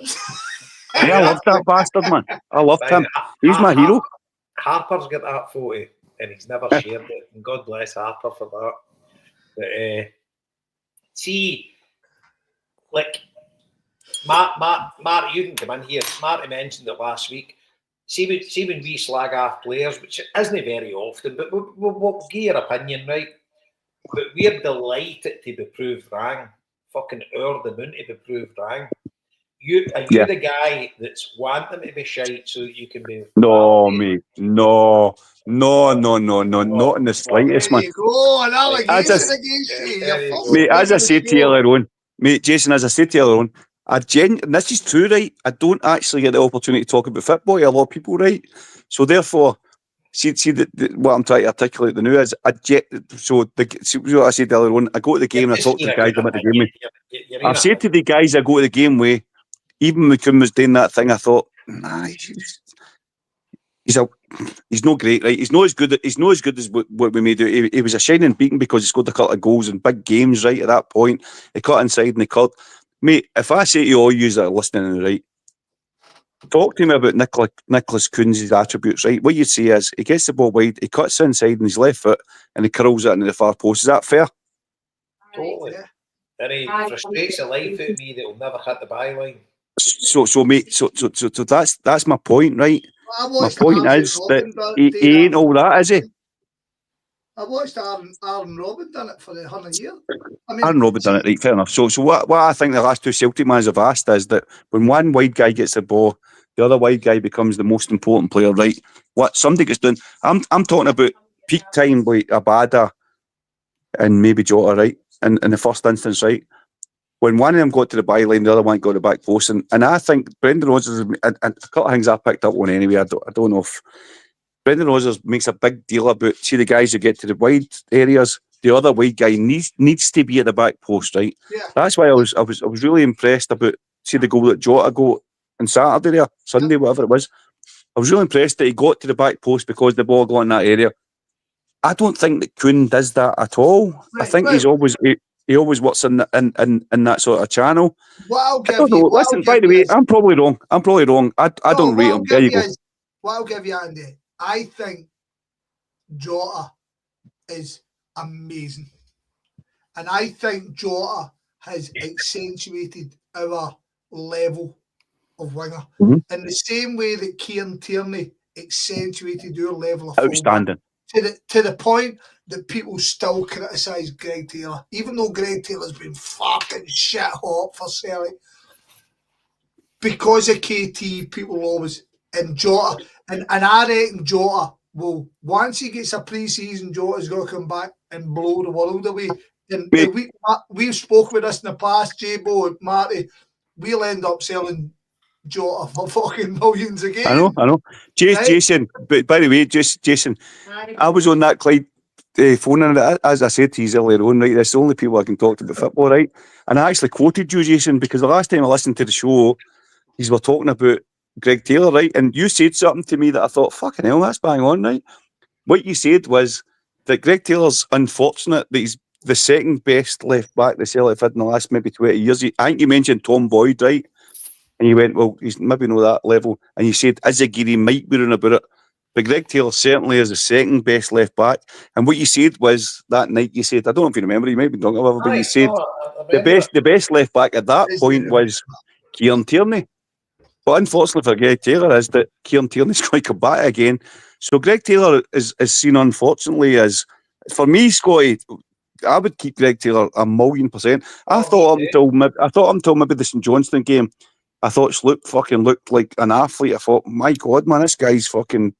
Speaker 4: I love that bastard, man. I loved him. He's my hero.
Speaker 1: Harper's got that photo and he's never shared it, and God bless Harper for that. But see, like Mark, you can come in here. Marty mentioned it last week. See when we slag off players, which isn't very often, but we'll give your opinion, right? But we're delighted to be proved wrong. Fucking the moon to be proved wrong. You're the guy that's wanting to be shite so you can be...
Speaker 4: No, mate. No. No, not in the slightest,
Speaker 2: There
Speaker 4: man.
Speaker 2: you go, an allegation
Speaker 4: As I-
Speaker 2: against you.
Speaker 1: There
Speaker 2: You're
Speaker 1: you go.
Speaker 2: fucking
Speaker 4: Mate, as I
Speaker 2: making
Speaker 4: said
Speaker 2: the
Speaker 4: to you
Speaker 2: show.
Speaker 4: earlier on, mate, Jason, as I said to you earlier on, and this is true, right? I don't actually get the opportunity to talk about football to a lot of people, right? So therefore, see what I'm trying to articulate the new is, see what I said earlier on, I go to the game and I talk to the guys about the game. I've said to the guys I go to the game with, even when Kuhn was doing that thing, I thought, nah, he's not great, right? He's not as good as what we made out. He was a shining beacon because he scored a couple of goals in big games, right? At that point, he cut inside and he cut. Mate, if I say to all you that are listening, right, talk to me about Nicolas Kuhn's attributes, right? What you say is he gets the ball wide, he cuts inside in his left foot, and he curls it into the far post. Is that fair?
Speaker 1: Totally.
Speaker 2: Yeah.
Speaker 1: And he frustrates the life out of me that will never hit the byline.
Speaker 4: So, mate, so that's my point, right?
Speaker 2: I
Speaker 4: My
Speaker 2: watched
Speaker 4: point
Speaker 2: Aaron
Speaker 4: is that
Speaker 2: Robben
Speaker 4: he
Speaker 2: do that.
Speaker 4: ain't all that, is he?
Speaker 2: I watched Aaron Robben done it for the 100 years. I mean,
Speaker 4: Aaron Robert done it right, fair enough. So what I think the last two Celtic managers have asked is that when one wide guy gets the ball, the other wide guy becomes the most important player, right? What somebody gets done. I'm talking about peak time like Abada and maybe Jota, right? In the first instance, right? When one of them got to the byline, the other one got to the back post. And I think Brendan Rodgers, and a couple of things I picked up on anyway, I don't know if Brendan Rodgers makes a big deal about, see the guys who get to the wide areas, the other wide guy needs to be at the back post, right?
Speaker 2: yeah.
Speaker 4: That's why I was really impressed about, see the goal that Jota got on Saturday there, Sunday, whatever it was. I was really impressed that he got to the back post because the ball got in that area. I don't think that Kuhn does that at all. I think he's always he always works in that sort of channel.
Speaker 2: What I'll
Speaker 4: I
Speaker 2: give
Speaker 4: don't know.
Speaker 2: you, what
Speaker 4: Listen,
Speaker 2: I'll
Speaker 4: by
Speaker 2: give
Speaker 4: the
Speaker 2: you
Speaker 4: way,
Speaker 2: is,
Speaker 4: I'm probably wrong. I don't rate him. There you go.
Speaker 2: what I'll give you, Andy, I think Jota is amazing. And I think Jota has accentuated our level of winger
Speaker 4: Mhm.
Speaker 2: in the same way that Kieran Tierney accentuated our level of fullback.
Speaker 4: Outstanding.
Speaker 2: To the point that people still criticise Greg Taylor, even though Greg Taylor's been fucking shit hot for Celtic. Because of KT, people always, and Jota, and I reckon Jota will, once he gets a pre-season, Jota's going to come back and blow the world away. And we've spoken with this in the past, Jaybo and Marrty, we'll end up selling Jota for fucking millions again.
Speaker 4: I know.
Speaker 2: Right?
Speaker 4: Jason, but by the way, Jason, I was on that Clyde phone, and as I said to you earlier on, right, that's the only people I can talk to about football, right? And I actually quoted you, Jason, because the last time I listened to the show, you were talking about Greg Taylor, right? And you said something to me that I thought, fucking hell, that's bang on, right? What you said was that Greg Taylor's unfortunate that he's the second best left back the Celtic have had in the last maybe 20 years. I think you mentioned Tom Boyd, right? And you went, well, he's maybe not that level. And you said Izagiri might be running about it. But Greg Taylor certainly is the second best left back. And what you said was that night, you said, I don't know if you remember, you might be drunk or whatever, but you said the best left back at that point was Kieran Tierney. But unfortunately for Greg Taylor is that Kieran Tierney's going to come back again. So Greg Taylor is seen, unfortunately, as, for me, Scotty, I would keep Greg Taylor 1,000,000%. I thought until maybe the St Johnstone game, I thought Sloop fucking looked like an athlete. I thought, my God, man, this guy's fucking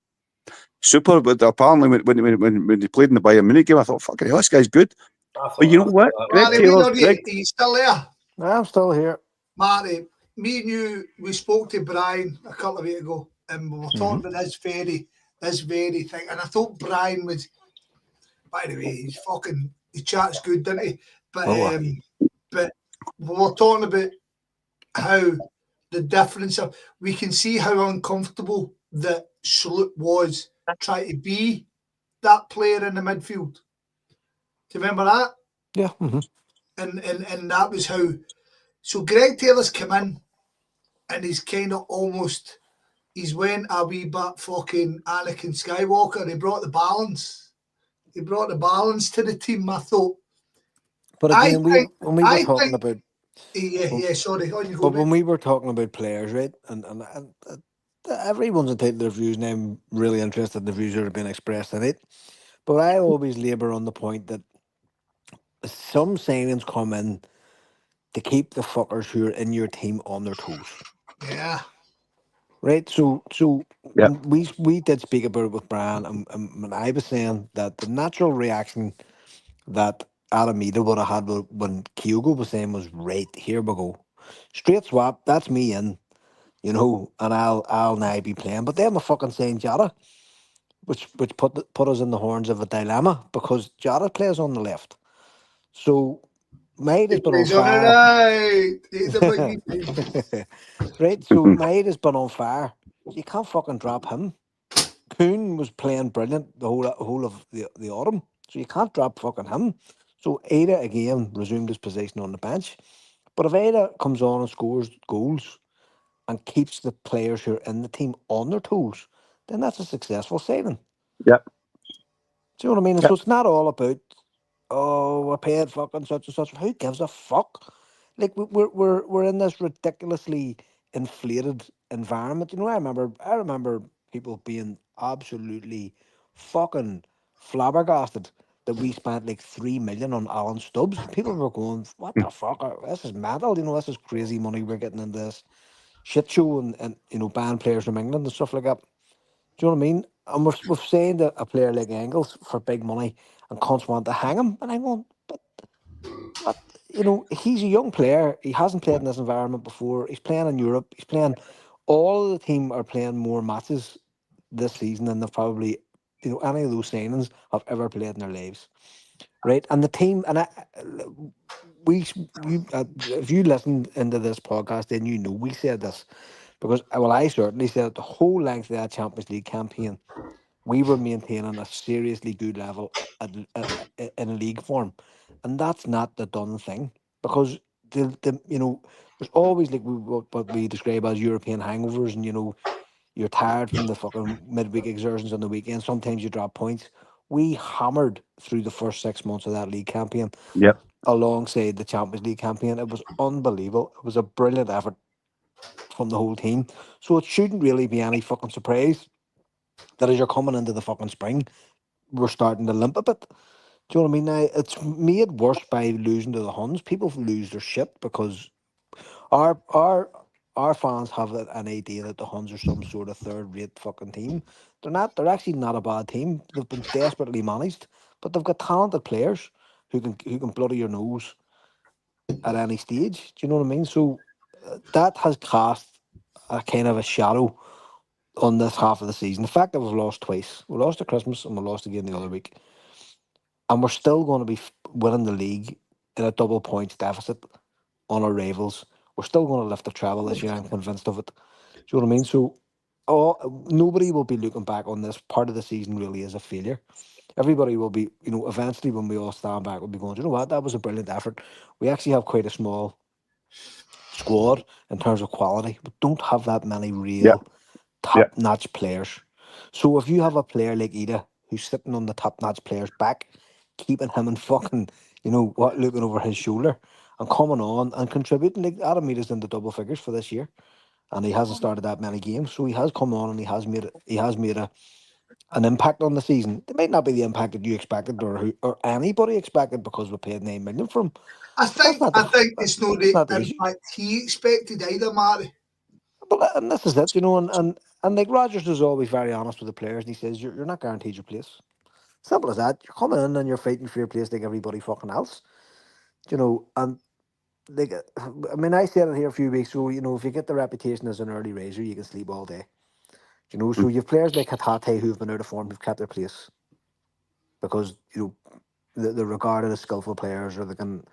Speaker 4: super. But apparently, when he played in the Bayern Munich game, I thought, fucking hell, this guy's good. But you know what? Greg Taylor.
Speaker 2: Are you still there?
Speaker 3: I'm still here.
Speaker 2: Marty, me and you, we spoke to Brian a couple of weeks ago, and we were talking about this very thing. And I thought Brian was, by the way, he chats good, doesn't he? But but we were talking about how the difference of, we can see how uncomfortable that Sloop was trying to be that player in the midfield. Do you remember that?
Speaker 3: Yeah. Mm-hmm.
Speaker 2: And that was how. So Greg Taylor's come in, and he's kind of almost, he's went a wee bit fucking Anakin Skywalker. He brought the balance. He brought the balance to the team, I thought.
Speaker 3: But again, when we were talking about...
Speaker 2: sorry. On you go,
Speaker 3: but when we were talking about players, right, and everyone's entitled to their views, and I'm really interested in the views that have been expressed in it. But I always labour on the point that some signings come in to keep the fuckers who are in your team on their toes.
Speaker 2: Yeah.
Speaker 3: Right, so
Speaker 4: Yeah.
Speaker 3: we did speak about it with Brian, and I was saying that the natural reaction that Adam Idah would have had when Kyogo was saying was, right, here we go, straight swap, that's me in, and I'll now be playing. But then we're fucking saying Jota, which put us in the horns of a dilemma because Jota plays on the left. So Maeda's
Speaker 2: He
Speaker 3: been on
Speaker 2: plays on the
Speaker 3: fire.
Speaker 2: right. Ain't the big thing.
Speaker 3: Right, so Maeda's been on fire. So you can't fucking drop him. Kuhn was playing brilliant the whole of the autumn, so you can't drop fucking him. So Idah again resumed his position on the bench. But if Idah comes on and scores goals and keeps the players who are in the team on their toes, then that's a successful signing.
Speaker 4: Yeah.
Speaker 3: Do you know what I mean? And
Speaker 4: Yeah.
Speaker 3: so it's not all about, oh, we're paid fucking such and such. Who gives a fuck? Like we're in this ridiculously inflated environment. I remember people being absolutely fucking flabbergasted that we spent like 3 million on Alan Stubbs. People were going, what the fuck? This is mental. This is crazy money we're getting into this shit show and ban players from England and stuff like that. Do you know what I mean? And we've signed a player like Engels for big money and cunts want to hang him. And I'm going, but what? He's a young player. He hasn't played in this environment before. He's playing in Europe. All of the team are playing more matches this season than they've probably, any of those signings have ever played in their lives. Right. And the team, and if you listened into this podcast, then we said this because, well, I certainly said it the whole length of that Champions League campaign we were maintaining a seriously good level in league form, and that's not the done thing because there's always like what we describe as European hangovers, and you're tired from the fucking midweek exertions on the weekend. Sometimes you drop points. We hammered through the first 6 months of that league campaign
Speaker 4: Yeah.
Speaker 3: alongside the Champions League campaign. It was unbelievable. It was a brilliant effort from the whole team. So it shouldn't really be any fucking surprise that as you're coming into the fucking spring, we're starting to limp a bit. Do you know what I mean? Now it's made worse by losing to the Huns. People lose their shit because our our our fans have an idea that the Huns are some sort of third-rate fucking team. They're not. They're actually not a bad team. They've been desperately managed, but they've got talented players who can bloody your nose at any stage. Do you know what I mean? So that has cast a kind of a shadow on this half of the season. The fact that we've lost twice, we lost at Christmas and we lost again the other week, and we're still going to be winning the league in a double points deficit on our rivals. We're still going to lift the treble this year. I'm convinced of it. Do you know what I mean? So, nobody will be looking back on this part of the season really as a failure. Everybody will be, eventually when we all stand back, we'll be going, "Do you know what? That was a brilliant effort. We actually have quite a small squad in terms of quality. We don't have that many
Speaker 4: Yeah.
Speaker 3: real
Speaker 4: Yeah.
Speaker 3: top-notch players. So if you have a player like Idah who's sitting on the top-notch player's back, keeping him and fucking, looking over his shoulder and coming on and contributing, like Adam Idah's in the double figures for this year, and he hasn't started that many games, so he has come on and he has made an impact on the season. It might not be the impact that you expected or anybody expected because we paid 9 million for him.
Speaker 2: I
Speaker 3: But that's
Speaker 2: think
Speaker 3: not
Speaker 2: I think it's not
Speaker 3: that's
Speaker 2: the
Speaker 3: not the issue.
Speaker 2: impact he expected either, Marty.
Speaker 3: But and this is it, and like Rogers is always very honest with the players, and he says you're not guaranteed your place. Simple as that. You're coming in and you're fighting for your place like everybody fucking else. And like I mean, I said it here a few weeks ago. If you get the reputation as an early raiser, you can sleep all day. So you've players like Hatate who've been out of form who've kept their place because they're regarded as skillful players, or they can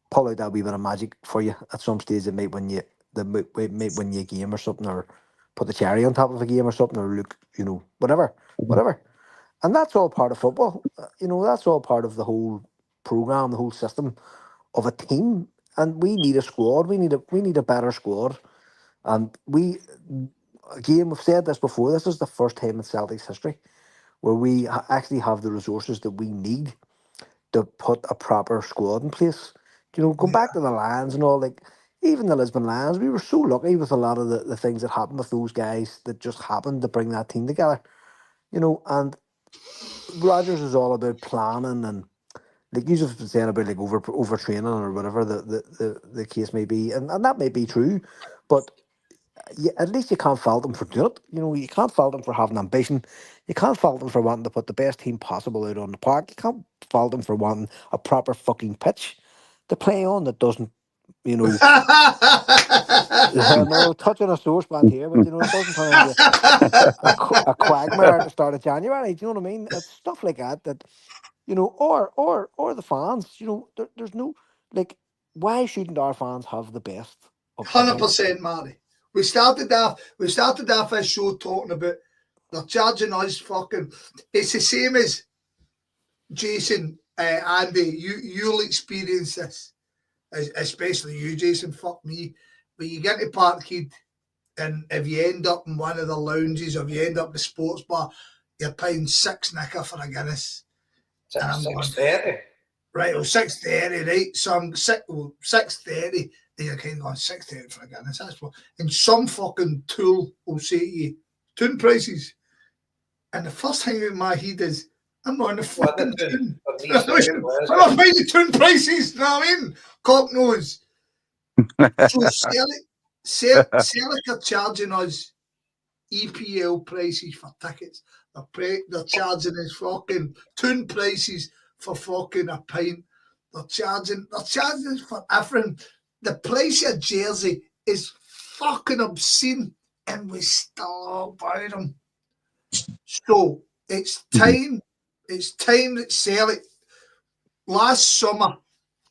Speaker 3: pull out that wee bit of magic for you at some stage that might win you might win you a game or something, or put the cherry on top of a game or something, or look, whatever. And that's all part of football. That's all part of the whole program, the whole system of a team. And we need a squad. We need a better squad. And we've said this before. This is the first time in Celtic's history where we actually have the resources that we need to put a proper squad in place. Going back to the Lions and all, like even the Lisbon Lions, we were so lucky with a lot of the things that happened with those guys that just happened to bring that team together. And Rogers is all about planning and like you've been saying about like overtraining or whatever the case may be, and that may be true, but at least you can't fault them for doing it. You know, you can't fault them for having ambition. You can't fault them for wanting to put the best team possible out on the park. You can't fault them for wanting a proper fucking pitch to play on that doesn't, you know, no touching a sore spot here, but you know, it doesn't turn into a quagmire at the start of January. Do you know what I mean? It's stuff like that, you know, or the fans. You know, there's no, like, why shouldn't our fans have the best of everything?
Speaker 2: 100%, Marty. We started off this show talking about they're charging us fucking. It's the same as Jason, Andy. You'll experience this, especially you, Jason. Fuck me. But you get to Parkhead, and if you end up in one of the lounges, or if you end up in the sports bar, you're paying $6 for a Guinness.
Speaker 1: 6:30.
Speaker 2: Right, well, 6:30, right? So I'm 6:30. You're kind of going 6:30 for a Guinness. That's what. And some fucking tool will say to you, tune prices. And the first thing in my head is, I'm not in the fucking tune. I'm not paying the tune prices. You know what I mean? Cock knows. So Celtic are charging us EPL prices for tickets. They're charging us fucking tune prices for fucking a pint. They're charging us for everything. The price of jersey is fucking obscene, and we still buy them. So it's time. It's time that Celtic. Last summer,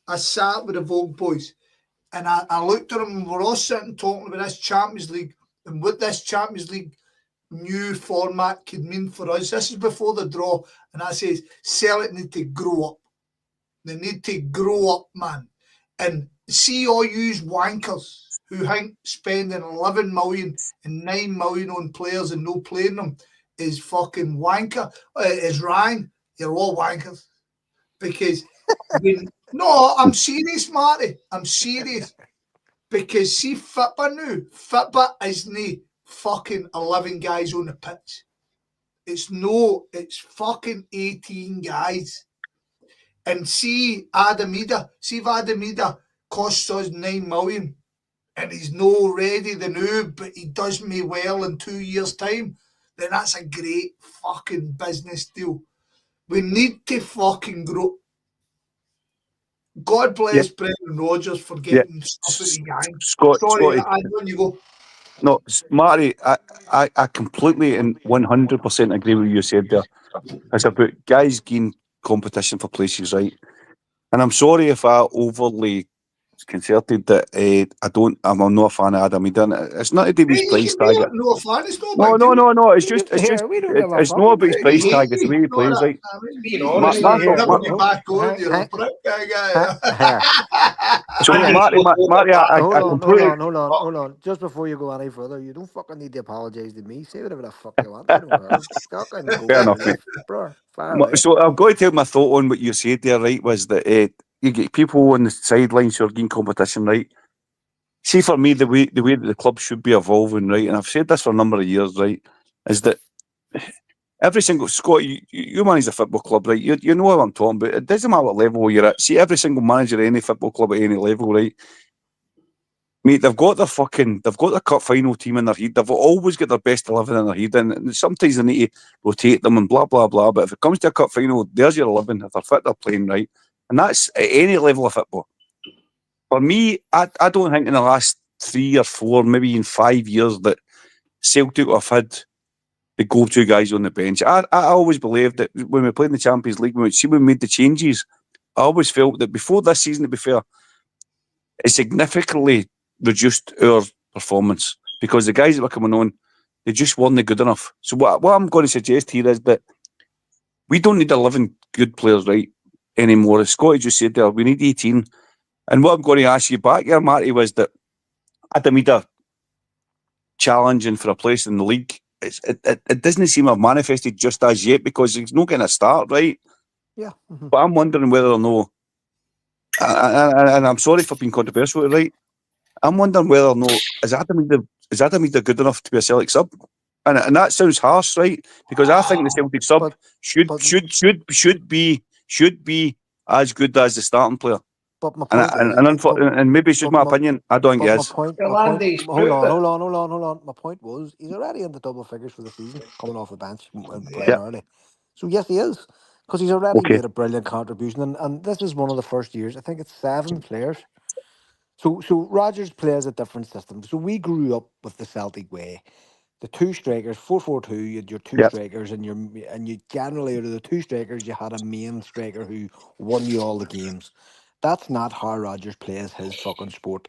Speaker 2: I sat with the Homebhoys, and I looked at them, and we're all sitting talking about this Champions League and what this Champions League new format could mean for us. This is before the draw, and I says Celtic need to grow up. They need to grow up, man. And see all you wankers who think spending 11 million and 9 million on players and no playing them is fucking wanker. Is wrong. You're all wankers. Because no, I'm serious, Marty. I'm serious. Because see, Fitba isn't fucking 11 guys on the pitch. It's fucking 18 guys. And see Adam Idah, if Adam Idah costs us 9 million and he's no ready the new, but he does me well in 2 years' time, then that's a great fucking business deal. We need to fucking grow. God bless Brendan Rodgers for getting stuff at the gang. Sorry, when you go.
Speaker 4: No, Marty, I completely and 100% agree with what you said there. It's about guys getting competition for places, right? And I'm sorry if I overly concerted that I'm not a fan of Adam Idah. It's not to do with his price tag.
Speaker 2: No, fan. It's
Speaker 4: no. It's not about his price tag. It's the way he plays, right? So, Marty,
Speaker 3: hold on. Just before you go any further, you don't fucking need to apologise to me. Say whatever the fuck you want.
Speaker 4: Fair enough, mate. So I've got to tell my thought on what you said there, right, was that you get people on the sidelines who are getting competition, right? See, for me, the way that the club should be evolving, right, and I've said this for a number of years, right, is that every single Scott, you manage a football club, right? You know what I'm talking about. It doesn't matter what level you're at. See, every single manager of any football club at any level, right? Mate, they've got their cup final team in their head. They've always got their best 11 in their head, and sometimes they need to rotate them and blah blah blah. But if it comes to a cup final, there's your 11. If they're fit, they're playing right, and that's at any level of football. For me, I don't think in the last 3 or 4, maybe even 5 years that Celtic have had the go-to guys on the bench. I always believed that when we played in the Champions League, when we made the changes, I always felt that before this season, to be fair, it significantly reduced our performance because the guys that were coming on, they just weren't good enough. So what I'm going to suggest here is that we don't need 11 good players, right, anymore. As Scotty just said there, we need 18. And what I'm going to ask you back here, Marty, was that Adam Idah challenging for a place in the league, it doesn't seem to have manifested just as yet because he's not getting a start, right?
Speaker 3: Yeah. Mm-hmm.
Speaker 4: But I'm wondering whether or not, and I'm sorry for being controversial, right? I'm wondering whether or not is Adam Idah good enough to be a Celtic sub? And that sounds harsh, right? Because I think the Celtic sub should be as good as the starting player.
Speaker 3: But my point
Speaker 4: and maybe it's just my opinion. I don't think he is.
Speaker 3: hold on. My point was he's already in the double figures for the season, coming off the bench and playing early. So yes, he is, because he's already made a brilliant contribution. And this is one of the first years. I think it's 7 players. So Rodgers plays a different system. So we grew up with the Celtic way. The 2 strikers, 4-4-2, you had your 2 strikers, and you generally, out of the 2 strikers, you had a main striker who won you all the games. That's not how Rodgers plays his fucking sport.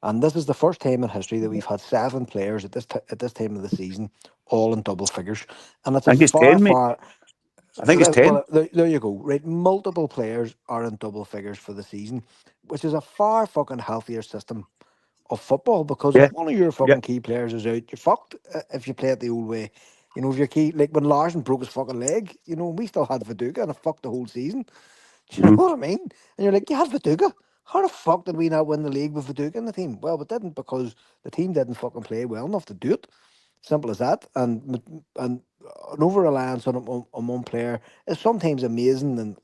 Speaker 3: And this is the first time in history that we've had 7 players at this time of the season, all in double figures. And it's
Speaker 4: I think it's 10, mate. I think it's 10.
Speaker 3: Well, there you go. Right, multiple players are in double figures for the season, which is a far fucking healthier system of football, because if one of your fucking key players is out, you're fucked if you play it the old way. You know, if your key, like when Larsson broke his fucking leg, you know, we still had Viduka and it fucked the whole season. Do you know what I mean? And you're like, you had Viduka. How the fuck did we not win the league with Viduka in the team? Well, we didn't, because the team didn't fucking play well enough to do it. Simple as that. And an over reliance on one player is sometimes amazing, and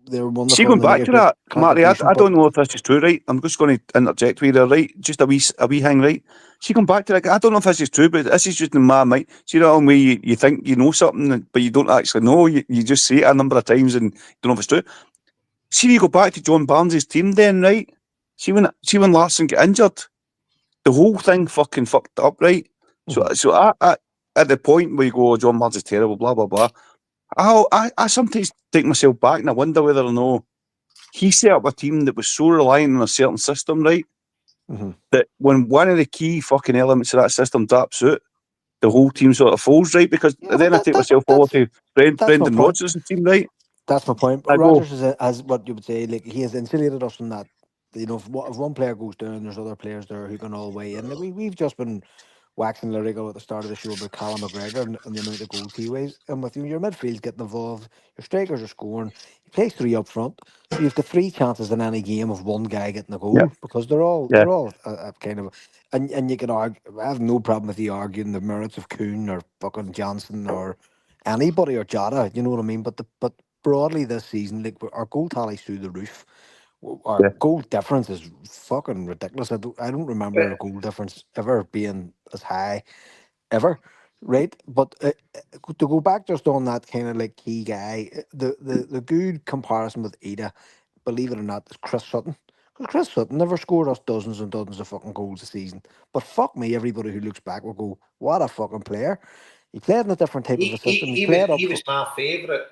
Speaker 3: they're wonderful.
Speaker 4: See, going back to that, Marty, I don't know if this is true, right? I'm just going to interject with you there, right? Just a wee thing, right? See, going back to that, I don't know if this is true, but this is just in my mind. See, that one way you think you know something, but you don't actually know. You just say it a number of times and don't know if it's true. See, you go back to John Barnes' team then, right? See when Larsson got injured, the whole thing fucking fucked up, right? So I at the point where you go, oh, John Barnes is terrible, blah, blah, blah, I sometimes take myself back and I wonder whether or not he set up a team that was so reliant on a certain system, right? That when one of the key fucking elements of that system drops out, the whole team sort of falls, right? Because then I take myself forward to Brendan Rodgers' team, right?
Speaker 3: That's my point. Rodgers has what you would say, like, he has insulated us from that. You know, if one player goes down, there's other players there who can all weigh in. Like, we've just been waxing lyrical at the start of the show about Callum McGregor and the amount of goals he weighs. And with your midfield's getting involved, your strikers are scoring. He plays 3 up front, so you've got 3 chances in any game of one guy getting a goal, because they're all kind of. And you can argue. I have no problem with you arguing the merits of Kuhn or fucking Johnson or anybody or Jota. You know what I mean? But broadly this season, like, our goal tally's through the roof. Our goal difference is fucking ridiculous. I don't remember a goal difference ever being as high ever, right? But to go back just on that kind of like key guy, the good comparison with Idah, believe it or not, is Chris Sutton. Because Chris Sutton never scored us dozens and dozens of fucking goals a season. But fuck me, everybody who looks back will go, what a fucking player. He played in a different type of a system.
Speaker 1: He was my favourite.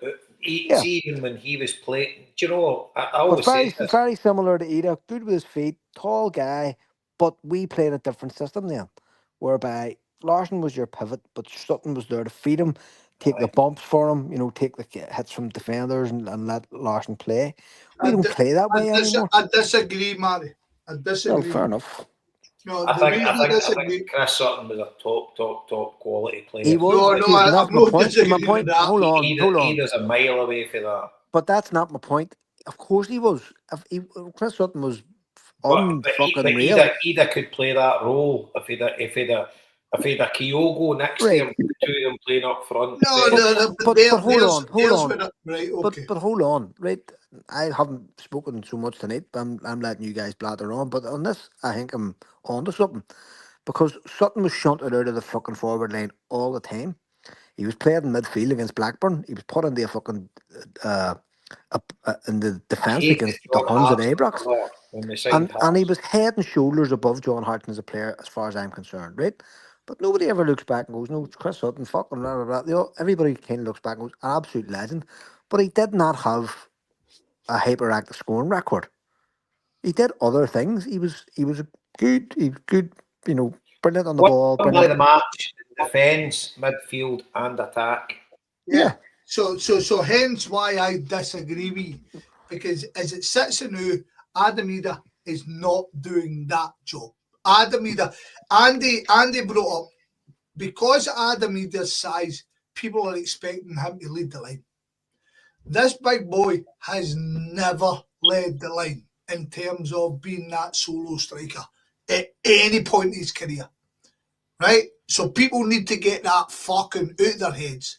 Speaker 1: Even when he was playing, do you know, I always say this.
Speaker 3: Very similar to Idah, good with his feet, tall guy, but we played a different system then, whereby Larsson was your pivot, but Sutton was there to feed him, take the bumps for him, you know, take the hits from defenders and let Larsson play. We don't play that way anymore.
Speaker 2: I disagree, Marty. I disagree.
Speaker 3: Well, fair enough.
Speaker 2: No,
Speaker 1: I think Chris Sutton was a top quality player.
Speaker 3: He was.
Speaker 2: That's
Speaker 3: my point. Hold on.
Speaker 1: He was a mile away from that.
Speaker 3: But that's not my point. Of course he was. Chris Sutton was unfucking real.
Speaker 1: Idah could play that role if he'd a Kyogo next to him, the 2 of them playing up front.
Speaker 3: But hold on. Right, okay. But hold on, right? I haven't spoken so much tonight. I'm letting you guys blather on. But on this, I think I'm onto something, because Sutton was shunted out of the fucking forward line all the time. He was playing in midfield against Blackburn. He was put into a fucking in the defence against the Huns and Ibrox. And he was head and shoulders above John Hartson as a player, as far as I'm concerned, right? But nobody ever looks back and goes, no, it's Chris Sutton, fucking blah, blah, blah. Everybody kind of looks back and goes, an absolute legend. But he did not have a hyperactive scoring record. He did other things. He was good, you know, brilliant on the ball.
Speaker 1: Brilliant. The match, defence, midfield and attack.
Speaker 2: Yeah. So hence why I disagree with you. Because as it sits now, Adam Idah is not doing that job. Adam Idah, Andy brought up, because Adam Idah's size, people are expecting him to lead the line. This big boy has never led the line in terms of being that solo striker at any point in his career. Right? So people need to get that fucking out of their heads.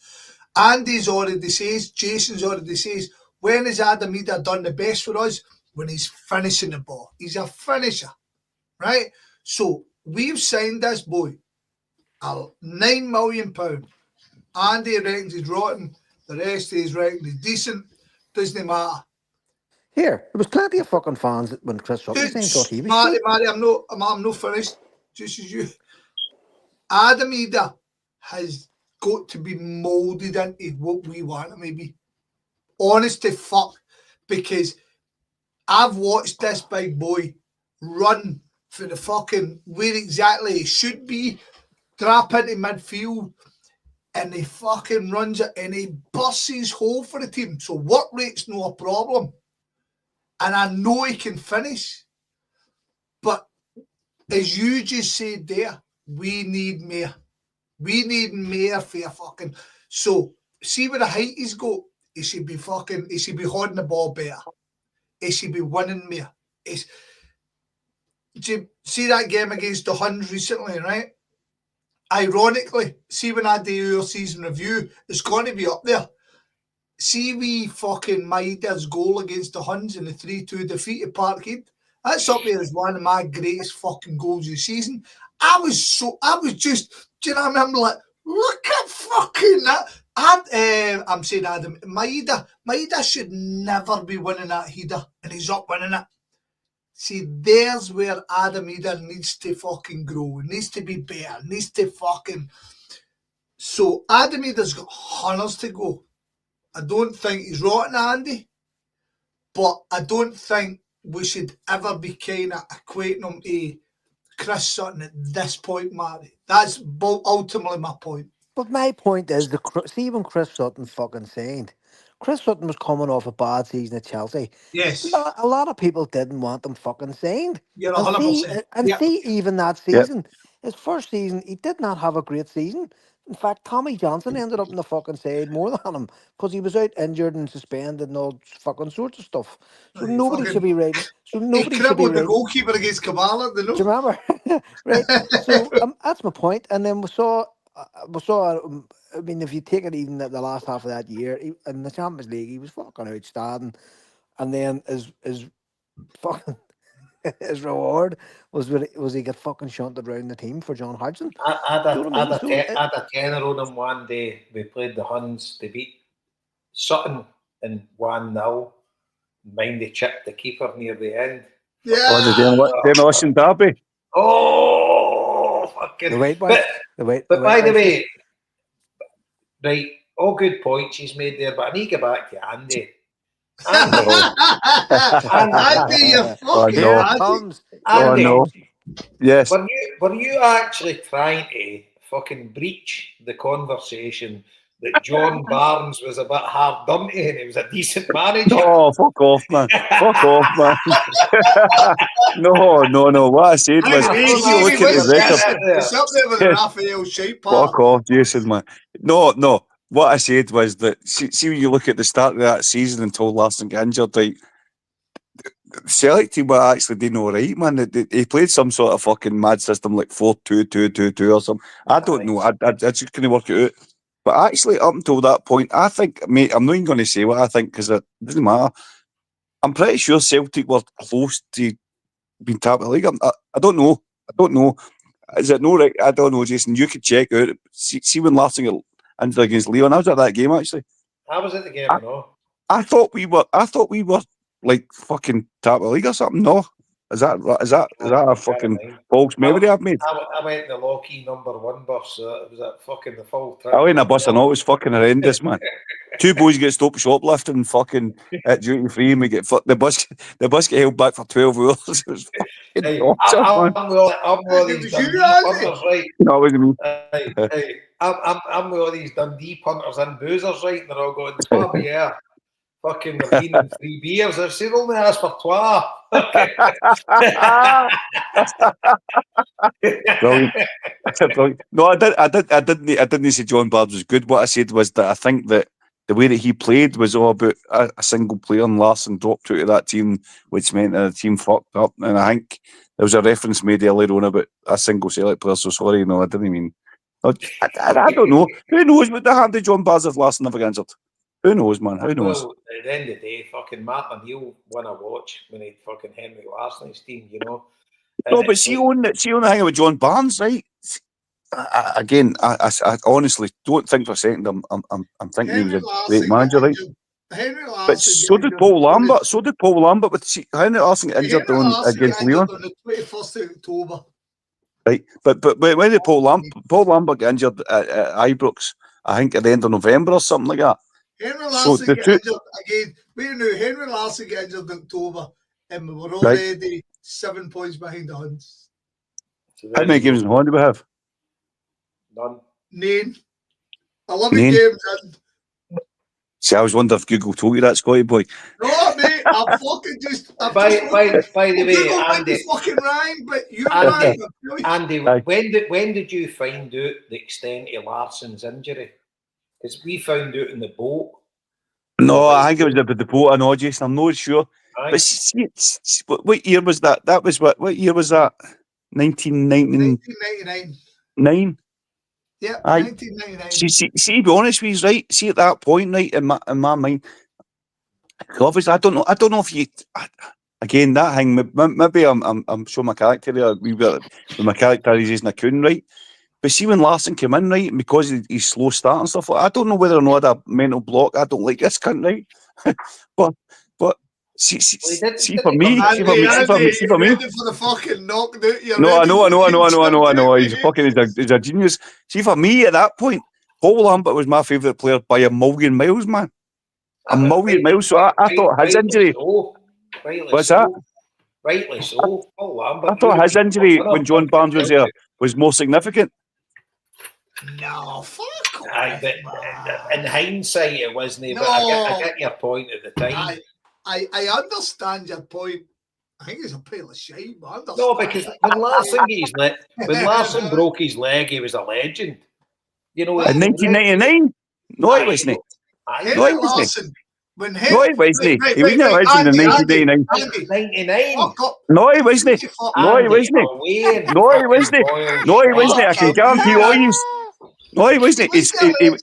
Speaker 2: Andy's already says, Jason's already says, when has Adam Idah done the best for us? when he's finishing the ball. He's a finisher, right? So we've signed this boy £9 million. Andy reckons he's rotten. The rest of us reckon he's decent. Doesn't matter.
Speaker 3: Here, there was plenty of fucking fans when Chris Sutton thought he was shit.
Speaker 2: Marty, I'm not finished. Just as you. Adam Idah has got to be moulded into what we want him to be. Honest to fuck. Because I've watched this big boy run for the fucking where exactly he should be, trap into midfield, and he fucking runs it and he busts his hole for the team. So work rate's no a problem. And I know he can finish. But as you just said there, we need more. We need more for a fucking. So see where the height he's got. He should be holding the ball better. He should be winning more. Do you see that game against the Huns recently, right? Ironically, see when I do our season review, it's going to be up there. See we fucking Maeda's goal against the Huns in the 3-2 defeat at Parkhead. That's up there as one of my greatest fucking goals of the season. I was just, do you know what I mean? I'm like, look at fucking that. I'm saying Adam, Maeda should never be winning that header, and he's up winning it. See, there's where Adam Idah needs to fucking grow, needs to be better, needs to fucking. So Adam Idah's got hundreds to go. I don't think he's rotten, Andy, but I don't think we should ever be kind of equating him to Chris Sutton at this point, Marty. That's ultimately my point.
Speaker 3: But my point is, see when Chris Sutton fucking signed, Chris Sutton was coming off a bad season at Chelsea.
Speaker 2: Yes.
Speaker 3: A lot of people didn't want him fucking signed.
Speaker 2: You're 100%.
Speaker 3: See, even that season, his first season, he did not have a great season. In fact, Tommy Johnson ended up in the fucking side more than him because he was out injured and suspended and all fucking sorts of stuff. So nobody should be writing. So nobody should be writing.
Speaker 2: The goalkeeper against Kavala,
Speaker 3: do you remember? Right. So that's my point. And then we saw. I mean, if you take it even at the last half of that year, in the Champions League, he was fucking outstanding. And then his fucking his reward was he got fucking shunted around the team for John Hodgson.
Speaker 1: I had a tenner on him one day. We played the Huns. They beat Sutton in 1-0. Mind they chipped the keeper near the end.
Speaker 4: Yeah. Demolition Derby.
Speaker 1: Oh, fucking. But by the way, right, all good points he's made there, but I need to go back to Andy. Andy,
Speaker 4: no. Yes.
Speaker 1: Were you actually trying to fucking breach the conversation that John Barnes was a bit hard done to and he was a decent manager?
Speaker 4: Oh, fuck off, man. Fuck off, man. No. What I said was, look at the record.
Speaker 2: It's up there with Raphael shape.
Speaker 4: Fuck off, Jason, man. No. What I said was that, see when you look at the start of that season until Larsson got injured, right, the Celtic team were actually doing all right, man. They played some sort of fucking mad system like 4-2-2-2-2 or something. I don't know. I just couldn't work it out. But actually, up until that point, I think, mate, I'm not even going to say what I think because it doesn't matter. I'm pretty sure Celtic were close to being top of the league. I don't know. Is it no right? I don't know, Jason. You could check out. See when Larsson got injured against Leon. I was at that game actually.
Speaker 1: I was at the game.
Speaker 4: I thought we were like fucking top of the league or something. No, is that a fucking false memory I've made?
Speaker 1: I went in the Lockheed #1 bus, so it was at fucking the full trip.
Speaker 4: I went in a bus and all, it was fucking horrendous, man. Two boys get stopped shoplifting fucking at duty free, and we get the bus get held back for 12 hours. It was fucking awesome,
Speaker 1: I'm with all these Dundee punters, right?
Speaker 4: No, it wasn't me.
Speaker 1: I'm with all these Dundee punters and boozers, right? And they're all going, oh yeah, fucking we're eating 3 beers. I've said only ask for 2.
Speaker 4: Brilliant. No, I didn't say John Barnes was good. What I said was that I think that the way that he played was all about a single player, and Larsson dropped out of that team, which meant that the team fucked up. And I think there was a reference made earlier on about a single Celtic player. So sorry, no, I didn't mean. I don't know. Who knows what the hand of John Barnes if Larsson never got injured? Who knows, man? Who knows?
Speaker 1: Well, at the end of the day, fucking Martin Neal won a watch when he had fucking Henrik Larsson's team, you know.
Speaker 4: No, but see on the thing with John Barnes, right? I honestly don't think for a second I'm thinking he was a great manager, right?
Speaker 2: Henrik Larsson.
Speaker 4: But so did Paul Lambert. So did Paul Lambert. But see, Henrik Larsson got injured against Leon
Speaker 2: on the 21st of October.
Speaker 4: Right, but when did Paul Lambert got injured at Ibrox? I think at the end of November or something like that.
Speaker 2: Henrik Larsson got injured again. We knew Henrik Larsson got injured in October, and we were already 7 points behind the Huns.
Speaker 1: So
Speaker 4: how many games in Holland do we have?
Speaker 1: None.
Speaker 2: 9. 11 games in.
Speaker 4: See, I was wondering if Google told you that, Scotty boy.
Speaker 2: No, mate, I'm fucking just.
Speaker 1: By the way, Andy,
Speaker 2: fucking rhyme, but you're
Speaker 1: Andy,
Speaker 2: right.
Speaker 1: Andy, when did you find out the extent of Larsson's injury? Because we found out in the boat.
Speaker 4: No, I think it was about the boat. I know, Jason. I'm not sure.
Speaker 1: Right.
Speaker 4: But see, what year was that? That was what year was that? 1999.
Speaker 2: Yeah, 1999.
Speaker 4: See, to be honest with you, right? See, at that point, right, in my mind, obviously, I don't know if you. Again, that thing. Maybe I'm showing my character there a wee bit with my characterisation of Kuhn, right? But see, when Larsson came in, right, and because of his slow start and stuff like, I don't know whether or not I had a mental block. I don't like this cunt, right? but see for me,
Speaker 2: Andy,
Speaker 4: see for me.
Speaker 2: Ready for the fucking knockout?
Speaker 4: No, I know. He's a genius. See, for me at that point, Paul Lambert was my favourite player by a million miles, man. A million miles. So I thought his injury. What's that?
Speaker 1: Rightly so. Paul Lambert.
Speaker 4: I thought his injury when John Barnes was there was more significant.
Speaker 2: No, fuck off,
Speaker 1: in hindsight, it wasn't.
Speaker 2: No.
Speaker 1: But I get your point at the time.
Speaker 2: I understand your point. I think it's a pile of shit, but
Speaker 1: no, because when Larsson broke his leg, he was a legend. You know,
Speaker 4: in 1999. No, he wasn't.
Speaker 2: No, he wasn't. When he
Speaker 4: wasn't. He wasn't a legend in 1999.
Speaker 1: 99.
Speaker 4: No, he wasn't. No, he wasn't. I can guarantee all you. No, he wasn't. He signed in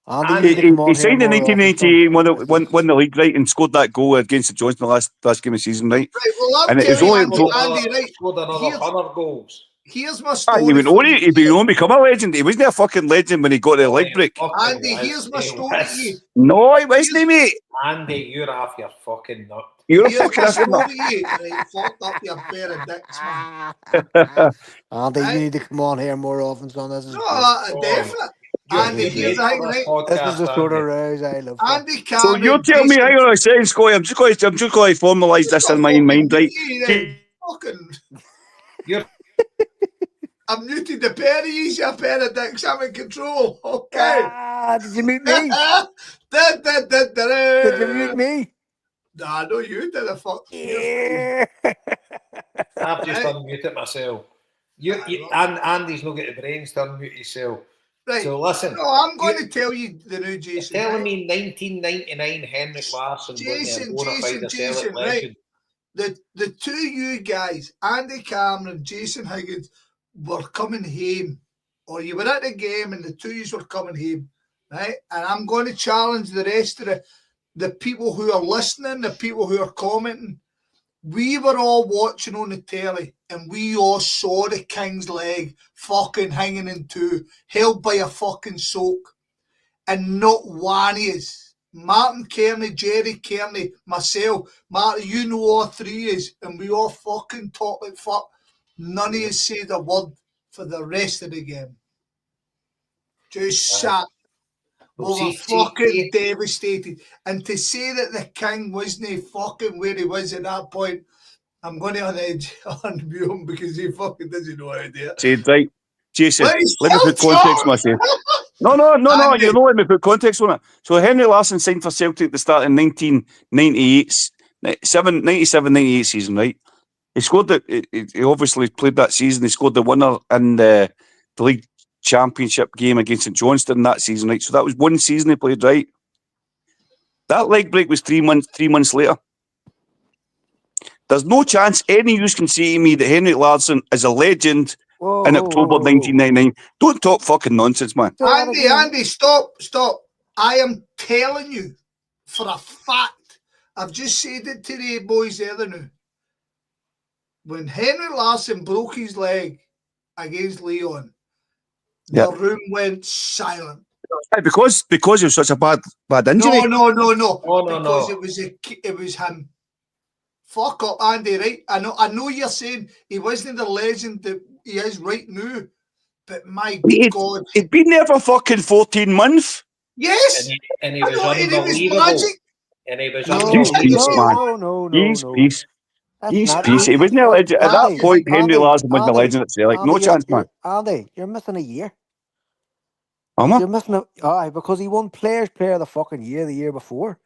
Speaker 4: 1998, won the league, right, and scored that goal against the Johnson last game of the season, right?
Speaker 2: Right, well,
Speaker 4: and it was only
Speaker 1: Andy, right? Scored another 100 goals.
Speaker 2: Here's my story.
Speaker 4: He would only become a legend. He wasn't a fucking legend when he got the leg break.
Speaker 2: Andy, here's my story to you.
Speaker 4: No, he wasn't, mate.
Speaker 1: Andy, you're off your fucking nut.
Speaker 4: You're a fucking off your nut.
Speaker 2: Right, fucked up your pair of dicks, man.
Speaker 3: Andy, you need to come on here more often, son. This is
Speaker 2: definitely. Andy, here's the thing, right?
Speaker 3: This is the sort of rose I love.
Speaker 2: Andy Cameron.
Speaker 4: So you're telling me, hang on a second, Scotty. I'm just going to formalise this in my mind, right?
Speaker 2: I'm muted the pair of you, a pair of dicks. I'm in control. Okay.
Speaker 3: Did you mute me?
Speaker 2: Did
Speaker 3: you mute me?
Speaker 2: Nah, no, you did a fuck.
Speaker 3: Yeah.
Speaker 1: I've just unmuted myself. Andy's not got the brains to unmute yourself.
Speaker 2: Right.
Speaker 1: So listen.
Speaker 2: No, I'm going to tell you the new Jason.
Speaker 1: Telling me 1999 Henrik Larsson
Speaker 2: Jason,
Speaker 1: Celtic legend.
Speaker 2: Right. The two you guys, Andy Cameron, Jason Higgins, were coming home, or you were at the game and the two yous were coming home, right? And I'm going to challenge the rest of the people who are listening, the people who are commenting. We were all watching on the telly and we all saw the King's leg fucking hanging in two, held by a fucking soak. And not one is. Martin Kearney, Jerry Kearney, myself, Marty, you know all three is, and we all fucking talk like fuck. None of you said a word for the rest of the game. Just sat. We were fucking devastated. And to say that the King wasn't fucking where he was at that point, I'm going to unmute him because he fucking doesn't know how to do it.
Speaker 4: Said right. Jason, let me put context on myself. No, you know, let me put context on it. So Henrik Larsson signed for Celtic at the start in 97-98 season, right? He scored he obviously played that season. He scored the winner in the league championship game against St Johnstone that season, right? So that was one season he played, right? That leg break was 3 months later. There's no chance any of you can say to me that Henrik Larsson is a legend in October 1999. Don't talk fucking nonsense, man.
Speaker 2: Andy, stop. I am telling you for a fact, I've just said it to the boys the other now. When Henrik Larsson broke his leg against Leon, the room went silent.
Speaker 4: Because it was such a bad injury.
Speaker 2: No.
Speaker 1: No.
Speaker 2: Because it was him. Fuck up, Andy, right? I know you're saying he wasn't the legend that he is right now, but my God.
Speaker 4: He'd been there for fucking 14 months.
Speaker 2: Yes!
Speaker 1: And he was unbelievable.
Speaker 2: Magic.
Speaker 1: And he was
Speaker 2: No.
Speaker 4: He's peace. He's
Speaker 3: not
Speaker 4: peace. He wasn't a legend. At that point, Henrik Larsson was the legend at Celtic. No chance, man.
Speaker 3: Andy, you're missing a year.
Speaker 4: Am I?
Speaker 3: You're missing because he won Players Player of the fucking year the year before.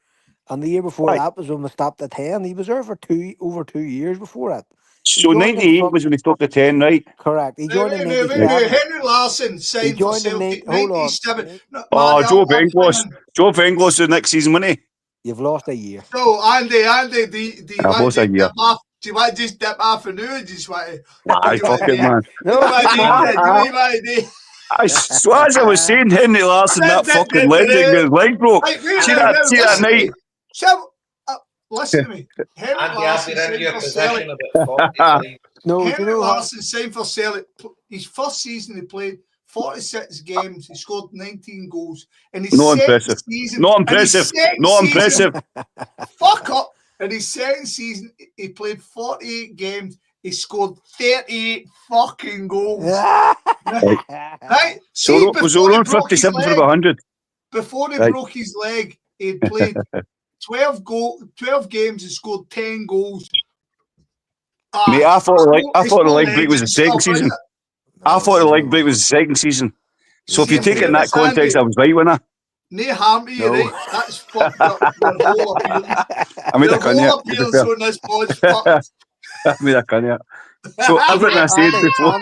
Speaker 3: And the year before that was when we stopped at 10. He was there for over 2 years before that.
Speaker 4: So 98 was when he stopped at 10, right?
Speaker 3: Correct. He joined in 97.
Speaker 2: Henrik Larsson signed for Celtic 97.
Speaker 4: Joe Venglos. Joe Venglos the next season, wasn't he?
Speaker 3: You've lost a year.
Speaker 2: So, Andy, do you want to
Speaker 4: dip
Speaker 2: off? Do you want to just dip off a new? Just want to?
Speaker 4: Nah, fuck it, man. So as I was saying, Henrik Larsson, that fucking legend, his leg broke. See that night.
Speaker 2: So, listen to me. Henrik Larsson signed for Celtic. Henrik Larsson signed for Celtic. His first season he played 46 games. He scored 19 goals. And his second season,
Speaker 4: Not impressive.
Speaker 2: Fuck up. In his second season, he played 48 games. He scored 38 fucking goals. Right?
Speaker 4: So was around 57 for 100.
Speaker 2: Before he broke his leg, he'd played 12 games and scored 10 goals.
Speaker 4: Mate, I thought the leg break was the second season. I thought the leg break was the second season. So if you take it in that context, I was right, wasn't I?
Speaker 2: Nae harm to you, right? That's fucked up. Your whole appearance.
Speaker 4: I made a cunt
Speaker 2: whole appearance on this pod's fucked.
Speaker 4: I made a cunt. So everything I said before.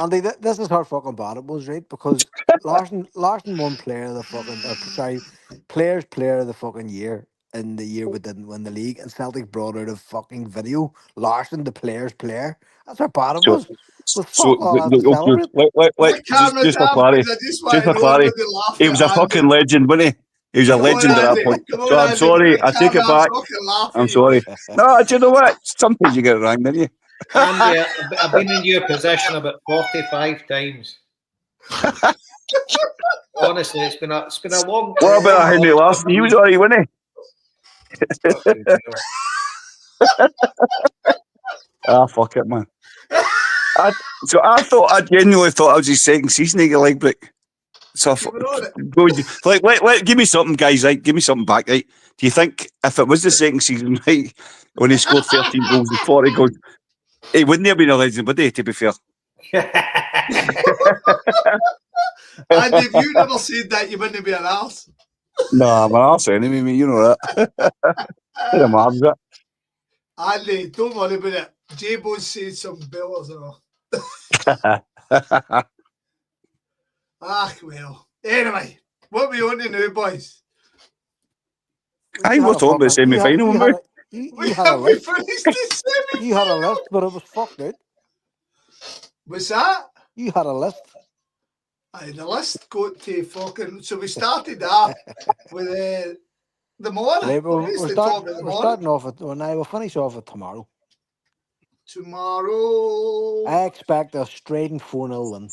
Speaker 3: Andy, this is how fucking bad it was, right? Because Larsson won Player of the fucking Players Player of the fucking year in the year we didn't win the league, and Celtic brought out a fucking video. Larsson, the Players Player. That's how bad it was. Just for clarity,
Speaker 4: he was a fucking legend, wasn't he? He was a legend at that point. So I'm sorry, I take it back. I'm sorry. No, do you know what? Sometimes you get it wrong, don't you?
Speaker 1: Andy, I've been in your position about 45 times. Honestly, it's been a long.
Speaker 4: What about Henrik Larsson? He was alright, wasn't he? Fuck it, man. I genuinely thought I was his second season he got leg break. So, give me something, guys. Right, give me something back. Right, do you think if it was the second season, right, when he scored 13 goals and 40 goals, he wouldn't have been a legend, would he? To be fair.
Speaker 2: And if you never said that, you wouldn't be an arse.
Speaker 4: No, I'm an arse enemy, mate. You know that. I'm arms it.
Speaker 2: Andy, don't worry about it. Jaybo said some bellers and all. Well. Anyway, what are we on to now, boys?
Speaker 3: I
Speaker 4: was talking about semi-final, remember?
Speaker 3: You had a list. You had a list, but it was fucked out.
Speaker 2: What's that?
Speaker 3: You had a list.
Speaker 2: The list got to fucking... So we started that with the morning.
Speaker 3: Right, we're starting off at... Well, now we'll finish off at tomorrow.
Speaker 2: Tomorrow...
Speaker 3: I expect a straight and 4-0 win.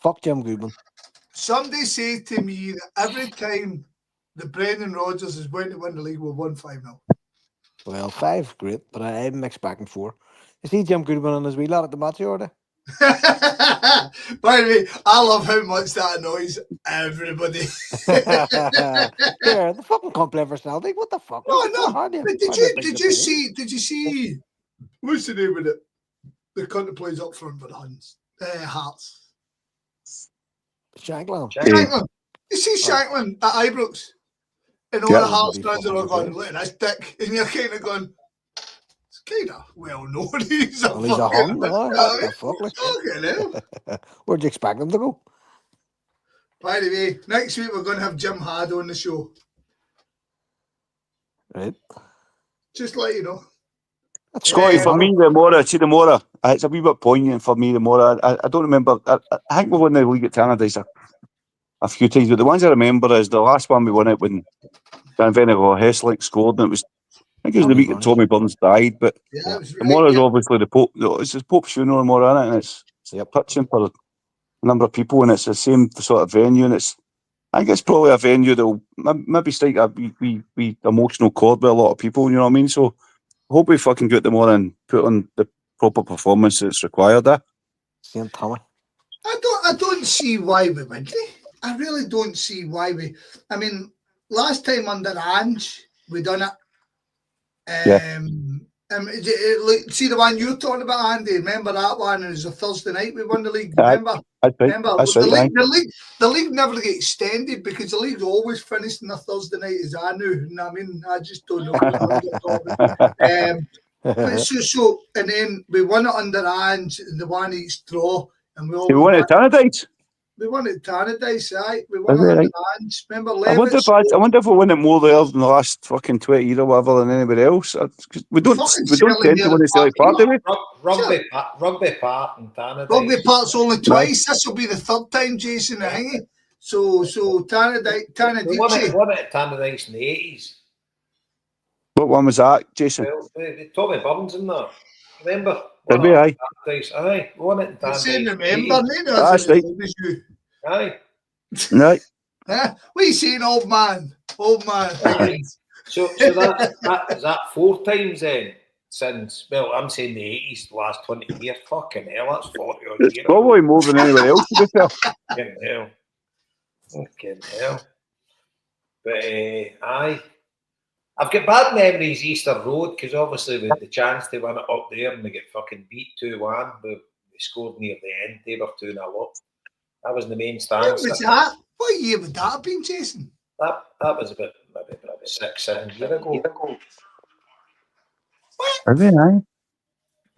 Speaker 3: Fuck Jim Goodman.
Speaker 2: Somebody said to me that every time the Brendan Rodgers is going to win the league, we'll win 5-0.
Speaker 3: Well, 5, great, but I'm expecting 4. You see Jim Goodman on his wheel out at the match order?
Speaker 2: By the way, I love how much that annoys everybody.
Speaker 3: Yeah, the fucking can't play for Celtic. What the fuck?
Speaker 2: No. Did you see? What's the name of it? The cunt that plays up front for the Hearts.
Speaker 3: Shanklin.
Speaker 2: You see Shanklin at Ibrox? And all the Hearts fans are all going, look at this dick. And you're kind of going, it's kind of well known. He's a
Speaker 3: hung. Where'd you expect him to go?
Speaker 2: By the way, next week we're going to have Jim Hard on the show.
Speaker 3: Right.
Speaker 2: Just let you know.
Speaker 4: Scotty, for me, the more, it's a wee bit poignant for me, the more. I don't remember. I think we won the league at Tannadice. a few times, but the ones I remember is the last one we won it when Dan Vennegoor Hesselink scored, and it was, I think it was the week that Tommy Burns died, but
Speaker 2: Yeah, that was right.
Speaker 4: tomorrow's
Speaker 2: Yeah.
Speaker 4: obviously the Pope, it's the Pope's funeral tomorrow, isn't it? And it's touching for a number of people, and it's the same sort of venue, and I think it's probably a venue that will maybe strike a wee emotional chord with a lot of people, you know what I mean? So I hope we fucking get them on and put on the proper performance that's required there.
Speaker 3: Same Tommy.
Speaker 2: I don't see why we wouldn't. I really don't see why we. I mean, last time under Ange, we done it. See the one you're talking about, Andy? Remember that one? It was a Thursday night we won the league. Remember?
Speaker 4: Remember? That's
Speaker 2: the
Speaker 4: right.
Speaker 2: The league never get extended because the league always finished on a Thursday night, as I knew. You know what I mean? I just don't know what you're talking about. But so, and then we won it under Ange and the one each draw, and we all
Speaker 4: won it at Tannadice.
Speaker 2: We won it at Tannadice, right? We won it under Ange. Remember,
Speaker 4: I wonder if we win it more there in the last fucking 20 years or whatever than anybody else. We don't tend to win the Celtic Park, do we?
Speaker 1: Rugby Park and Tannadice.
Speaker 2: Rugby Park's only twice. This will be the third time, Jason, I think. So Tannadice.
Speaker 1: We won it at Tannadice in the 80s.
Speaker 4: What one was that, Jason?
Speaker 1: Well, Tommy Burns in there. Remember?
Speaker 4: Did we? Aye.
Speaker 1: Aye. We won it in Tannadice.
Speaker 2: Remember,
Speaker 4: that's right.
Speaker 1: Aye.
Speaker 4: Right.
Speaker 2: What are you saying, old man? Old man.
Speaker 1: So that is that 4 times then since, well, I'm saying the 80s, the last 20 years. Fucking hell, that's 40 odd years.
Speaker 4: It's probably more than anybody else, to be fair.
Speaker 1: Fucking hell. But aye. I've got bad memories Easter Road because obviously we had the chance to win it up there and we get fucking beat 2-1, but we scored near the end. They were 2-0 up. That was the main stand.
Speaker 2: What was that? What year would that have been, Jason?
Speaker 1: That was about maybe 6-7 years ago.
Speaker 4: Are they? Aye.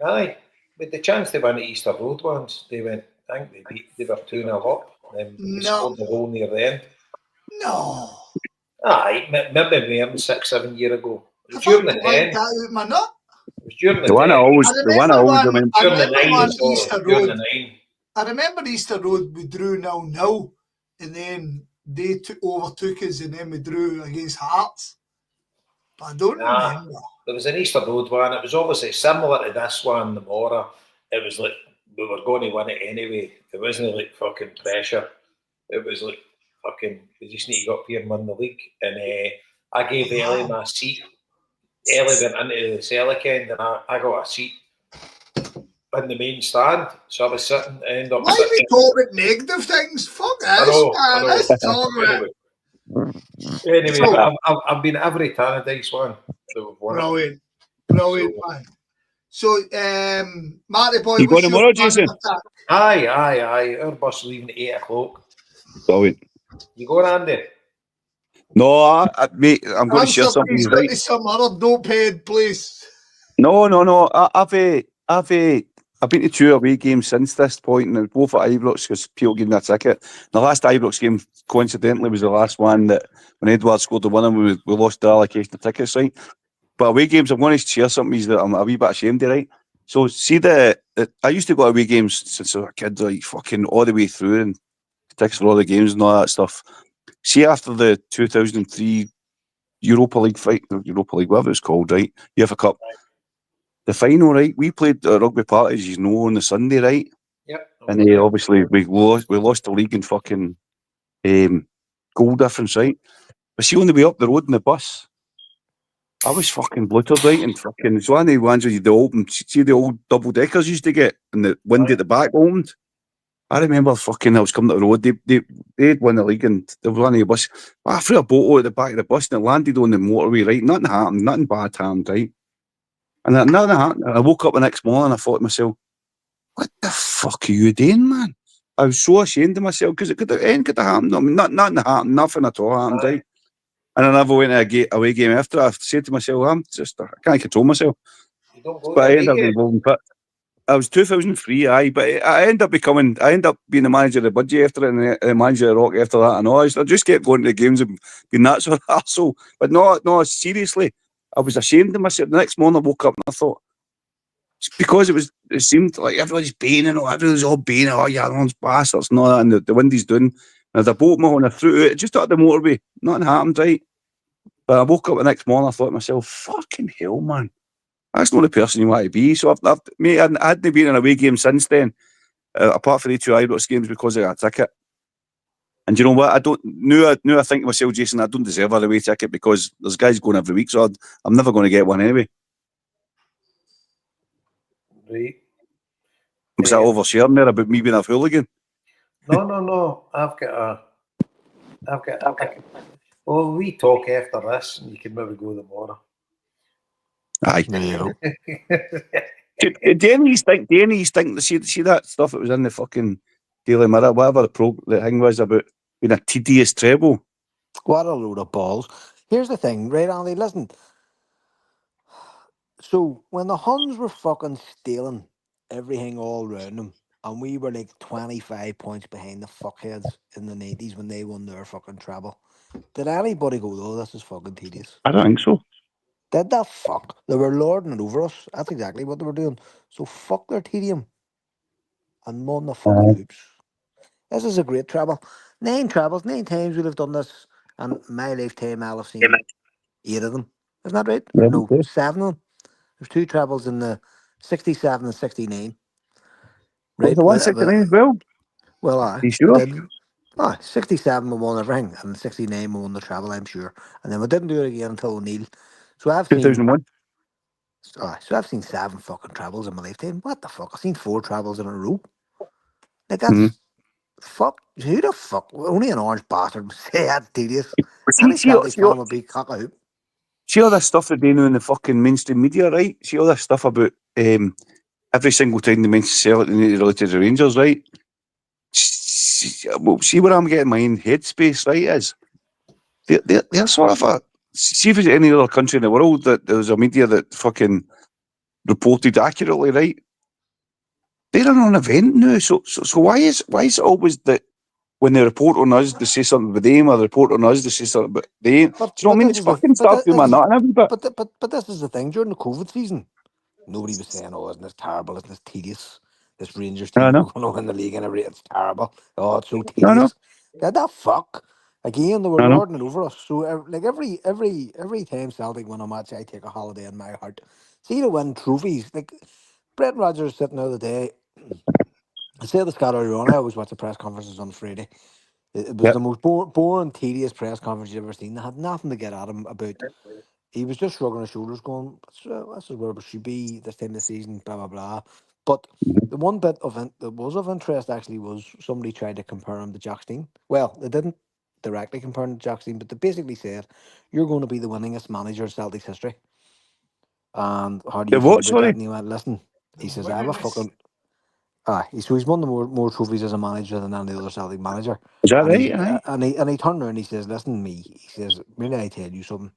Speaker 1: Aye. With the chance to win at Easter Road once, they went, I think they were 2-0 up. And then they scored the goal near the end.
Speaker 2: No.
Speaker 1: Aye, maybe more than 6-7 years ago. It was during the 10. It was during the
Speaker 4: one I always
Speaker 1: remember. During the 9.
Speaker 2: I remember Easter Road, we drew 0-0, and then they overtook us, and then we drew against Hearts. But I don't remember.
Speaker 1: There was an Easter Road one. It was obviously similar to this one, the Mora. It was like we were going to win it anyway. There wasn't like fucking pressure. It was like fucking, we just need to go up here and win the league. And I gave Ellie my seat. Ellie went into the Celtic end, and I got a seat in the main stand, so I was sitting.
Speaker 2: Why are we talking about negative things? Fuck this, man. Let's talk about it.
Speaker 1: Anyway, I've been every Tannadice one.
Speaker 2: Brilliant, man. So, Marrty boy,
Speaker 4: you going tomorrow, Jason?
Speaker 1: Aye. Our bus leaving at 8 o'clock.
Speaker 4: Brilliant.
Speaker 1: You going, Andy?
Speaker 4: No, mate, I'm going to share something.
Speaker 2: He's going to some other dope-head place.
Speaker 4: No. I've been to 2 away games since this point, and both at Ibrox because Peel gave me a ticket. The last Ibrox game, coincidentally, was the last one that when Edward scored the winner, we lost the allocation of tickets, right? But away games, I'm going to share something that I'm a wee bit ashamed of, right? So, see, I used to go to away games since I was a kid, like fucking all the way through, and tickets for all the games and all that stuff. See, after the 2003 Europa League fight, whatever it's called, right? UEFA Cup. The final, right? We played at Rugby Park, as you know, on the Sunday, right?
Speaker 1: Yep.
Speaker 4: And obviously we lost the league in fucking goal difference, right? But see, on the way up the road in the bus, I was fucking bluttered, right? And fucking, it's one of the ones where the old double deckers used to get, and the wind at the back opened. I remember fucking, I was coming up the road, they'd won the league, and there was one of the bus. I threw a boat out at the back of the bus, and it landed on the motorway, right? Nothing happened, nothing bad happened, right? And nothing happened. I woke up the next morning and I thought to myself, what the fuck are you doing, man? I was so ashamed of myself because it could have happened. I mean, nothing happened, nothing at all happened, right? And I never went to a away game after. I said to myself, I can't control myself. But I ended up involved in pit. I was 2003, aye, but I ended up being the manager of the budget after it and the manager of the Rock after that. And all. I just kept going to the games and being that sort of arsehole. But no, seriously. I was ashamed of myself. The next morning I woke up and I thought, it's because it seemed like everybody's baiting, everybody's all baiting, oh, yeah, everyone's bastards and all that, and the wind is doing. There's a boat on a through it, just out the motorway. Nothing happened, right? But I woke up the next morning, I thought to myself, fucking hell, man. That's not the person you want to be. So, mate, I hadn't been in a away game since then, apart from the 2 Ibrox games because I got a ticket. And you know what? I think to myself, Jason, I don't deserve a away ticket because there's guys going every week, so I'm never going to get one anyway.
Speaker 1: Right.
Speaker 4: Was that oversharing there about me being a hooligan?
Speaker 1: No. I've got. Well, we talk after this, and you can maybe go tomorrow.
Speaker 4: Aye.
Speaker 3: There you go.
Speaker 4: Do any of you think see that stuff that was in the fucking Daily Mirror, whatever the thing was about being a tedious treble?
Speaker 3: What a load of balls. Here's the thing, right, Andy? Listen. So when the Huns were fucking stealing everything all around them, and we were like 25 points behind the fuckheads in the 90s when they won their fucking treble, did anybody go, oh, this is fucking tedious?
Speaker 4: I don't think so.
Speaker 3: Did that fuck? They were lording it over us. That's exactly what they were doing. So fuck their tedium and won the fucking hoops. This is a great treble. 9 trebles, 9 times we'll have done this, and my lifetime I'll have seen 8 of them. Isn't that right?
Speaker 4: Yeah,
Speaker 3: No,
Speaker 4: okay.
Speaker 3: 7 of them. There's 2 trebles in the 67 and 69.
Speaker 4: Was
Speaker 3: Right?
Speaker 4: the 169 as well?
Speaker 3: Well,
Speaker 4: Are you
Speaker 3: we
Speaker 4: sure?
Speaker 3: did. 67 we won everything, and 69 we won the treble, I'm sure. And then we didn't do it again until O'Neill. So I've seen
Speaker 4: 2001.
Speaker 3: So I've seen 7 fucking travels in my lifetime. What the fuck? I've seen 4 travels in a row. Like that's fuck. Who the fuck? Only an orange bastard would say that's tedious.
Speaker 4: But
Speaker 3: Any Celtic fan would be cock a hoop.
Speaker 4: see all this stuff that they know in the fucking mainstream media, right? See all this stuff about every single time they mention Celtic, they need to relate to the Rangers, right? See where I'm getting my own headspace, right? Is they're sort of a. See if there's any other country in the world that there's a media that fucking reported accurately, right? They're an event now, so why is it always that when they report on us, they say something about them, or they report on us, they say something about them? Do you know what I mean? It's fucking start doing my nut every bit.
Speaker 3: But this is the thing. During the COVID season, nobody was saying, "Oh, isn't this terrible? Isn't this tedious? This Rangers
Speaker 4: I
Speaker 3: team
Speaker 4: know.
Speaker 3: are going to win the league and everything. It's terrible. Oh, it's so
Speaker 4: I know.
Speaker 3: tedious." Get that fuck. Again, they were
Speaker 4: I know.
Speaker 3: lording it over us. So, like every time Celtic win a match, I take a holiday in my heart. See to win trophies. Like Brett Rodgers sitting the other day. I say this guy earlier on. I always watch the press conferences on Friday. It was
Speaker 4: Yep.
Speaker 3: the most boring, tedious press conference you've ever seen. They had nothing to get at him about. He was just shrugging his shoulders, going, "This is where it should be this time of the season." Blah blah blah. But the one bit of that was of interest actually was somebody tried to compare him to Jack Stein. Well, they didn't directly compare him to Jack Stein, but they basically said, "You're going to be the winningest manager in Celtic's history." And how do
Speaker 4: The
Speaker 3: you feel
Speaker 4: what?
Speaker 3: about
Speaker 4: Sorry.
Speaker 3: that? And he went, "Listen," he says, "I have a fucking." So he's won the more trophies as a manager than any other Celtic manager.
Speaker 4: Is that
Speaker 3: And he
Speaker 4: right? Aye.
Speaker 3: and he turned around and he says, "Listen, me," he says, "really, I tell you something."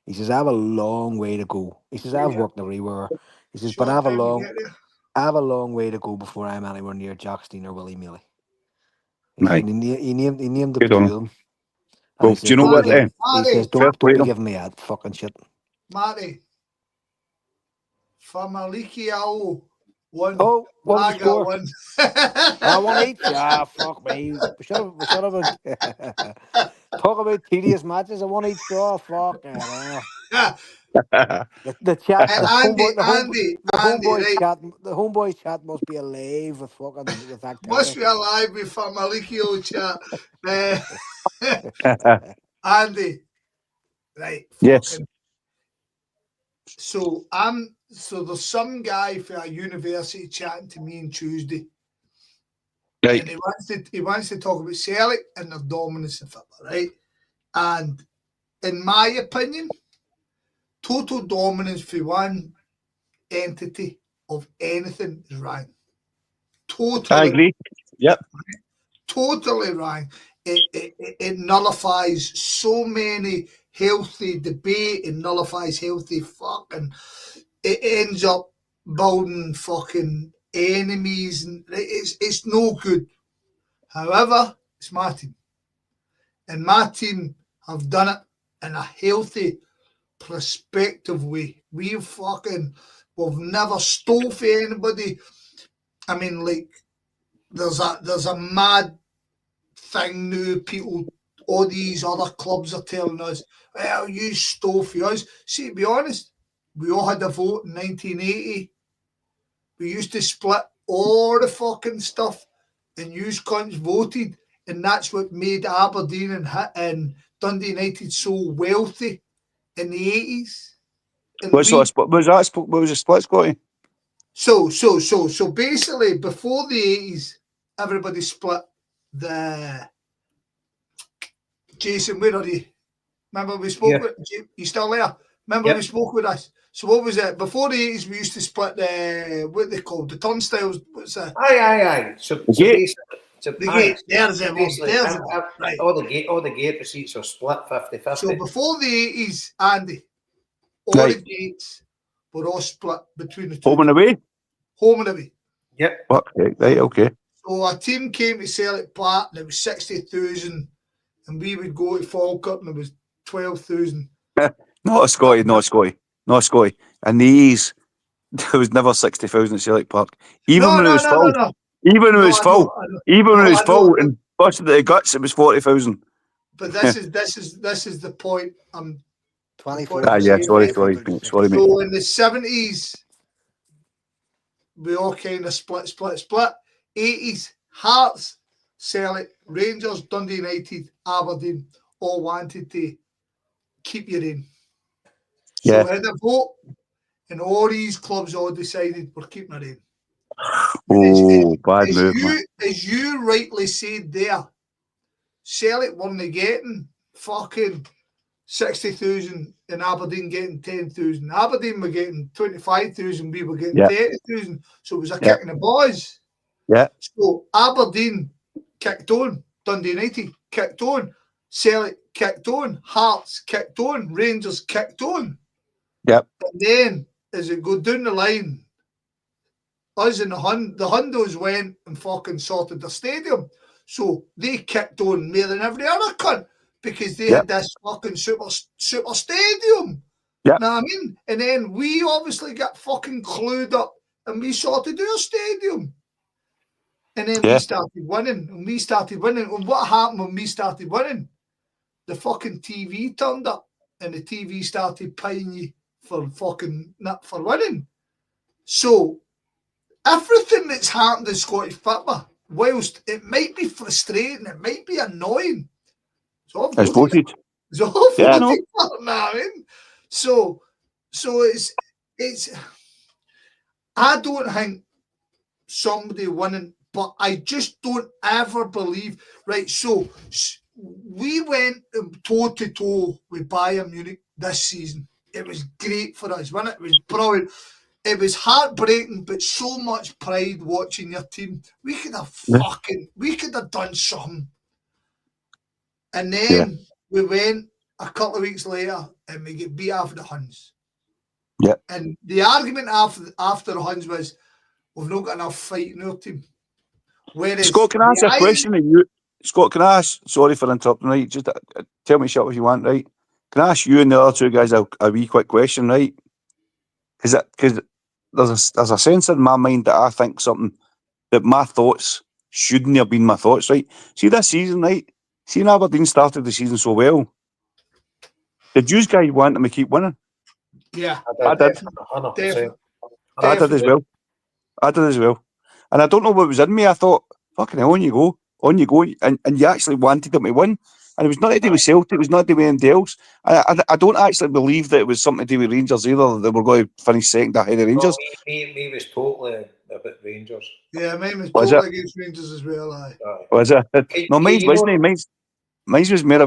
Speaker 3: He says, "I have a long way to go." He says, "I've worked everywhere." He says, "But
Speaker 2: Short time to get there.
Speaker 3: I have a long way to go before I'm anywhere near Jack Stein or Willie Mealy."
Speaker 4: Aye.
Speaker 3: And he named the
Speaker 4: Good on
Speaker 3: two
Speaker 4: him.
Speaker 3: of them. And
Speaker 4: Well,
Speaker 3: he
Speaker 4: do you
Speaker 3: says,
Speaker 4: know
Speaker 3: "Don't be
Speaker 4: what
Speaker 3: giving."
Speaker 4: then?
Speaker 3: He says,
Speaker 4: Fair
Speaker 3: "Don't
Speaker 4: play
Speaker 3: be
Speaker 4: to him.
Speaker 3: giving me that fucking shit."
Speaker 2: Marrty, Famalikiao won.
Speaker 3: Oh, what was the
Speaker 2: Maga
Speaker 3: score?
Speaker 2: won.
Speaker 3: I won each. Fuck me. We should have been talk about tedious matches. I won each draw. Fuck hell. The chat, the
Speaker 2: Andy,
Speaker 3: homeboys
Speaker 2: right?
Speaker 3: chat, the homeboys chat must be alive with fucking with
Speaker 2: Must
Speaker 3: activity.
Speaker 2: be alive with Famalikio chat. Andy, right?
Speaker 4: Yes.
Speaker 2: Fucking. So there's some guy for a university chatting to me on Tuesday,
Speaker 4: Right.
Speaker 2: and he wants to talk about Celtic and their dominance in football, right? And in my opinion, total dominance for one entity of anything is wrong.
Speaker 4: I agree. Yep.
Speaker 2: Totally wrong. It nullifies so many healthy debate. It nullifies healthy fucking. It ends up building fucking enemies, and it's no good. However, it's my team, and my team have done it in a healthy, prospective way. We've never stole for anybody. I mean, like there's a mad thing now. People, all these other clubs are telling us, well, you stole for us. See, to be honest, we all had a vote in 1980. We used to split all the fucking stuff, and you cunts voted, and that's what made Aberdeen and Dundee United so wealthy in the 80s. And
Speaker 4: What sort of split was that? What was the split, Scotty?
Speaker 2: So basically, before the 80s, everybody split the. Jason, where are you? Remember we spoke with you still there? Remember we spoke with us? So what was it? Before the 80s, we used to split the, what they called, the turnstiles. What's that?
Speaker 1: Aye. So basically,
Speaker 2: the gate. There's it.
Speaker 1: Right. All the gate receipts are split 50-50.
Speaker 2: So before the 80s, Andy, all the gates were all split between the two.
Speaker 4: Home and away?
Speaker 2: Home and away.
Speaker 1: Yep.
Speaker 4: Okay, right, okay.
Speaker 2: So a team came to Celtic Park and it was 60,000, and we would go to Falkirk and it was 12,000.
Speaker 4: Not Scotty. And these, there was never 60,000 at Celtic Park. Even when it was full. Even when it was full. Even when it was full and busted the guts, it was 40,000.
Speaker 2: But this is the point.
Speaker 3: 24.
Speaker 4: Sorry, mate.
Speaker 2: So in the 70s, we all kind of split. 80s, Hearts, Celtic, Rangers, Dundee United, Aberdeen all wanted to keep you in. So we had a vote, and all these clubs all decided we're keeping it in.
Speaker 4: Oh, bad move, man.
Speaker 2: As you rightly said there, Celtic weren't getting fucking 60,000 and Aberdeen getting 10,000. Aberdeen were getting 25,000, we were getting 30,000. So it was a kick in the balls.
Speaker 4: Yeah.
Speaker 2: So Aberdeen kicked on, Dundee United kicked on, Celtic kicked on, Hearts kicked on, Rangers kicked on.
Speaker 4: Yep.
Speaker 2: And then as it go down the line, us and the Hundos went and fucking sorted the stadium. So they kicked on more than every other cunt because they had this fucking super stadium.
Speaker 4: Yeah.
Speaker 2: Know what I mean? And then we obviously got fucking clued up and we sorted our stadium. And then we started winning. And what happened when we started winning? The fucking TV turned up and the TV started paying you for fucking not for winning. So everything that's happened in Scottish football, whilst it might be frustrating, it might be annoying.
Speaker 4: It's voted.
Speaker 2: It's all voted. Yeah, know what I mean? So it's I don't think somebody winning, but I just don't ever believe, right? So we went toe to toe with Bayern Munich this season. It was great for us, wasn't it? It was brilliant. It was heartbreaking, but so much pride watching your team. We could have done something. And then we went a couple of weeks later and we get beat after the Huns.
Speaker 4: Yeah.
Speaker 2: And the argument after the Huns was, we've not got enough fight in our team. Whereas
Speaker 4: Scott, can I ask a question of you? Scott, can I ask, sorry for interrupting, right? Just tell me shut if you want, right? Can I ask you and the other two guys a wee quick question, right? Because there's a sense in my mind that I think something that my thoughts shouldn't have been my thoughts, right? See this season, right? See, Aberdeen started the season so well. Did you guys want them to keep winning?
Speaker 2: Yeah,
Speaker 4: I did.
Speaker 1: 100%.
Speaker 4: I did as well. And I don't know what was in me. I thought, fucking hell, on you go. And you actually wanted them to win. And it was nothing to do with Celtic, it was nothing to do with anything else. I don't actually believe that it was something to do with Rangers either, that we're going to finish second ahead of Rangers.
Speaker 1: Me was totally about Rangers.
Speaker 2: Yeah, mine was totally against Rangers as well. Aye.
Speaker 4: Was it? No, mine wasn't. Mine was more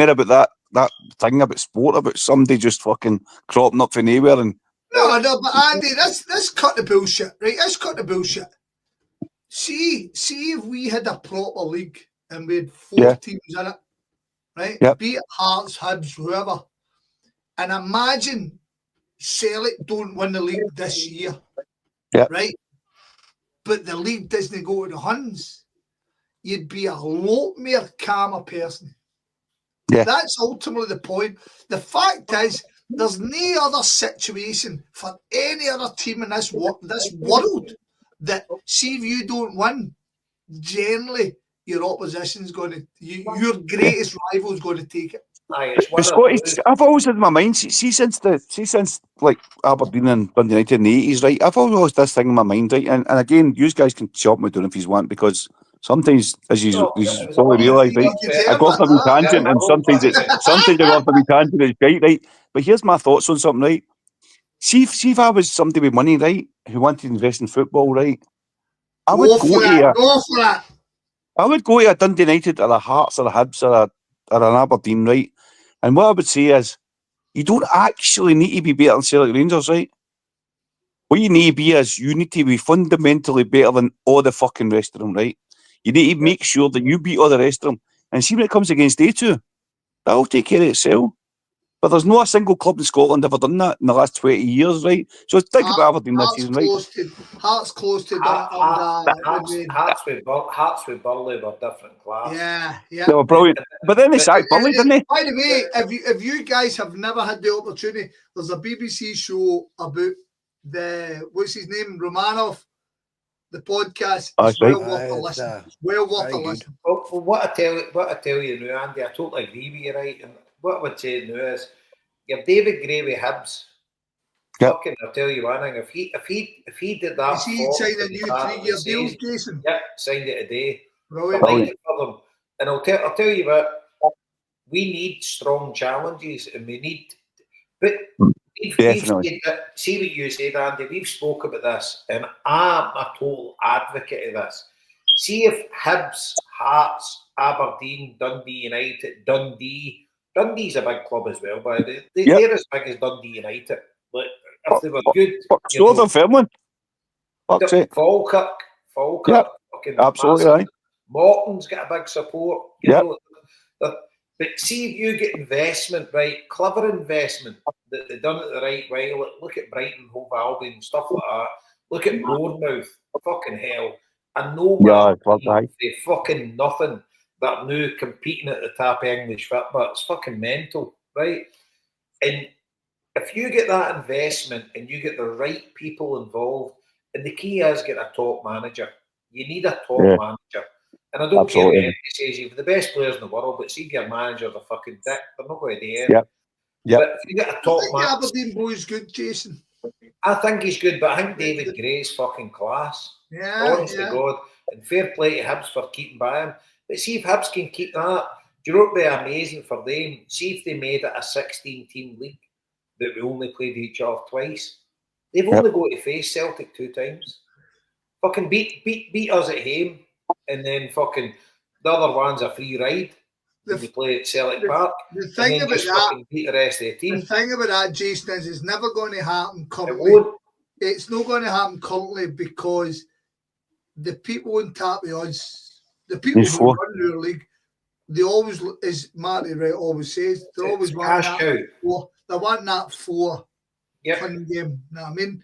Speaker 4: about that thing about sport, about somebody just fucking cropping up from nowhere. And
Speaker 2: No, but Andy, let's cut the bullshit, right? Let's cut the bullshit. See if we had a proper league and we had 4 teams in it, right?
Speaker 4: Yep.
Speaker 2: Be it Hearts, Hibs, whoever. And imagine Celtic don't win the league this year, right? But the league doesn't go to the Huns. You'd be a lot more calmer person.
Speaker 4: Yeah.
Speaker 2: That's ultimately the point. The fact is, there's no other situation for any other team in this world that, see if you don't win, generally your opposition's going to, your greatest rival's going to take it.
Speaker 1: Aye, it's
Speaker 4: But Scotty, I've always had in my mind, see since like Aberdeen and Dundee United in the 80s, right? I've always had this thing in my mind, right? And again, you guys can chop me down if you want, because sometimes, as you probably realise, right, I go off a wee tangent, and sometimes I go off a wee tangent, it's right, right? But here's my thoughts on something, right? See if I was somebody with money, right, who wanted to invest in football, right? I would go to a Dundee United or a Hearts or a Hibs or an Aberdeen, right? And what I would say is, you don't actually need to be better than Celtic Rangers, right? What you need to be is, you need to be fundamentally better than all the fucking rest of them, right? You need to make sure that you beat all the rest of them. And see, when it comes against they two, that'll take care of itself. But there's not a single club in Scotland ever done that in the last 20 years, right? So think about Aberdeen this season, right?
Speaker 2: Hearts close to
Speaker 1: Hearts with Burley were different class.
Speaker 2: Yeah.
Speaker 4: They were brilliant. But then they sacked Burley, didn't they?
Speaker 2: By the way, if you guys have never had the opportunity, there's a BBC show about what's his name, Romanov, the podcast. It's well worth a listen. It's well worth a listen.
Speaker 1: Well, what I tell you now, Andy, I totally agree with you, right? And what I would say now is, you're David Gray with Hibs.
Speaker 4: Yep.
Speaker 1: Fucking, I'll tell you one thing. If he did that,
Speaker 2: is he signed a new 3-year deal, Jason?
Speaker 1: Yep, signed it today.
Speaker 2: Brilliant.
Speaker 1: For them. And I'll tell you what, we need strong challenges, and we need. But
Speaker 4: definitely.
Speaker 1: See what you said, Andy. We've spoke about this, and I'm a total advocate of this. See if Hibs, Hearts, Aberdeen, Dundee United, Dundee's a big club as well, but they're as big as Dundee United. Like, if they were good,
Speaker 4: Northern Finland.
Speaker 1: Falkirk,
Speaker 4: yep. Absolutely right.
Speaker 1: Morton's got a big support. You know, but see if you get investment, right? Clever investment that they've done it the right way. Look at Brighton, Hove Albion, stuff like that. Look at Bournemouth. Fucking hell. And they fucking nothing that are now competing at the top of English football. It's fucking mental, right? And if you get that investment and you get the right people involved, and the key is get a top manager. You need a top manager. And I don't care what anybody says, you've the best players in the world, but see your manager's a fucking dick. They're not going to do it.
Speaker 4: Yep.
Speaker 1: But if you get a top manager.
Speaker 2: Aberdeen boy's good, Jason.
Speaker 1: I think he's good, but I think David Gray's fucking class. Honest to God. And fair play to Hibs for keeping by him. But see if Hibs can keep that. Do you know what would be amazing for them? See if they made it a 16-team league that we only played each other twice. They've only got to face Celtic 2 times. Fucking beat us at home, and then fucking the other one's a free ride. They play at Celtic Park.
Speaker 2: The thing about that,
Speaker 1: beat the rest of the team.
Speaker 2: The thing about that, Jason, is it's never going to happen currently. It's not going to happen currently because the people on top of us, the people who run their league, they always, as Marrty always says, they're always wanting that 4. They want that 4 game. You know what I mean?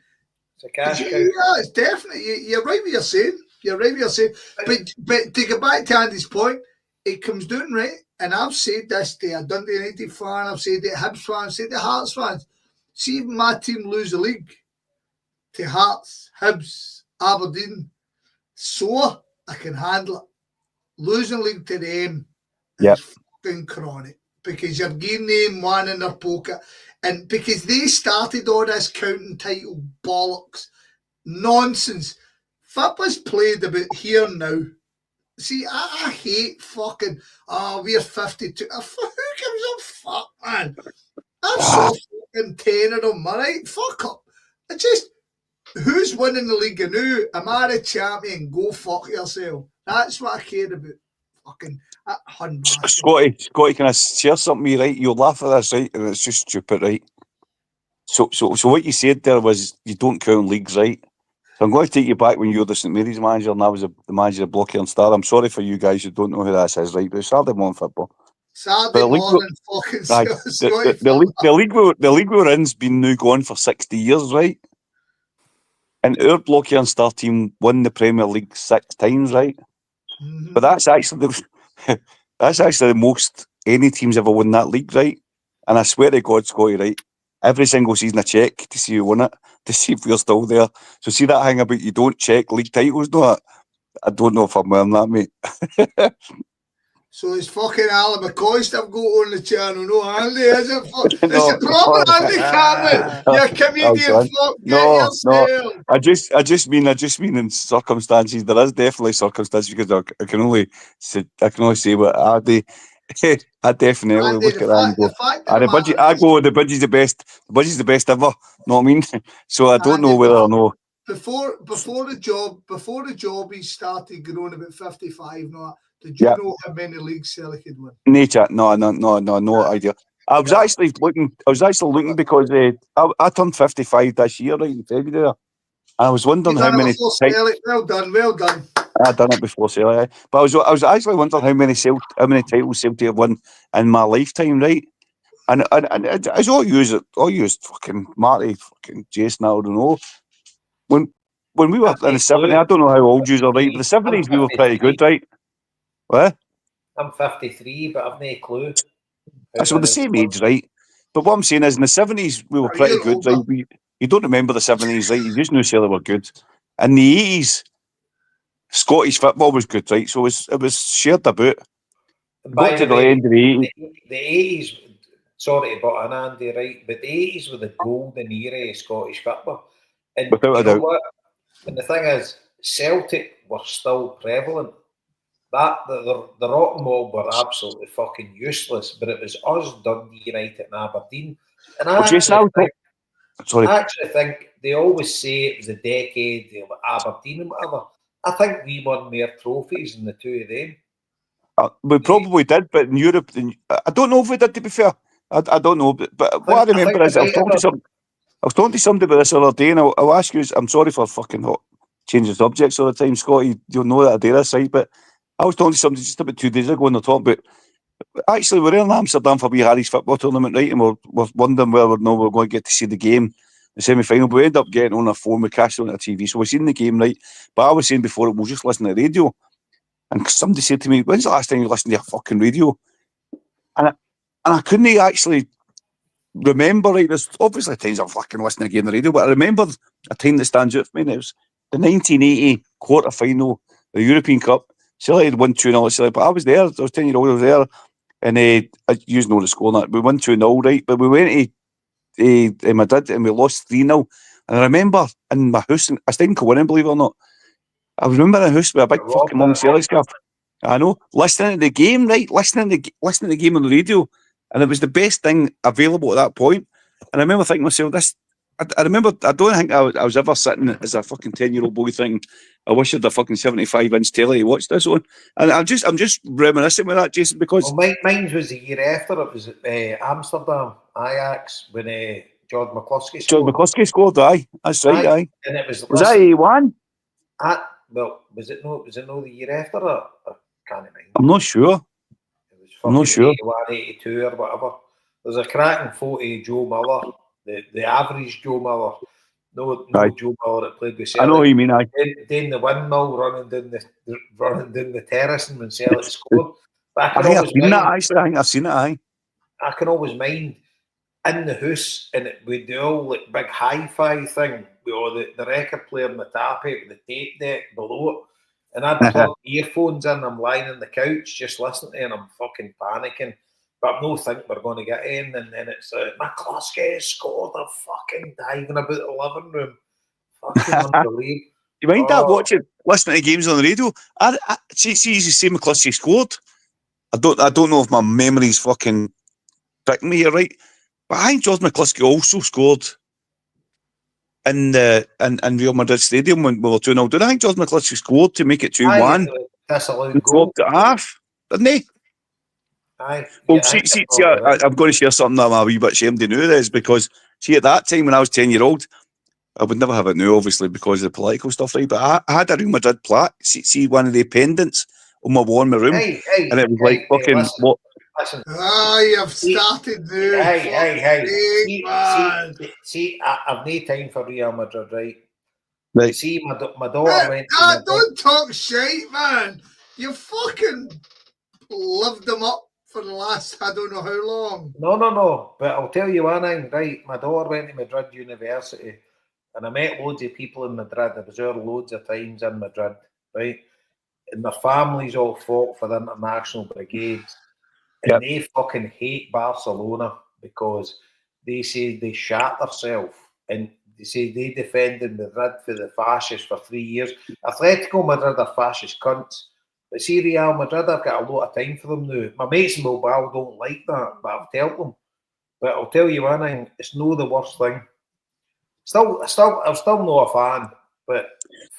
Speaker 1: It's a cash cow.
Speaker 2: Yeah, it's definitely. You're right what you're saying. But to get back to Andy's point, it comes down, right? And I've said this to a Dundee United fan, I've said it to Hibs fans, I've said it to Hearts fans. See if my team lose the league to Hearts, Hibs, Aberdeen, so I can handle it. Losing the league to them is fucking chronic because you're giving them one in their pocket. And because they started all this counting title bollocks, nonsense. Football's played about here now. See, I hate fucking, we're 52. Who gives a fuck, man? I'm so fucking 10 of them, alright? Fuck up. Who's winning the league now? Am I the champion? Go fuck yourself. That's what I care about. Fucking
Speaker 4: Scotty, can I share something with you, right? You'll laugh at this, right? And it's just stupid, right? So what you said there was you don't count leagues, right? So I'm going to take you back when you were the St Mary's manager and I was the manager of Blocky and Star. I'm sorry for you guys who don't know who that is, right? But it's Saturday morning football.
Speaker 2: Saturday morning fucking
Speaker 4: the league we're in's been now gone for 60 years, right? And our Blocky and Star team won the Premier League 6 times, right? Mm-hmm. But that's actually the most any team's ever won that league, right? And I swear to God, Scotty, right? Every single season I check to see who won it, to see if we're still there. So see that thing about you don't check league titles, no? I don't know if I'm wearing that, mate.
Speaker 2: So it's fucking Alan McCoy stuff go on the channel, no Andy, is it? It's
Speaker 4: No,
Speaker 2: a proper
Speaker 4: no.
Speaker 2: Andy Cameron. You comedian
Speaker 4: done.
Speaker 2: fuck, get
Speaker 4: No, no.
Speaker 2: yourself.
Speaker 4: I just mean in circumstances. There is definitely circumstances because I can only say what I do. I definitely
Speaker 2: Andy,
Speaker 4: look at that and go,
Speaker 2: the fact of the
Speaker 4: the budget. I
Speaker 2: matter is,
Speaker 4: go, the budget's the best. The budget's the best ever. Know what I mean? So I don't know
Speaker 2: Andy,
Speaker 4: whether or no.
Speaker 2: before the job he started growing about 55 now, did you
Speaker 4: Yeah.
Speaker 2: know how many leagues Celtic had won?
Speaker 4: Nature, no idea. I was actually looking because I turned 55 this year, right in February. And I was wondering
Speaker 2: You
Speaker 4: how
Speaker 2: done it
Speaker 4: many.
Speaker 2: before Celtic. Well done.
Speaker 4: I'd done it before Celtic, but I was actually wondering how many titles Celtic have won in my lifetime, right? And it's all used fucking Marrty, fucking Jason, I don't know. When we were in the 70s, I don't know how old you are, right? But the 70s we were pretty good, right? What?
Speaker 1: I'm 53, but I've no clue.
Speaker 4: So we're the same age, right? But what I'm saying is, in the 70s, we were
Speaker 2: A
Speaker 4: pretty
Speaker 2: year
Speaker 4: good,
Speaker 2: older.
Speaker 4: right? You don't remember the 70s, right? You just knew Celtic were good. In the 80s, Scottish football was good, right? So it was shared about. Got to the end of the 80s.
Speaker 1: The 80s, sorry to butt in, Andy, right? But the 80s were the golden era of Scottish football. And
Speaker 4: Without a
Speaker 1: you know
Speaker 4: doubt.
Speaker 1: what? And the thing is, Celtic were still prevalent. The Rotten Mob were absolutely fucking useless, but it was us, Dundee United and Aberdeen. And I actually think they always say it was a decade of Aberdeen and whatever. I think we won more trophies than the two of them.
Speaker 4: We probably did, but in Europe, I don't know if we did, to be fair. I don't know, but what I remember is I was talking to somebody about this other day, and I'll ask you, I'm sorry for fucking changing subjects all the time, Scotty, you'll know that I do this, right? But I was talking to somebody just about 2 days ago, and they're talking about, actually, we're in Amsterdam for wee Harry's football tournament, right? And we're wondering whether we're going to get to see the game, the semi-final, but we ended up getting on our phone, we cashed it on our TV, so we've seen the game, right? But I was saying before, we'll just listen to the radio. And somebody said to me, when's the last time you listened to a fucking radio? And I couldn't actually remember, right? There's obviously times I've fucking listened to a game on the radio, but I remember a time that stands out for me, and it was the 1980 quarter-final, the European Cup. Celtic had won 2-0, but I was there, I was 10 years old, I was there, and you know the score, that we won 2-0, right? But we went to Madrid and we lost 3-0. And I remember in my house, I stayed in Kuhn, believe it or not, I remember in a house with a big fucking long Celtic scarf. I know, listening to the game, right? Listening to the game on the radio, and it was the best thing available at that point. And I remember thinking to myself, I remember, I don't think I was ever sitting as a fucking 10-year-old boy thinking, I wish I had a fucking 75-inch telly to watch this on. And I'm just reminiscing with that, Jason, because
Speaker 1: mine was the year after. It was Amsterdam, Ajax, when George McCluskey scored.
Speaker 4: George McCluskey scored, aye. That's right, aye.
Speaker 1: And it was
Speaker 4: that 81?
Speaker 1: Well, was it no the year after? I can't remember.
Speaker 4: I'm not sure.
Speaker 1: It was fucking 81, 82 or whatever. There's a cracking photo of Joe Miller, the average Joe Miller. No Joe Miller that played with Celtic.
Speaker 4: I know what you mean, aye.
Speaker 1: Then the windmill running down the terrace and when Celtic scored. But
Speaker 4: I think I've seen that, actually. I think I've seen it, aye.
Speaker 1: I can always mind in the house and with the old like big hi-fi thing with all the record player in the top with the tape deck below it, and I'd plug earphones in, I'm lying on the couch just listening to it and I'm fucking panicking, but I don't think we're going to get in, and then it's McCluskey scored a fucking diving about the living room. Fucking unbelievable.
Speaker 4: You mind that listening to games on the radio? See, you say McCluskey scored. I don't know if my memory's fucking picking me here, right? But I think George McCluskey also scored in Real Madrid Stadium when we were 2-0. Did I think George McCluskey scored to make it 2-1?
Speaker 1: That's a loud
Speaker 4: goal. Dropped it half, didn't he?
Speaker 1: Aye.
Speaker 4: Well, see, I'm going to share something that I'm a wee bit ashamed to know is because, see, at that time when I was 10-year-old, I would never have it now, obviously, because of the political stuff, right? But I had a Real Madrid plaque, see one of the pendants on my wall in my room, and it was like fucking what?
Speaker 1: Listen.
Speaker 2: You've started now.
Speaker 1: Hey. See, I've no time for Real Madrid, right?
Speaker 4: Right.
Speaker 1: See, my daughter went to Madrid.
Speaker 2: Don't talk shite, man. You fucking lived them up for the last, I don't know how long.
Speaker 1: No. But I'll tell you one thing, right? My daughter went to Madrid University, and I met loads of people in Madrid. I was there loads of times in Madrid, right? and their families all fought for the international brigades. And they fucking hate Barcelona because they say they shat themselves. And they say they defended Madrid for the fascists for 3 years. Atletico Madrid are fascist cunts. But see, Real Madrid, I've got a lot of time for them now. My mates in Bilbao don't like that, but I've told them. But I'll tell you one thing, it's no the worst thing. I'm still not a fan, but...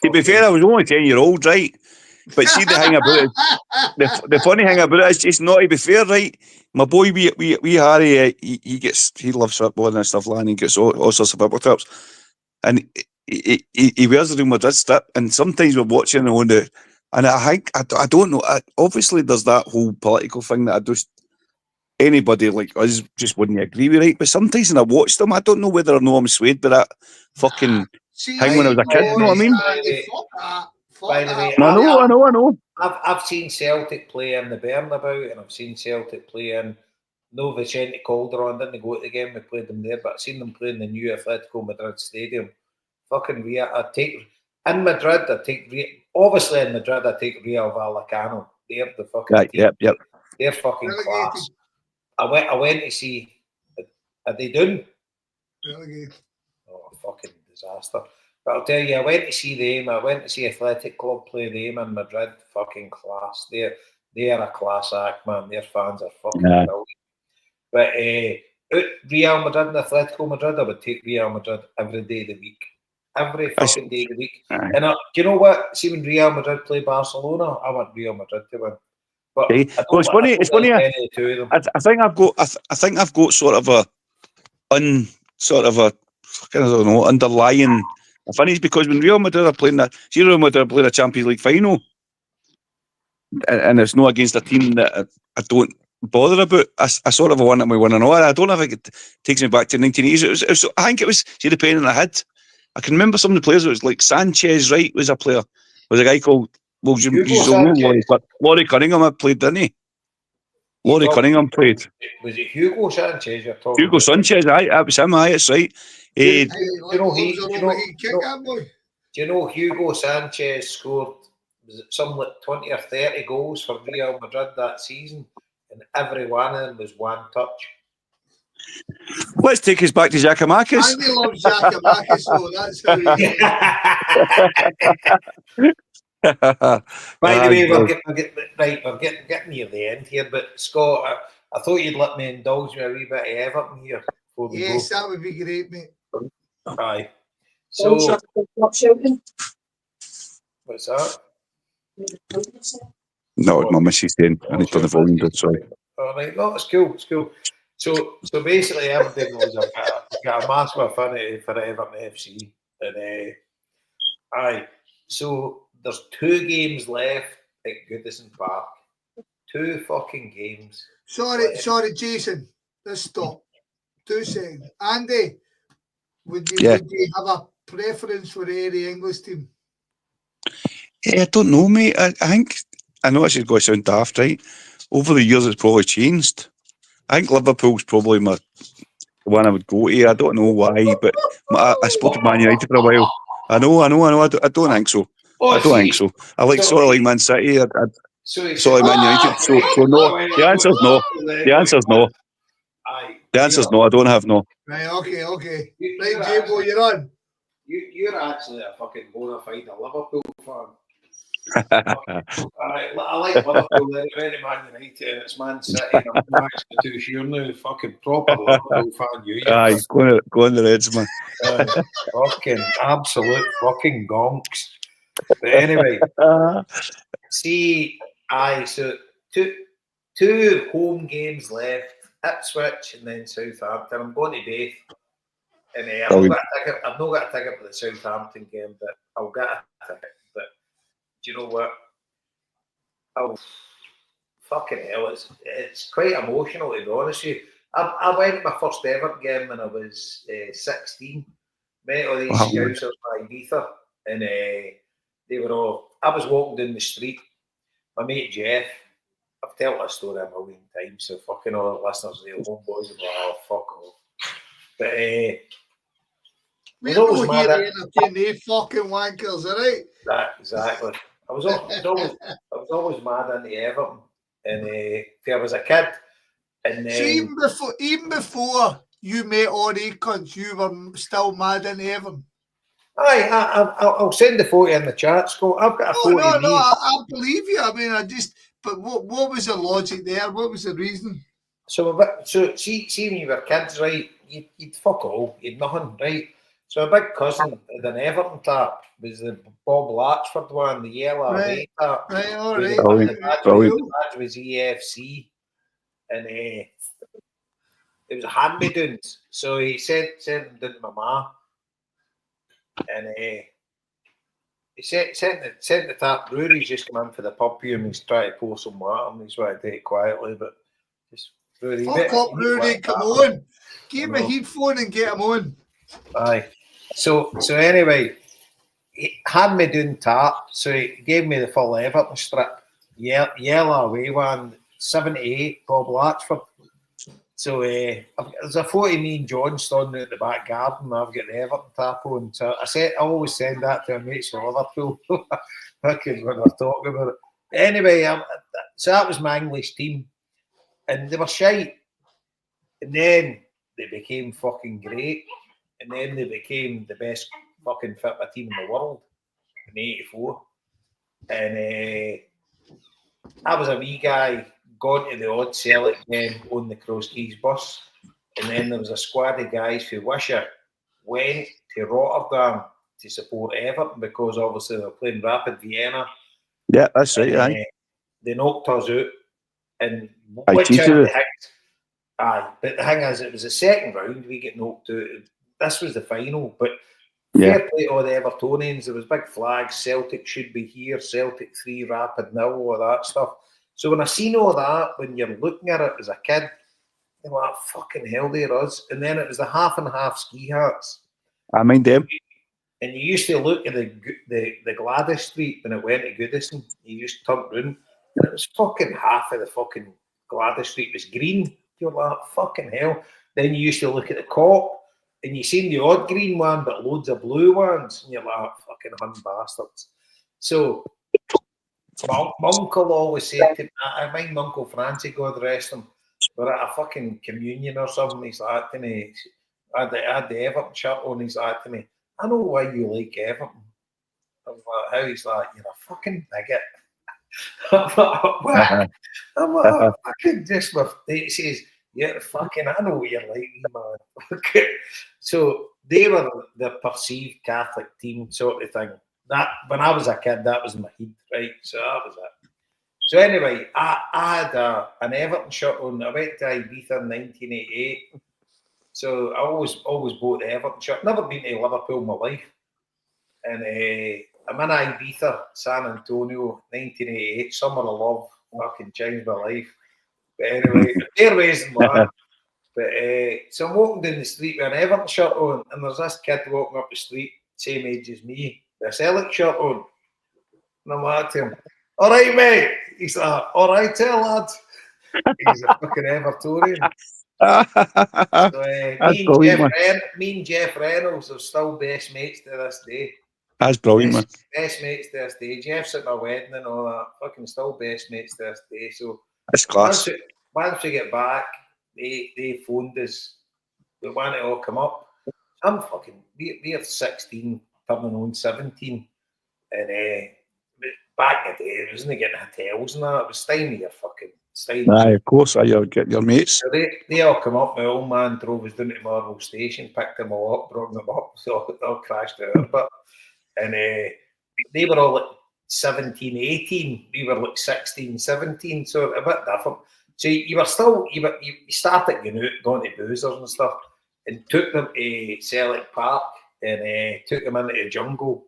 Speaker 4: To be fair, I was only 10-year-old, right? But see, the thing about it, the funny thing about it is, just not to be fair, right? My boy, we Harry, he loves football and stuff like that, and he gets all sorts of football tips. And he wears the Real Madrid strip, and sometimes we're watching on the... And I think, I don't know, obviously there's that whole political thing that I just... Anybody like us just wouldn't agree with, right? But sometimes when I watch them, I don't know whether or not I'm swayed by that fucking thing when I was a kid, you know what I mean?
Speaker 1: By the way,
Speaker 4: I know.
Speaker 1: I've seen Celtic play in the Bernabeu, and I've seen Celtic play in... No, Vicente Calderon didn't go to the game, we played them there, but I've seen them play in the new Atletico Madrid stadium. Fucking Real, in Madrid, obviously in Madrid, I take Real Vallecano. They're the fucking team.
Speaker 4: Yep.
Speaker 1: They're fucking class. I went to see... Are they done?
Speaker 2: Relegated.
Speaker 1: Oh, fucking disaster. But I'll tell you, I went to see them. I went to see Athletic Club play them in Madrid. Fucking class. They're a class act, man. Their fans are fucking brilliant. But Real Madrid and Atletico Madrid, I would take Real Madrid every day of the week. Every fucking day of the week. And do you know what? See, when Real Madrid play Barcelona, I want Real Madrid to win. But
Speaker 4: it's funny. I think I've got sort of a I don't know, underlying. I think it's because when Real Madrid are playing Real Madrid are playing a Champions League final, and it's not against a team that I don't bother about. I sort of want them to win an all. I don't know if it takes me back to 1980s. I think it was, see the pain in the head. I can remember some of the players. It was like Sanchez, right? Was a player. Was a guy called Laurie Cunningham had played, didn't he? Laurie Cunningham played.
Speaker 1: Was it Hugo Sanchez you're talking
Speaker 4: Hugo
Speaker 1: about?
Speaker 4: Sanchez, that was him, it's right.
Speaker 1: Do you know Hugo Sanchez scored, was it something like 20 or 30 goals for Real Madrid that season, and every one of them was one touch?
Speaker 4: Let's take us back to Giacomakis.
Speaker 2: Andy loves Giacomakis, so that's how he
Speaker 1: By the way, we're getting near the end here, but Scott, I thought you'd let me indulge me a wee bit of Everton here before we go.
Speaker 2: that would be great, mate.
Speaker 1: Aye. So, what's that?
Speaker 4: No, my missus saying I need to turn the volume down, sorry.
Speaker 1: All right, no, it's cool. So basically, everything was I've got a massive affinity for Everton FC, and so there's 2 games left at Goodison Park. 2 fucking games.
Speaker 2: Sorry, Jason. Let's stop. 2 seconds. Andy, would you have a preference for any English team?
Speaker 4: I don't know, mate. I think, I know this is going to sound daft, right? Over the years, it's probably changed. I think Liverpool's probably the one I would go to. I don't know why, but I supported Man United for a while. I know. I don't think so. I don't think so. I like sort of like Man City. Sort of like Man United. So no. The answer's no. The answer's no. The answer's no. I don't have no.
Speaker 2: Right. Okay. Right, Jaybo, you're on.
Speaker 1: You're actually a fucking bona fide Liverpool fan. I like Liverpool. They're Man United and it's Man City. And I'm actually too sure now. Fucking proper Liverpool fan. You.
Speaker 4: Aye, go on the Reds, man.
Speaker 1: Fucking absolute fucking gonks. But anyway, so two home games left. Ipswich and then Southampton. I'm going to Bath. And I've not got a ticket for the Southampton game, but I'll get a ticket. But do you know what? Oh, fucking hell! It's quite emotional, to be honest with you. I went to my first ever game when I was 16. Met all these scousers by Ibiza, and they were all. I was walking down the street. My mate Jeff. I've told that story a million times, so fucking all the listeners, the Homebhoys, are like, oh, fuck off. But
Speaker 2: we're not here to entertain they fucking wankers, alright?
Speaker 1: Exactly. I was always mad into Everton, and if I was a kid, and
Speaker 2: So even before you met all the cunts, you were still mad in Everton.
Speaker 1: Aye, I'll send the photo in the chat, Scott. I've got a photo of me.
Speaker 2: I believe you. I mean, but what was the logic there? What was the reason?
Speaker 1: So see when you were kids, right? You'd fuck all, you'd nothing, right? So a big cousin of an Everton tap was the Bob Latchford one, the yellow away tap.
Speaker 2: Right, all
Speaker 1: With
Speaker 2: right.
Speaker 1: The badge was EFC, and it was a hand-me-downs. So he sent them down to my ma, and he sent the tap. Rory's just come in for the pub here, and he's trying to pour some water, and he's trying to do it quietly, but just Rory.
Speaker 2: Fuck up, Rory! Come on, give him a headphone and get him on.
Speaker 1: Aye. So anyway, he had me doing tap, so he gave me the full Everton strip. Yellow away one, 78, Bob Latchford. So there's a photo of me and John standing at the back garden. I've got the Everton tap on. So I always send that to my mates from Liverpool. When we're talking about it. Anyway, so that was my English team. And they were shite. And then they became fucking great. And then they became the best fucking football team in the world in '84. And I was a wee guy, gone to the odd Celtic game on the Cross Keys bus. And then there was a squad of guys who went to Rotterdam to support Everton because obviously they were playing Rapid Vienna.
Speaker 4: Yeah, that's right. Aye.
Speaker 1: They knocked us out. And
Speaker 4: but the
Speaker 1: thing is, it was the second round, we get knocked out. This was the final, but fair play to all the Evertonians. There was big flags. Celtic should be here. Celtic 3, Rapid 0, all that stuff. So when I seen all that, when you're looking at it as a kid, you're like, fucking hell, there is. And then it was the half and half ski hats.
Speaker 4: I mind them.
Speaker 1: And you used to look at the Gladys Street when it went to Goodison. You used to turn round, and it was fucking half of the fucking Gladys Street was green. You're like, fucking hell. Then you used to look at the Cop, and you seen the odd green one, but loads of blue ones, and you're like, fucking hun bastards. So my uncle always said to me, I mind my Uncle Francie, God rest him, we're at a fucking communion or something, he's like to me, I had the Everton shirt on, he's like to me, I know why you like Everton. I was like, how? He's like, you're a fucking bigot. I'm like, fucking just with, he says, yeah, fucking, I know what you're like, man. So they were the perceived Catholic team sort of thing. That when I was a kid, that was in my head, right? So that was it. So anyway, I had an Everton shirt on. I went to Ibiza in 1988. So I always bought the Everton shirt. Never been to Liverpool in my life. And I'm in Ibiza, San Antonio, 1988. Summer of love, fucking changed my life. But anyway, airways and that. But so I'm walking down the street with an Everton shirt on, and there's this kid walking up the street, same age as me, with a Celtic shirt on. And I'm like to him, all right, mate. He's like, all right, lad. He's a fucking Evertonian. So me and Jeff Reynolds are still best mates to this day.
Speaker 4: That's brilliant, man.
Speaker 1: Best mates to this day. Jeff's at my wedding and all that. Fucking still best mates to this day. So
Speaker 4: that's class.
Speaker 1: Once we get back, they phoned us. We want to all come up. I'm fucking. We're 16, turning on 17, and back in the day, it wasn't getting hotels and that. It was staying with your fucking.
Speaker 4: Aye, of course. You'll get your mates.
Speaker 1: So they all come up. My old man drove us down to Marvel Station, picked them all up, brought them up. So they all crashed out. But and they were all like 17, 18. We were like 16, 17. So a bit different. So you were still you started going to boozers and stuff, and took them to Celtic Park and took them into the jungle.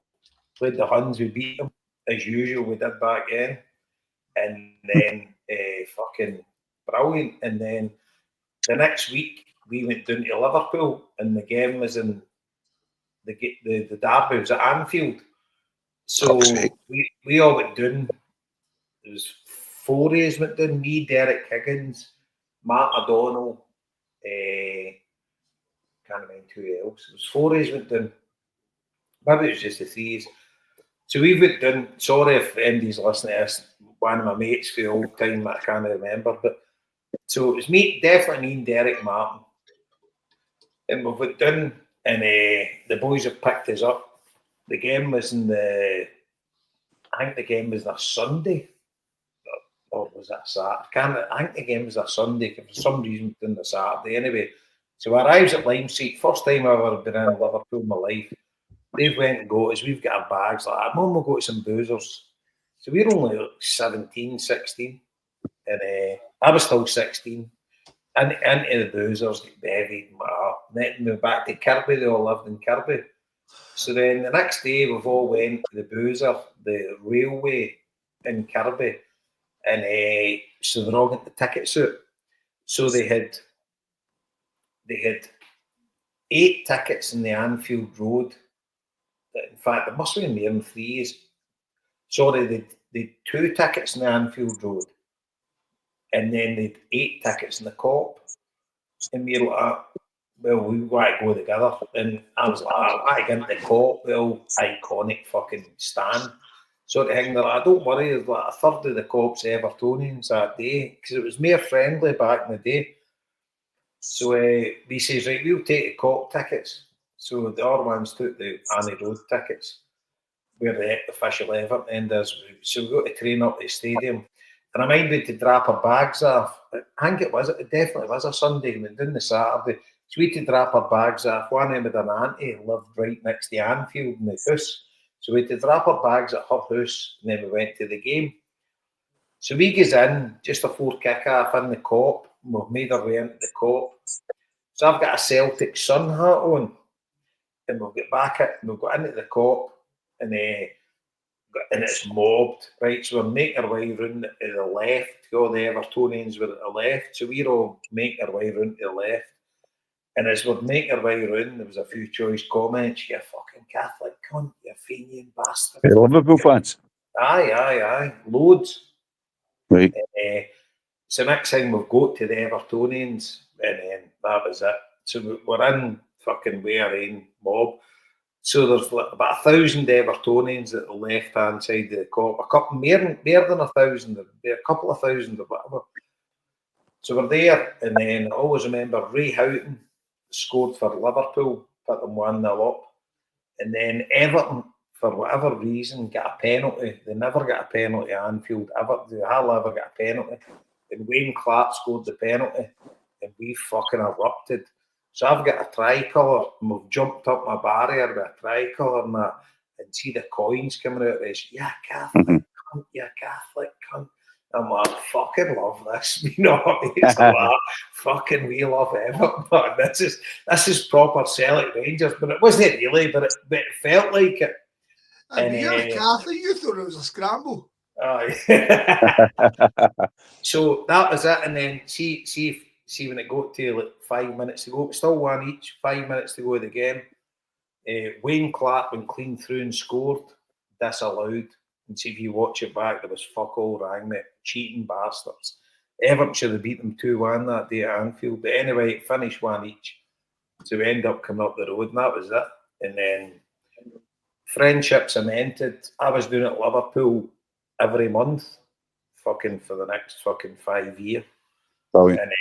Speaker 1: Played the Huns. We beat them as usual. We did back then, and then. Fucking brilliant. And then the next week we went down to Liverpool, and the game was in the derby was at Anfield. So we all went down. There was 4 days went down. Me, Derek Higgins, Matt O'Donnell, can't remember who else. It was 4 days went down. Maybe it was just the 3s. So we've done, sorry if MD's listening to this, one of my mates for the old time that I can't remember, but so it was me, definitely me and Derek Martin. And we've done, and the boys have picked us up. The game was I think the game was a Sunday, or was it a Saturday? I think the game was a Sunday, for some reason it was a Saturday anyway. So I arrives at Lime Street, first time I've ever been in Liverpool in my life. They've went and got us, we've got our bags like that. Mum will go to some boozers. So we're only like 17, 16. And I was still 16. And into the boozers, get bevied and whatever. Then moved back to Kirby, they all lived in Kirby. So then the next day we've all went to the boozer, the railway in Kirby. And so they're all getting the tickets out. So they had 8 tickets in the Anfield Road. In fact, there must have been more than 3. Sorry, they'd 2 tickets in the Anfield Road. And then they'd 8 tickets in the Cop. And we were like, well, we want to go together. And I was like, I get into the Cop, well, iconic fucking stand. Sort of thing. They're like, don't worry, there's like a third of the Cop's Evertonians that day. Because it was more friendly back in the day. So we says, right, we'll take the Cop tickets. So the other ones took the Annie Road tickets, where the official Everton end is. So we got to train up at the stadium. And I minded to drop our bags off. I think it definitely was a Sunday, and then the Saturday. So we had to drop our bags off. One of them with an auntie lived right next to Anfield in the house. So we had to drop our bags at her house, and then we went to the game. So we goes in, just before kick-off in the Cop. We've made our way into the Cop. So I've got a Celtic sun hat on. And we'll get back at, we'll go into the Cop, and it's mobbed, right? So we're making our way round to the left. All the Evertonians were at the left, so we're all making our way round to the left. And as we're making our way round, there was a few choice comments. You fucking Catholic cunt, you Fenian bastard.
Speaker 4: Hey, Liverpool fans.
Speaker 1: Aye, loads.
Speaker 4: Right.
Speaker 1: So next time we've got to the Evertonians, and then that was it. So we're in fucking Wayne mob. So there's like about 1,000 Evertonians at the left-hand side of the Cop. A couple more than 1,000, a couple of thousand or whatever. So we're there, and then I always remember Ray Houghton scored for Liverpool, put them 1-0 up. And then Everton, for whatever reason, got a penalty. They never got a penalty at Anfield. They hardly ever got a penalty. And Wayne Clark scored the penalty, and we fucking erupted. So I've got a tricolour, and we've jumped up my barrier with a tricolour and that, and see the coins coming out of this. Yeah, Catholic cunt, yeah, Catholic cunt. I'm like, fucking love this. You know what I mean? It's like, fucking we love Everton. But this is proper Celtic Rangers, but it wasn't really, but it felt like it.
Speaker 2: And you're a Catholic, you thought it was a scramble.
Speaker 1: So that was it, and then see when it got to like 5 minutes to go, still one each, 5 minutes to go of the game. Wayne Clark went clean through and scored, disallowed. And see if you watch it back, there was fuck all wrong with cheating bastards. Everton should have beat them 2-1 that day at Anfield. But anyway, it finished one each. So we ended up coming up the road, and that was it. And then friendship cemented. I was doing it at Liverpool every month, fucking for the next fucking 5 years. Oh, yeah. And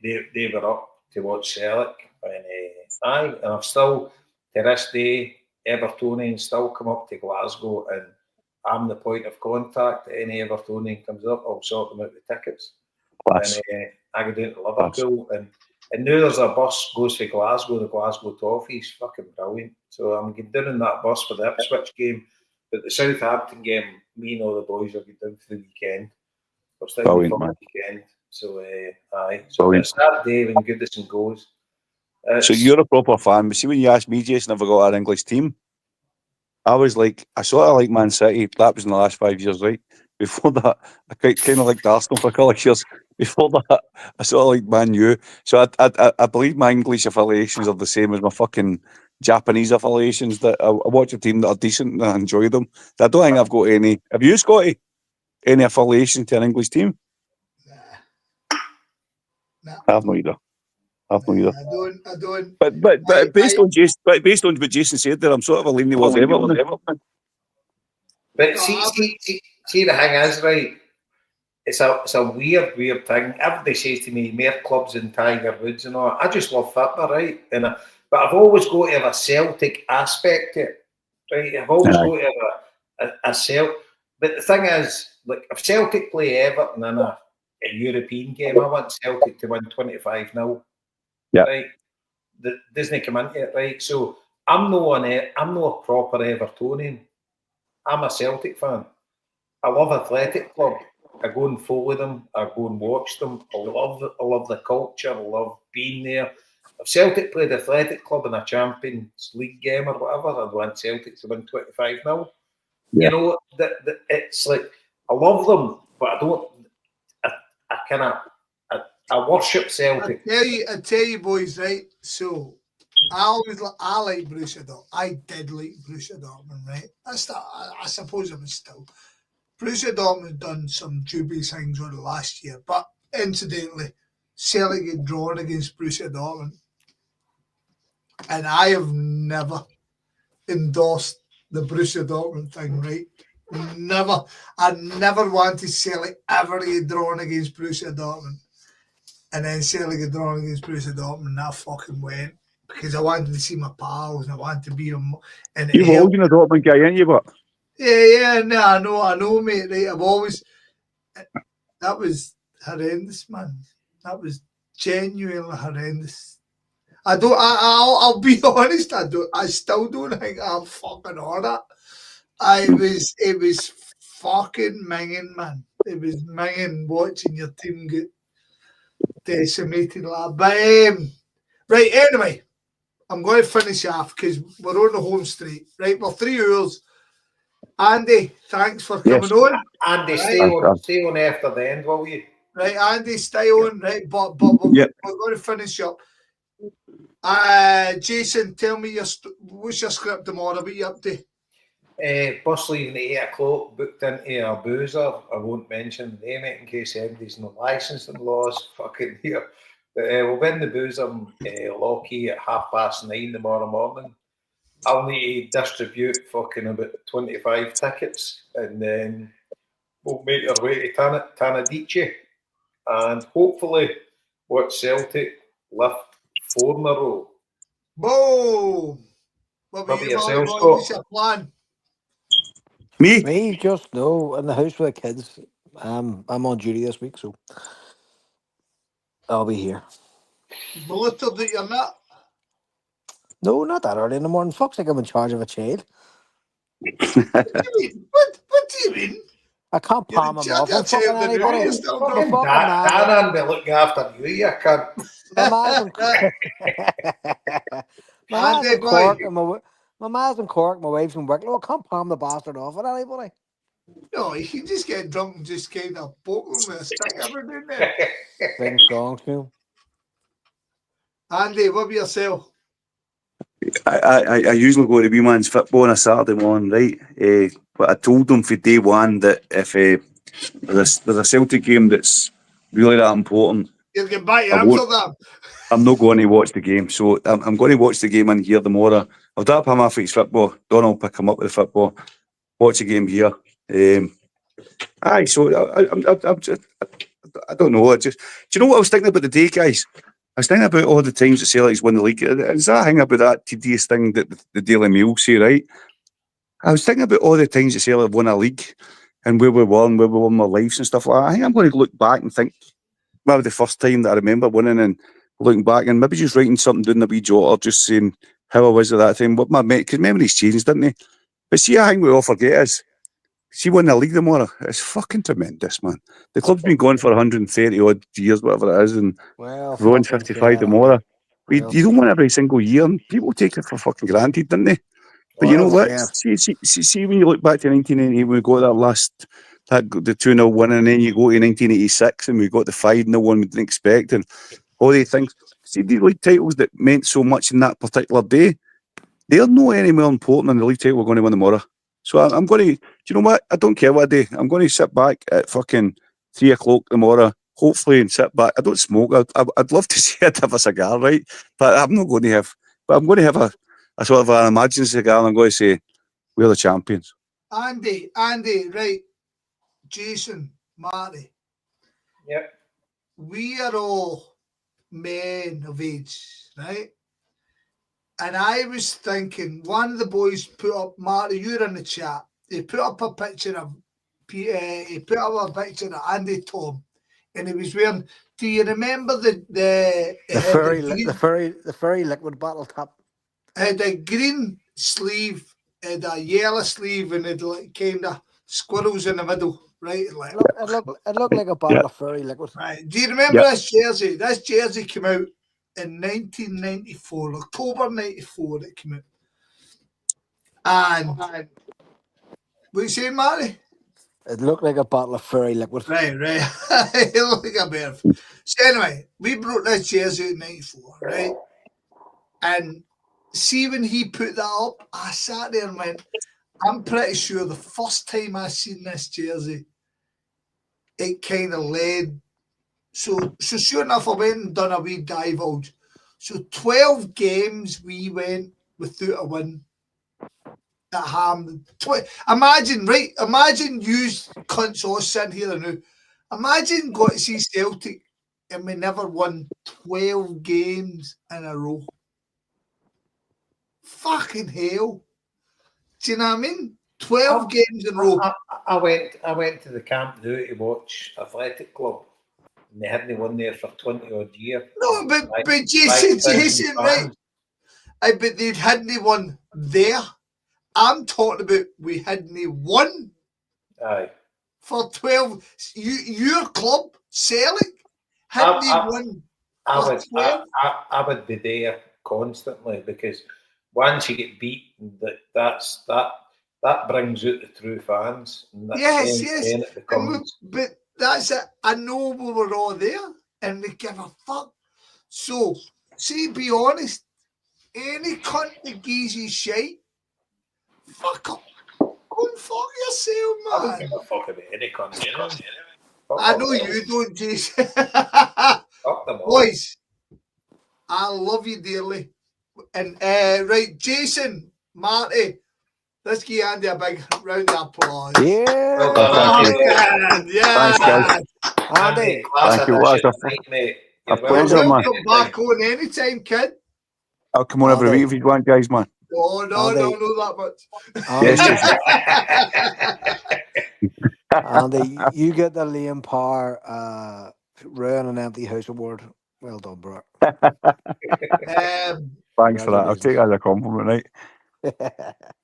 Speaker 1: they were up to watch Celtic. And I've still, to this day, Evertonians still come up to Glasgow, and I'm the point of contact. Any Evertonian comes up, I'll sort them out the tickets. Class. And I go down to Liverpool, and now there's a bus goes for Glasgow, the Glasgow Toffees, fucking brilliant. So I'm getting down in that bus for the Ipswich game, but the Southampton game, me and all the boys are getting down for the weekend. We're still going for the weekend. So so it's that day when Goodison goes.
Speaker 4: So you're a proper fan, but see when you asked me, Jason, have I got our English team? I was like, I sort of like Man City. That was in the last 5 years, right? Before that, I kind of liked Arsenal for a couple of years. Before that, I sort of liked Man U. So I believe my English affiliations are the same as my fucking Japanese affiliations. That I watch a team that are decent and I enjoy them. I don't think I've got any. Have you, Scotty, any affiliation to an English team?
Speaker 2: Nah.
Speaker 4: I have no either. I
Speaker 2: don't.
Speaker 4: But based on what Jason said there, I'm sort of a leaning towards Everton.
Speaker 1: But see, the thing is, right, it's a weird thing. Everybody says to me, more clubs than Tiger Woods and all. I just love football, right? But I've always got to have a Celtic aspect to it, right? I've always got to have a Celtic. But the thing is, like, if Celtic play Everton in a European game, I want Celtic to win 25-0.
Speaker 4: Yeah.
Speaker 1: Right? That doesn't come into it, right? So I'm not a proper Evertonian. I'm a Celtic fan. I love Athletic Club. I go and follow them. I go and watch them. I love the culture. I love being there. If Celtic played Athletic Club in a Champions League game or whatever, I'd want Celtic to win 25-0.
Speaker 4: Yeah.
Speaker 1: You know, it's like, I love them, but I don't. I worship Celtic.
Speaker 2: I tell you, boys, right? So I like Borussia Dortmund. I did like Borussia Dortmund, right? I suppose I was still. Borussia Dortmund done some dubious things over the last year, but incidentally, Celtic had drawn against Borussia Dortmund, and I have never endorsed the Borussia Dortmund thing, right? Never. I never wanted Celtic ever to get drawn against Borussia Dortmund. And then Celtic had drawn against Borussia Dortmund, and I fucking went because I wanted to see my pals and I wanted to be them. And
Speaker 4: You've always been a Dortmund guy, ain't you? But
Speaker 2: no, I know, mate. Right? I've always. That was horrendous, man. That was genuinely horrendous. I'll be honest. I still don't think I'm fucking on that. It was fucking minging, man. It was minging watching your team get decimated, lad. But right, anyway, I'm going to finish off because we're on the home straight. Right, we're 3 hours. Andy, thanks for coming on.
Speaker 1: Andy, stay on after the end, will you?
Speaker 2: Right, Andy, stay on. Right, but we're going to finish up. Jason, tell me what's your script tomorrow? What are you up to?
Speaker 1: Bus leaving at 8 o'clock, booked into a boozer. I won't mention the name in case anybody's not licensed and laws fucking here. But we'll be in the boozer Lockheed at 9:30 tomorrow morning. I'll need to distribute fucking about 25 tickets, and then we'll make our way to Tanadice and hopefully watch Celtic lift 4 in a row.
Speaker 2: Boom! What's your plan?
Speaker 3: Me, just no, in the house with the kids. I'm on duty this week, so I'll be here.
Speaker 2: Belittled that you're not?
Speaker 3: No, not that early in the morning. Fuck's like I'm in charge of a child.
Speaker 2: What do you mean? What do you mean?
Speaker 3: I can't palm him off on fucking anybody.
Speaker 1: Dan be looking after you, you can't.
Speaker 3: My dad's in Cork, and my ma's in Cork, my wife's in Wicklow. I can't palm the bastard off at anybody.
Speaker 2: No, you can just get drunk and just kind of poke him with a stick ever doing there.
Speaker 3: Sing songs to him.
Speaker 2: Andy, what about yourself?
Speaker 4: I usually go to B-Man's football on a Saturday morning, right? But I told them from day one that if there's a Celtic game that's really that important,
Speaker 2: you'll get back to Amsterdam.
Speaker 4: I'm not going to watch the game. So I'm going to watch the game in here tomorrow. I'll dap him off his football. Donald will pick him up with the football. Watch the game here. So I don't know. Do you know what I was thinking about the day, guys? I was thinking about all the times that Celtic's won the league. Is that thing about that tedious thing that the Daily Mail say, right? I was thinking about all the times that Celtic won a league and where we won our lives and stuff like that. I think I'm going to look back and think maybe the first time that I remember winning and looking back and maybe just writing something down in a wee jot or just saying how I was at that time. What my mate, because memories changed, didn't they? But see, I think we all forget is, see, winning the league tomorrow, it's fucking tremendous, man. The club's been going for 130 odd years, whatever it is, and we're on 55 tomorrow. You don't win every single year, and people take it for fucking granted, don't they? But you know what? Yeah. See, when you look back to 1988, we got the 2-0 win, and then you go to 1986, and we got the 5-0 one we didn't expect, and all these things. See, the league titles that meant so much in that particular day, they're not any more important than the league title we're going to win tomorrow. So I'm going to, do you know what? I don't care what I do. I'm going to sit back at fucking 3 o'clock tomorrow, hopefully, and sit back. I don't smoke. I'd love to see it have a cigar, right? But I'm not going to have, but I'm going to have a sort of an imaginary cigar, and I'm going to say, we're the champions.
Speaker 2: Andy, right. Jason, Marrty.
Speaker 1: Yep.
Speaker 2: We are all men of age, right? And I was thinking, one of the boys put up, Marrty, you're in the chat. He put up a picture of Andy Tom, and he was wearing. Do you remember the
Speaker 3: furry liquid bottle top?
Speaker 2: Had a green sleeve, had a yellow sleeve, and it like kind of squirrels in the middle, right? Like,
Speaker 3: It looked like a bottle of furry liquid.
Speaker 2: right. Do you remember this jersey? This jersey came out in 1994, October 94. It came out. And what you saying, Marrty?
Speaker 3: It looked like a bottle of furry liquid.
Speaker 2: Right. It looked like a bear. So anyway, we brought this jersey out in 94, right? And see, when he put that up, I sat there and went, I'm pretty sure the first time I seen this jersey, it kind of led. So sure enough, I went and done a wee divulge. So 12 games we went without a win at Hampden. Imagine you cunts all sitting here now. Imagine going to see Celtic and we never won 12 games in a row. Fucking hell. Do you know what I mean? 12 games in a row.
Speaker 1: I went to the Camp Nou to watch Athletic Club, and they hadn't won there for 20 odd years.
Speaker 2: No, but Jason, right? But they hadn't won there. I'm talking about we hadn't won.
Speaker 1: Aye.
Speaker 2: For 12. Your club, Celtic, hadn't won.
Speaker 1: I would be there constantly, because once you get beat, that brings out the true fans. And
Speaker 2: Yes.
Speaker 1: then it becomes...
Speaker 2: But that's it. I know we were all there and we give a fuck. So, see, be honest, any cunt that gives you shite, fuck up. Go and fuck yourself, man.
Speaker 1: I don't give a fuck about any cunt, you know?
Speaker 2: I know you don't, Jason.
Speaker 1: Fuck them all.
Speaker 2: Boys, I love you dearly. And right, Jason, Marrty, let's give Andy a big round of applause.
Speaker 3: Yeah.
Speaker 1: Well done.
Speaker 2: Yeah.
Speaker 4: Thanks, guys.
Speaker 3: Andy.
Speaker 1: Thank you.
Speaker 4: Mate. A
Speaker 2: Well,
Speaker 4: pleasure, man.
Speaker 2: come back on anytime, kid.
Speaker 4: I'll come on every week if you want, guys, man.
Speaker 2: No, that much.
Speaker 3: Andy, you get the Liam Parr Ruin an Empty House Award. Well done, bro.
Speaker 4: Thanks for that. I'll take that as a compliment, right?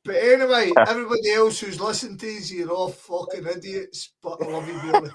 Speaker 2: But anyway, everybody else who's listening to these, you're all fucking idiots, but I love you dearly.